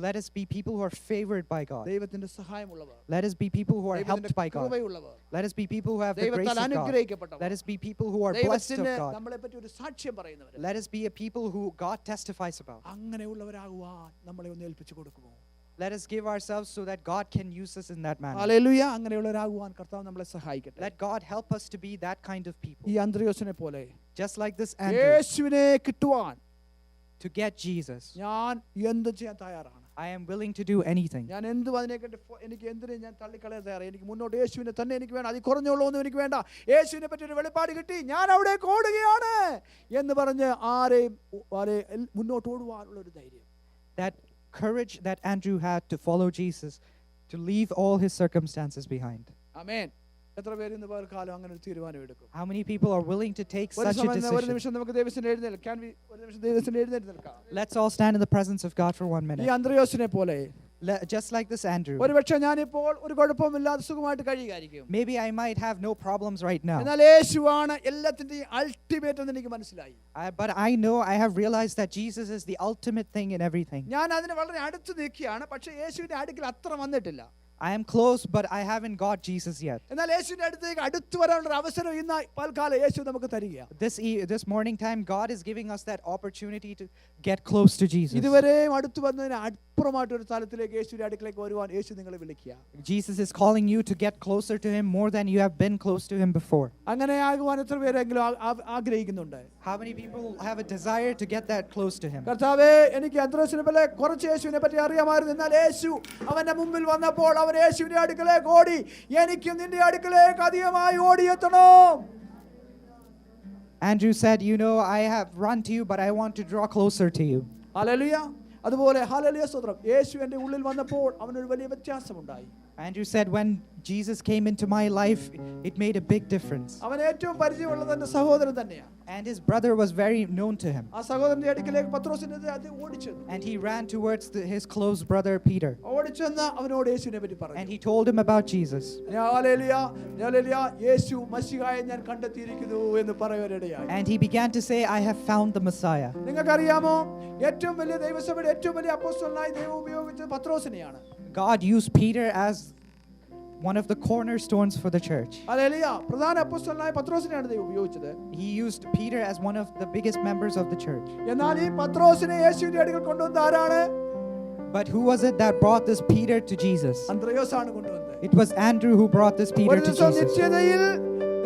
Let us be people who are favored by God. ദൈവത്തിന്റെ സഹായമുള്ളവർ. Let us be people who are helped by God. കൃപയുള്ളവർ. Let us be people who have the grace ദൈവത്താൽ of God. അനുഗ്രഹിക്കപ്പെട്ടവർ. Let us be people who are blessed of God. നമ്മളെപ്പറ്റി ഒരു സാക്ഷ്യം പറയുന്നവർ. Let us be a people who God testifies about. അങ്ങനെയുള്ളവരാകുവാൻ നമ്മളെ ഒന്ന് ഏൽപ്പിച്ചു കൊടുക്കുമോ? Let us give ourselves so that God can use us in that manner. Hallelujah. അങ്ങനെയുള്ളവരാകുവാൻ കർത്താവ് നമ്മളെ സഹായിക്കട്ടെ. Let God help us to be that kind of people. ഈ അന്ത്രയോസിനെ പോലെ Just like this Andrew, യേശുവിനെ കിട്ടുവാൻ to get Jesus, ഞാൻ എന്ത് ചെയ്യാൻ തയ്യാറാണ്? I am willing to do anything. ഞാൻ എന്തും അതിനെക്കട്ടി എനിക്ക് എന്തിനും ഞാൻ തള്ളിക്കളയാൻ തയ്യാറാണ്. എനിക്ക് മുന്നോട്ട് യേശുവിനെ തന്നെ എനിക്ക് വേണം. അതിൽ കുറഞ്ഞുള്ളൂ ഒന്നും എനിക്ക് വേണ്ട. യേശുവിനെ പറ്റി ഒരു വെളിപ്പാട് കിട്ടി, ഞാൻ അവിടെ ഓടുകയാണ് എന്ന് പറഞ്ഞ് ആരെയും മുന്നോട്ട് ഓടുവാനുള്ള ഒരു ധൈര്യം. That courage that Andrew had to follow Jesus, to leave all his circumstances behind. ആമേൻ. എത്ര പേര് ഇന്ന് പകൽക്കാലം അങ്ങനെ ഒരു തീരുമാനം എടുക്കും? How many people are willing to take such a ഒരു decision? നിമിഷം നമുക്ക് ദൈവത്തിന്റെ എഴുന്നേൽക്കാം. ഒരു നിമിഷം ദൈവത്തിന്റെ എഴുന്നേറ്റ് നിൽക്കാം. Let's all stand in the presence of God for 1 ഈ minute. അന്ത്രയോസിനെ പോലെ Just like this Andrew. ഒരുപക്ഷെ ഞാനിപ്പോൾ ഒരു കുഴപ്പമില്ലാതെ സുഖമായിട്ട് കഴിയുകയായിരിക്കും. Maybe I might have no problems right now. എന്നാൽ യേശുവാണ് എല്ലാത്തിന്റെയും അൾട്ടിമേറ്റ് എന്ന് എനിക്ക് മനസ്സിലായി. But I know, I have realized that Jesus is the ultimate thing in everything. ഞാൻ അതിന് വളരെ അടുത്ത് നിൽക്കുകയാണ്, പക്ഷേ യേശുവിന്റെ അടുക്കൽ അത്ര വന്നിട്ടില്ല. I am close, but I haven't got Jesus yet. എന്നാൽ യേശുവിന്റെ അടുത്തേക്ക് അടുത്ത് വരാനുള്ള അവസരം ഇന്ന് പൽക്കാലം യേശു നമുക്ക് തരിക. This morning time, God is giving us that opportunity to get close to Jesus. ഇതുവരെയും അടുത്ത് വന്നതിന് അപ്പുറമായിട്ട് ഒരു സ്ഥലത്തിലേക്ക് യേശുവിന്റെ അടുക്കലേക്ക് വരുവാൻ യേശു നിങ്ങളെ വിളിക്കുക. Jesus is calling you to get closer to him more than you have been close to him before. അങ്ങനെ ആകുവാൻ എത്ര പേരെങ്കിലും ആഗ്രഹിക്കുന്നുണ്ട്? How many people have a desire to get that close to him? കർത്താവേ, എനിക്ക് അന്ത്രയോസിനെ പോലെ കുറച്ച് യേശുവിനെ പറ്റി അറിയാമായിരുന്നു. എന്നാൽ യേശു അവന്റെ മുമ്പിൽ വന്നപ്പോൾ അവൻ യേശുവിന്റെ അടുക്കലേക്ക് ഓടി. എനിക്കും നിന്റെ അടുക്കലേക്ക് അധികമായി ഓടിയെത്തണം. Andrew said, you know, I have run to you, but I want to draw closer to you. Hallelujah. അതുപോലെ ഹല്ലേലൂയ സ്തോത്രം. യേശു എൻ്റെ ഉള്ളിൽ വന്നപ്പോൾ അവനൊരു വലിയ വ്യത്യാസമുണ്ടായി. Andrew said, when Jesus came into my life, it made a big difference. അവൻ ഏറ്റവും പരിചയമുള്ളത് എൻ്റെ സഹോദരൻ തന്നെയാണ്. And his brother was very known to him. ആ സഹോദരന്റെ അടുക്കലേക്ക് പത്രോസിനെ ഓടിച്ചെന്നു. And he ran towards his close brother Peter. ഓടിച്ചെന്ന് അവനോട് യേശുവിനെ പറ്റി പറഞ്ഞു. And he told him about Jesus. Hallelujah, hallelujah, Yesu മശിഹായെ ഞാൻ കണ്ടെത്തിയിരിക്കുന്നു എന്ന് പറയാനിടയായി. And he began to say, I have found the Messiah. നിങ്ങൾക്കറിയാമോ, ഏറ്റവും വലിയ ദൈവസഭയുടെ ഏറ്റവും വലിയ അപ്പോസ്തലനായി ദൈവം ഉപയോഗിച്ചത് പത്രോസിനെയാണ്. God used Peter as one of the cornerstones for the church. Hallelujah. പ്രധാന അപ്പോസ്തലനായ പത്രോസിനെയാണ് ദൈവം ഉപയോഗിച്ചത്. He used Peter as one of the biggest members of the church. എന്നാൽ ഈ പത്രോസിനെ യേശുവിന്റെ അടുക്കൽ കൊണ്ടുവന്ന ആരാണ്? But who was it that brought this Peter to Jesus? അന്ത്രയോസാണ് കൊണ്ടുവന്നത്. It was Andrew who brought this Peter ഒരു to ദിവസം Jesus. നിത്യതയിൽ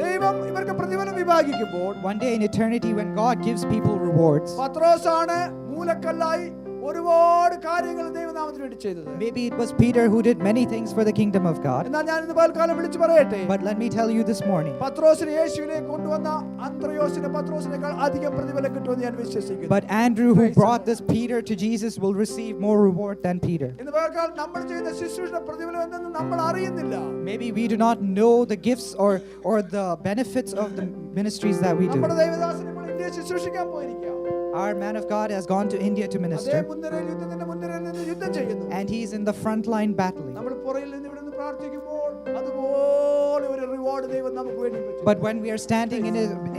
ദൈവം ഇവർക്ക് പ്രതിഫലം വിഭാഗിക്കുമ്പോൾ One day in eternity, when God gives people rewards, പത്രോസാണ് മൂലക്കല്ലായി ഒരുപാട് കാര്യങ്ങൾ ദൈവനാമത്തിന് വേണ്ടി ചെയ്തത്. maybe it was Peter who did many things for the kingdom of God. എന്നാൽ ഞാൻ ഇന്ന് പകൽക്കാലം വിളിച്ചു പറയട്ടെ, But let me tell you this morning, പത്രോസിനെ യേശുവിലേക്ക് കൊണ്ടുവന്ന അന്ത്രയോസിന് പത്രോസിനേക്കാൾ അധികം പ്രതിഫലം കിട്ടുമെന്ന് ഞാൻ വിശ്വസിക്കുന്നു. but Andrew who Praise brought the this Peter to Jesus will receive more reward than Peter. ഇന്ന് പകൽക്കാലം നമ്മൾ ചെയ്യുന്ന ശുശ്രൂഷയുടെ പ്രതിഫലം എന്തെന്ന് നമ്മൾ അറിയുന്നില്ല. Maybe we do not know the gifts or the benefits of the ministries that we do. നമ്മുടെ ദൈവദാസൻ ഇപ്പോൾ ഇന്ത്യയിൽ ശുശ്രൂഷിക്കാൻ പോയിരിക്കുക. Our man of God has gone to India to അതേ minister, മുൻനിരയിൽ യുദ്ധത്തിന്റെ മുൻനിരയിൽ നിന്ന് യുദ്ധം ചെയ്യുന്നു. and he is in the front line battling. നമ്മൾ പുറകിൽ നിന്ന് ഇവിടെ നിന്ന് പ്രാർത്ഥിക്കുമ്പോൾ അതുപോലെ ഒരു റിവാർഡ് ദൈവം നമുക്ക് വേണ്ടി വെച്ചു. But when we are standing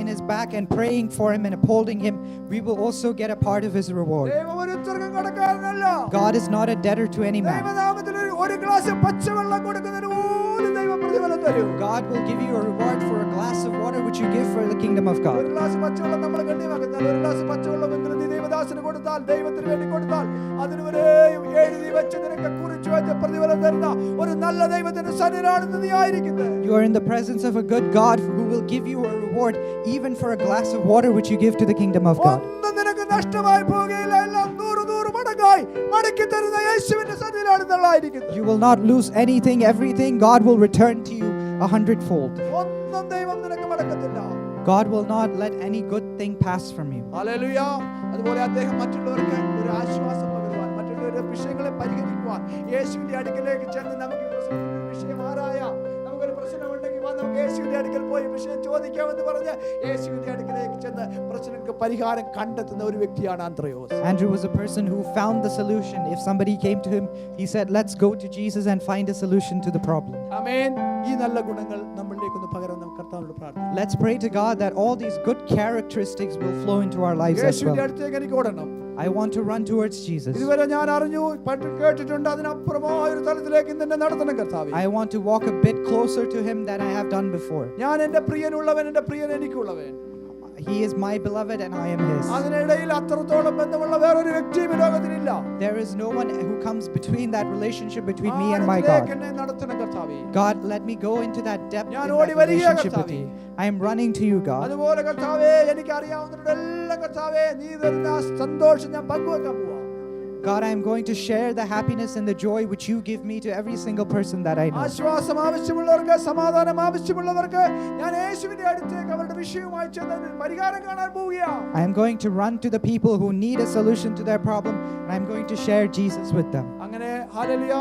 in his back and praying for him and upholding him, we will also get a part of his reward. ദൈവം ഒരു ഉത്തരകം കടക്കാരനല്ല. God is not a debtor to any man. ദൈവനാമത്തിൽ ഒരു glass പച്ചവെള്ളം കൊടുക്കുന്നതിന് പോലും ദൈവം പ്രതിഫലം തരും. God will give you a reward for a glass of water which you give for the kingdom of ഒരു God. ഗ്ലാസ് പച്ചവെള്ളം നമ്മൾ ഗണ്യമാക്കുന്നില്ല. ഒരു ഗ്ലാസ് പച്ചവെള്ളം എങ്കിലും നീ ദൈവദാസന് കൊടുത്താൽ, ദൈവത്തിന് വേണ്ടി കൊടുത്താൽ, അതിനുവരെയും എഴുതി വെച്ച് നിനക്ക് കുറിച്ചു വെച്ച പ്രതിഫലം തരുന്ന ഒരു നല്ല ദൈവത്തിന്റെ സന്നിധിയിലാണെന്ന് നീ ആയിരിക്കുന്നത്. You are in the presence of a good God who will give you a reward even for a glass of water which you give to the kingdom of God. ഒന്നും നിനക്ക് നഷ്ടമായി പോകുകയില്ല. എല്ലാം 100 മടങ്ങായി മടക്കി തരുന്ന യേശുവിന്റെ സന്നിധിയിലാണെന്നുള്ളതായിരിക്കുന്നത്. You will not lose anything. Everything God will return to you 100-fold. ഒന്നും ദൈവം നിനക്ക് മടക്കത്തില്ല. God will not let any good thing pass from you. Hallelujah. അതുപോലെ അദ്ദേഹം മറ്റുള്ളവർക്ക് ഒരു ആശ്വാസം പകരുവാൻ, മറ്റുള്ളവരുടെ വിഷയങ്ങളെ പരിഹരിക്കുവാൻ യേശുവിന്റെ അടുക്കലേക്ക് ചെന്ന് നമുക്ക് ഈ പ്രശ്നത്തിന്റെ വിഷയം ആരായാം, നമുക്കൊരു പ്രശ്നമുണ്ടെങ്കിൽ വാ നമുക്ക് യേശുവിന്റെ അടുക്കൽ പോയി വിഷയം ചോദിക്കാമെന്ന് പറഞ്ഞ് യേശുവിന്റെ അടുക്കലേക്ക് ചെന്ന് പ്രശ്നങ്ങൾക്ക് പരിഹാരം കണ്ടെത്തുന്ന ഒരു വ്യക്തിയാണ് അന്ത്രയോസ്. Andrew was a person who found the solution. If somebody came to him, he said, "Let's go to Jesus and find a solution to the problem." ആമേൻ. ഈ നല്ല ഗുണങ്ങൾ നമ്മളിലേക്കൊന്ന് പകരാൻ നമുക്ക് കർത്താവിനോട് പ്രാർത്ഥിക്കാം. Let's pray to God that all these good characteristics will flow into our lives as യേശുവിന്റെ well. അടുത്തേക്ക് എനിക്ക് ഓടണം. I want to run towards Jesus. ഇതുവരെ ഞാൻ അറിഞ്ഞു കേട്ടിട്ടുണ്ട്, അതിനപ്പുറമായ ഒരു തലത്തിലേക്ക് ഇന്നെ നടത്തണം കർത്താവേ. I want to walk a bit closer to him than I have done before. ഞാൻ എൻ്റെ പ്രിയനുള്ളവൻ, എൻ്റെ പ്രിയൻ എനിക്കുള്ളവൻ. He is my beloved and I am his. അതിനിടയിൽ അത്രത്തോളം ബന്ധമുള്ള വേറൊരു വ്യക്തിയും ഈ ലോകത്തിലില്ല. There is no one who comes between that relationship between me and my അതിലേക്ക് God. എന്നെ നടത്തണം കർത്താവേ. God, let me go into that depth in ഞാൻ that ഓടി വരികയാ relationship with കർത്താവേ. you. I am running to you, God. അതുപോലെ കർത്താവേ, എനിക്ക് അറിയാവുന്നവരോടെല്ലാം കർത്താവേ നീ തരുന്ന ആ സന്തോഷം ഞാൻ പങ്കുവെക്കാൻ പോവാ. God, I am going to share the happiness and the joy which you give me to every single person that I know. ആശ്വാസം ആവശ്യമുള്ളവർക്ക്, സമാധാനം ആവശ്യമുള്ളവർക്ക് ഞാൻ യേശുവിന്റെ അടുത്തേക്ക് അവരുടെ വിഷയവുമായി ചെന്ന് പരിഹാരം കാണാൻ പോവുകയാണ്. I am going to run to the people who need a solution to their problem, and I am going to share Jesus with them. അങ്ങനെ ഹല്ലേലൂയ,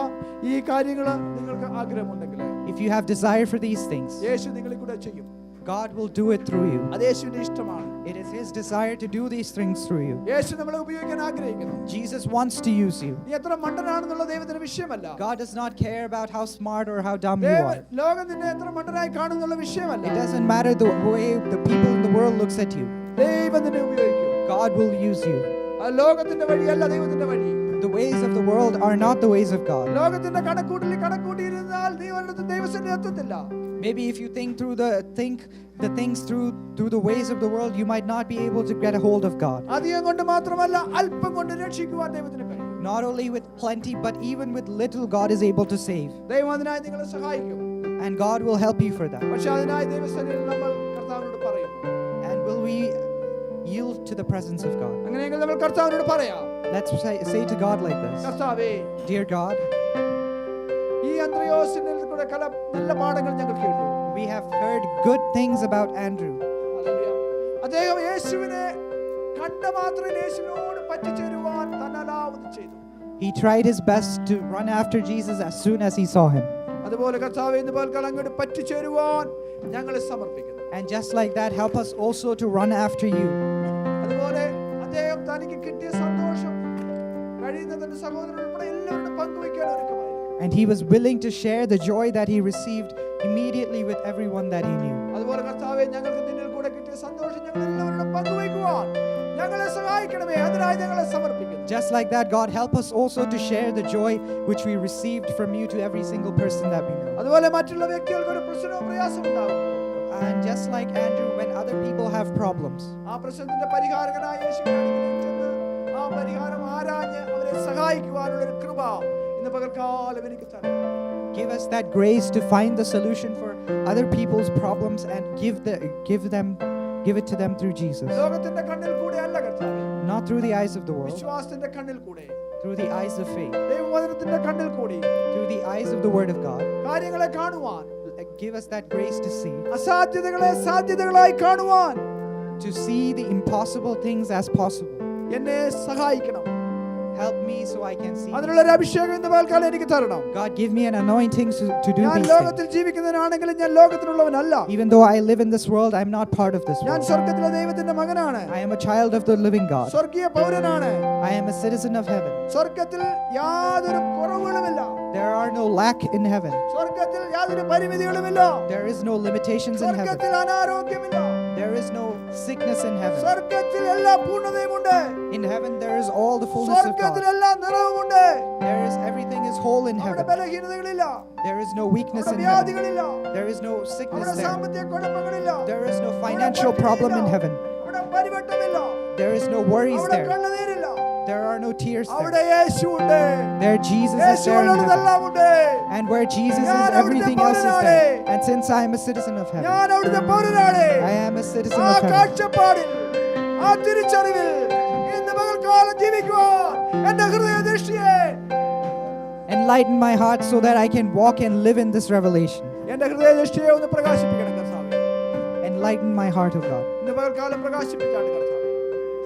ഈ കാര്യങ്ങൾ നിങ്ങൾക്ക് ആഗ്രഹമുണ്ടെങ്കിൽ If you have desire for these things, യേശു നിങ്ങളിൽ കൂടെ ചെയ്യും. God will do it through you. അത് യേശുവിന്റെ ഇഷ്ടമാണ്. It is his desire to do these things through you. യേശു നമ്മളെ ഉപയോഗിക്കാൻ ആഗ്രഹിക്കുന്നു. Jesus wants to use you. നീ എത്ര മണ്ടനാണെന്നുള്ള ദൈവത്തിന്റെ വിഷയമല്ല. God does not care about how smart or how dumb you are. ലോകം നിന്നെ എത്ര മണ്ടനായി കാണുന്നുള്ള വിഷയമല്ല. It doesn't matter the way the people in the world looks at you. ദൈവം നിന്നെ ഉപയോഗിക്കും. God will use you. ആ ലോകത്തിന്റെ വഴിയല്ല ദൈവത്തിന്റെ വഴി. The ways of the world are not the ways of God. ലോകത്തിന്റെ കണക്കൂട്ടിയിരുന്നാൽ നീ ഒരിടത്തും ദൈവസന്നിധിയിൽ എത്തത്തില്ല. Maybe if you think the things through the ways of the world, you might not be able to get a hold of God. അധികം കൊണ്ട് മാത്രമല്ല, അല്പം കൊണ്ട് രക്ഷിക്കുവാൻ ദൈവത്തിന് കഴിയും. Not only with plenty, but even with little, God is able to save. ദൈവം അതിനായി നിങ്ങളെ സഹായിക്കും. And God will help you for that. പക്ഷെ അതിനായി ദൈവസന്നിധിയിൽ നമ്മൾ കർത്താവിനോട് പറയും. And will we yield to the presence of God? അങ്ങനെയെങ്കിൽ നമ്മൾ കർത്താവിനോട് പറയാം. Let's say to God like this. കർത്താവേ, Dear God, ഈ അന്ത്രയോസിനിൽ കൂടെ നല്ല പാഠങ്ങൾ ഞങ്ങൾ കേട്ടു. we have heard good things about Andrew. Hallelujah. അദ്ദേഹം യേശുവിനെ കണ്ട മാത്രം യേശുവിനോട് പറ്റിച്ചേരുവാൻ തന്നാലാവുന്നത് ചെയ്തു. He tried his best to run after Jesus as soon as he saw him. അതുപോലെ കർത്താവേ, ഇന്ന് പകൽക്കാലം അങ്ങോട്ട് പറ്റിച്ചേരുവാൻ ഞങ്ങളെ സമർപ്പിക്കുന്നു. And just like that, help us also to run after you. അതുപോലെ അദ്ദേഹം തനിക്ക് കിട്ടിയ സന്തോഷം കഴിയുന്ന തന്റെ സഹോദരൻ ഉൾപ്പെടെ എല്ലാവരോടും പങ്കുവയ്ക്കാൻ ഒരുക്കമായിരുന്നു. And he was willing to share the joy that he received immediately with everyone that he knew. അതുപോലെ കർത്താവേ, ഞങ്ങൾക്ക് നിന്നിൽ കൂടെ കിട്ടിയ സന്തോഷം ഞങ്ങൾ എല്ലാവരോടും പങ്കുവയ്ക്കുവാൻ ഞങ്ങളെ സഹായിക്കണമേ. അതിനായി ഞങ്ങളെ സമർപ്പിക്കുന്നു. Just like that, God, help us also to share the joy which we received from you to every single person that we know. അതുപോലെ മറ്റുള്ള വ്യക്തികൾക്ക് ഒരു പ്രശ്നവും പ്രയാസവും ഉണ്ടാകും. And just like Andrew, when other people have problems, ആ പ്രശ്നത്തിന്റെ പരിഹാരകനായ യേശുവിന്റെ അടുക്കലേക്ക് ചെന്ന് ആ പരിഹാരം ആരാഞ്ഞ് അവരെ സഹായിക്കുവാനുള്ള ഒരു കൃപ ഇന്ന് പകൽക്കാലം എനിക്ക് തരണം. give us that grace to find the solution for other people's problems and give it to them through Jesus. ലോകത്തിന്റെ കണ്ണിൽ കൂടെ അല്ല കർത്താവേ, Not through the eyes of the world, വിശ്വാസത്തിന്റെ കണ്ണിൽ കൂടെ, through the eyes of faith, ദൈവവചനത്തിന്റെ കണ്ണിൽ കൂടി, through the eyes of the Word of God. കാര്യങ്ങളെ കാണുവാൻ, Give us that grace to see, അസാധ്യതകളെ സാധ്യതകളായി കാണുവാൻ, to see the impossible things as possible. എന്നെ സഹായിക്കണം. Help me so I can see. അതിനുള്ള ഒരു അഭിഷേകം ഇന്ന് പകൽക്കാലം എനിക്ക് തരണം. God, give me an anointing to do ഞാൻ these ലോകത്തിൽ things. ജീവിക്കുന്നവനാണെങ്കിലും ഞാൻ ലോകത്തിലുള്ളവനല്ല. Even though I live in this world, I'm not part of this ഞാൻ world. സ്വർഗ്ഗത്തിലെ ദൈവത്തിന്റെ മകനാണ്. I am a child of the living God. സ്വർഗീയ പൗരനാണ്. I am a citizen of heaven. സ്വർഗ്ഗത്തിൽ യാതൊരു കുറവുകളുമില്ല. There are no lack in heaven. സ്വർഗ്ഗത്തിൽ യാതൊരു പരിമിതികളുമില്ല. There is no limitations in heaven. സ്വർഗ്ഗത്തിൽ അനാരോഗ്യമില്ല. There is no sickness in heaven. സ്വർഗ്ഗത്തിൽ എല്ലാ പൂർണ്ണതയുമുണ്ട്. In heaven there is all the fullness of സ്വർഗ്ഗത്തിൽ God. എല്ലാ നിറവുമുണ്ട്. There is everything is whole in അവിടെ heaven. ബലഹീനതകളില്ല. There is no weakness അവിടെ in heaven. വ്യാധികളില്ല. There is no sickness അവിടെ there. സാമ്പത്തിക കുഴപ്പങ്ങളില്ല. There is no financial problem in heaven. അവിടെ പരിവട്ടമില്ല. There is no worries അവിടെ there. കണ്ണുനീരില്ല. There are no tears അവിടെ there. യേശുവുണ്ട്. There Jesus is there in heaven. യേശുവിനുള്ളതെല്ലാം ഉണ്ട്. And where Jesus ഞാൻ is, അവിടുത്തെ everything else is പൗരനാണ്. there. And since I am a citizen of heaven, ഞാൻ അവിടുത്തെ പൗരനാണ്. I am a citizen ആ of heaven. കാഴ്ചപ്പാടിൽ, ആ തിരിച്ചറിവിൽ ഇന്ന് പകൽക്കാലം ജീവിക്കുവാൻ എന്റെ ഹൃദയദൃഷ്ടിയെ, Enlighten my heart so that I can walk and live in this revelation. എന്റെ ഹൃദയദൃഷ്ടിയെ ഒന്ന് പ്രകാശിപ്പിക്കണം കർത്താവേ. Enlighten my heart, O God. ഇന്ന് പകൽക്കാലം പ്രകാശിപ്പിച്ചാണ് കർത്താവേ.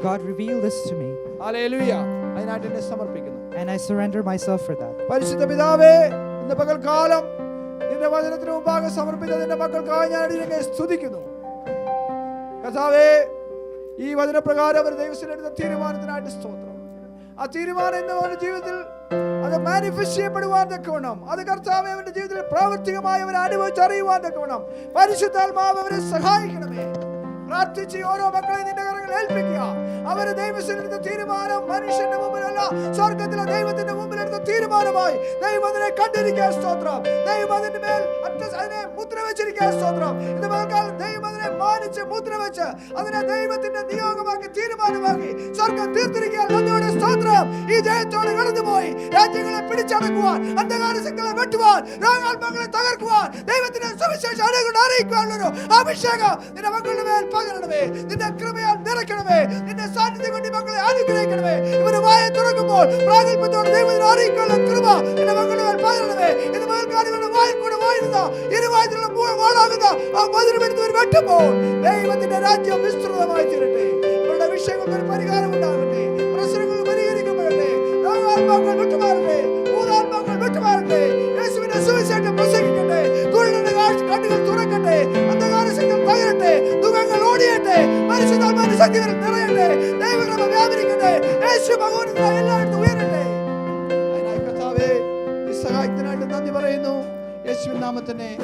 God, reveal this to me. Hallelujah. അതിനായിട്ട് എന്നെ സമർപ്പിക്കുന്നു. And I surrender myself for that. പരിശുദ്ധ പിതാവേ, ഇന്ന് പകൽക്കാലം നിന്റെ വചനത്തിന് മുമ്പാകെ സമർപ്പിച്ച നിന്റെ മക്കൾക്കായി ഞാൻ നിന്നെ സ്തുതിക്കുന്നു. കർത്താവേ, ഈ വചനപ്രകാരം അവർ ദൈവത്തിനെടുത്ത തീരുമാനത്തിനായിട്ട് സ്തോത്രം. ആ തീരുമാനം ഇന്ന് അവരുടെ ജീവിതത്തിൽ അത് മാനിഫെസ്റ്റ് ചെയ്യപ്പെടുവാൻ തക്കവണ്ണം, അത് കർത്താവേ അവരുടെ ജീവിതത്തിൽ പ്രാവർത്തികമായി അവർ അനുഭവിച്ചറിയുവാൻ തക്കവണ്ണം പരിശുദ്ധാത്മാവ് അവരെ സഹായിക്കണമേ. പ്രാർത്ഥിച്ച് ഓരോ മക്കളെ നിന്റെ കരങ്ങളിൽ ഏൽപ്പിക്കുക. അവരെ ദൈവത്തിനെടുത്ത തീരുമാനം മനുഷ്യന്റെ മുമ്പിലല്ല, സ്വർഗത്തിലെ ദൈവത്തിന്റെ മുമ്പിലെടുത്ത തീരുമാനമായി ദൈവം അതിനെ കണ്ടിരിക്കാൻ സ്തോത്രം. ദൈവം അതിന്റെ മേൽ അതിനെ മുദ്ര വെച്ചിരിക്കാൻ സ്തോത്രം. ഇത് പകൽക്കാലം ദൈവം അതിനെ മാനിച്ച് മുദ്ര വെച്ച് അതിനെ ദൈവത്തിന്റെ നിയോഗമാക്കി തീരുമാനമാക്കി സ്വർഗം തീർത്തിരിക്കാൻ നന്ദിയോടെ സ്തോത്രം. ഈ ജയത്തോടെ കടന്നുപോയി രാജ്യങ്ങളെ പിടിച്ചടക്കുവാൻ, അന്ധകാര ശക്തികളെ വെട്ടുവാൻ, രോഗാത്മാക്കളെ തകർക്കുവാൻ, ദൈവത്തിന്റെ സുവിശേഷം ആളുകളോട് അറിയിക്കുവാനുള്ളൊരു അഭിഷേകം നിന്റെ മക്കളുടെ മേൽ പകരണമേ. നിന്റെ കൃപയാൽ നിറയ്ക്കണമേ. നിന്റെ സാന്നിധ്യം കൊണ്ട് മക്കളെ അനുഗ്രഹിക്കണമേ. ഇവര് വായ തുറക്കുമ്പോൾ പ്രാഗൽഭ്യത്തോടെ ദൈവത്തിന് അറിയിക്കാനുള്ള കൃപ നിന്റെ മക്കളുടെ മേൽ പകരണമേ. ഇന്ന് പകൽക്കാലം ഇവരുടെ വായിൽ കൂടെ വായിരുന്ന ഇരുവായത്തിലുള്ള വാളാകുന്ന ആ മധുരമെടുത്ത് ഇവർ വെട്ടുമ്പോൾ ദൈവത്തിന്റെ രാജ്യം വിസ്തൃതമായി തീരട്ടെ. ഇവരുടെ വിഷയങ്ങൾക്ക് ഒരു പരിഹാരം ഉണ്ടാകട്ടെ. പ്രശ്നങ്ങൾ പരിഹരിക്കപ്പെടട്ടെ. രോഗാത്മാക്കൾ വിട്ടുമാറട്ടെ. ഭൂതാത്മാക്കൾ വിട്ടുമാറട്ടെ. യേശുവിന്റെ സുവിശേഷം പ്രസംഗിക്കട്ടെ. കുരുടന്റെ കണ്ണുകൾ തുറക്കട്ടെ. അന്ധകാര ശക്തികൾ തകരട്ടെ. ദുഃഖങ്ങൾ ഓടിയട്ടെ. പരിശുദ്ധാത്മാവിന്റെ ശക്തികൾ നിറയട്ടെ. ദൈവകൃപ വ്യാപരിക്കട്ടെ. യേശു ഭഗവാനായി എല്ലായിടത്തും ഉയരട്ടെ. അതിനായി കർത്താവേ, ഈ സഹായത്തിനായിട്ട് നന്ദി പറയുന്നു. യേശുവിൻ നാമത്തിൽ ആമേൻ.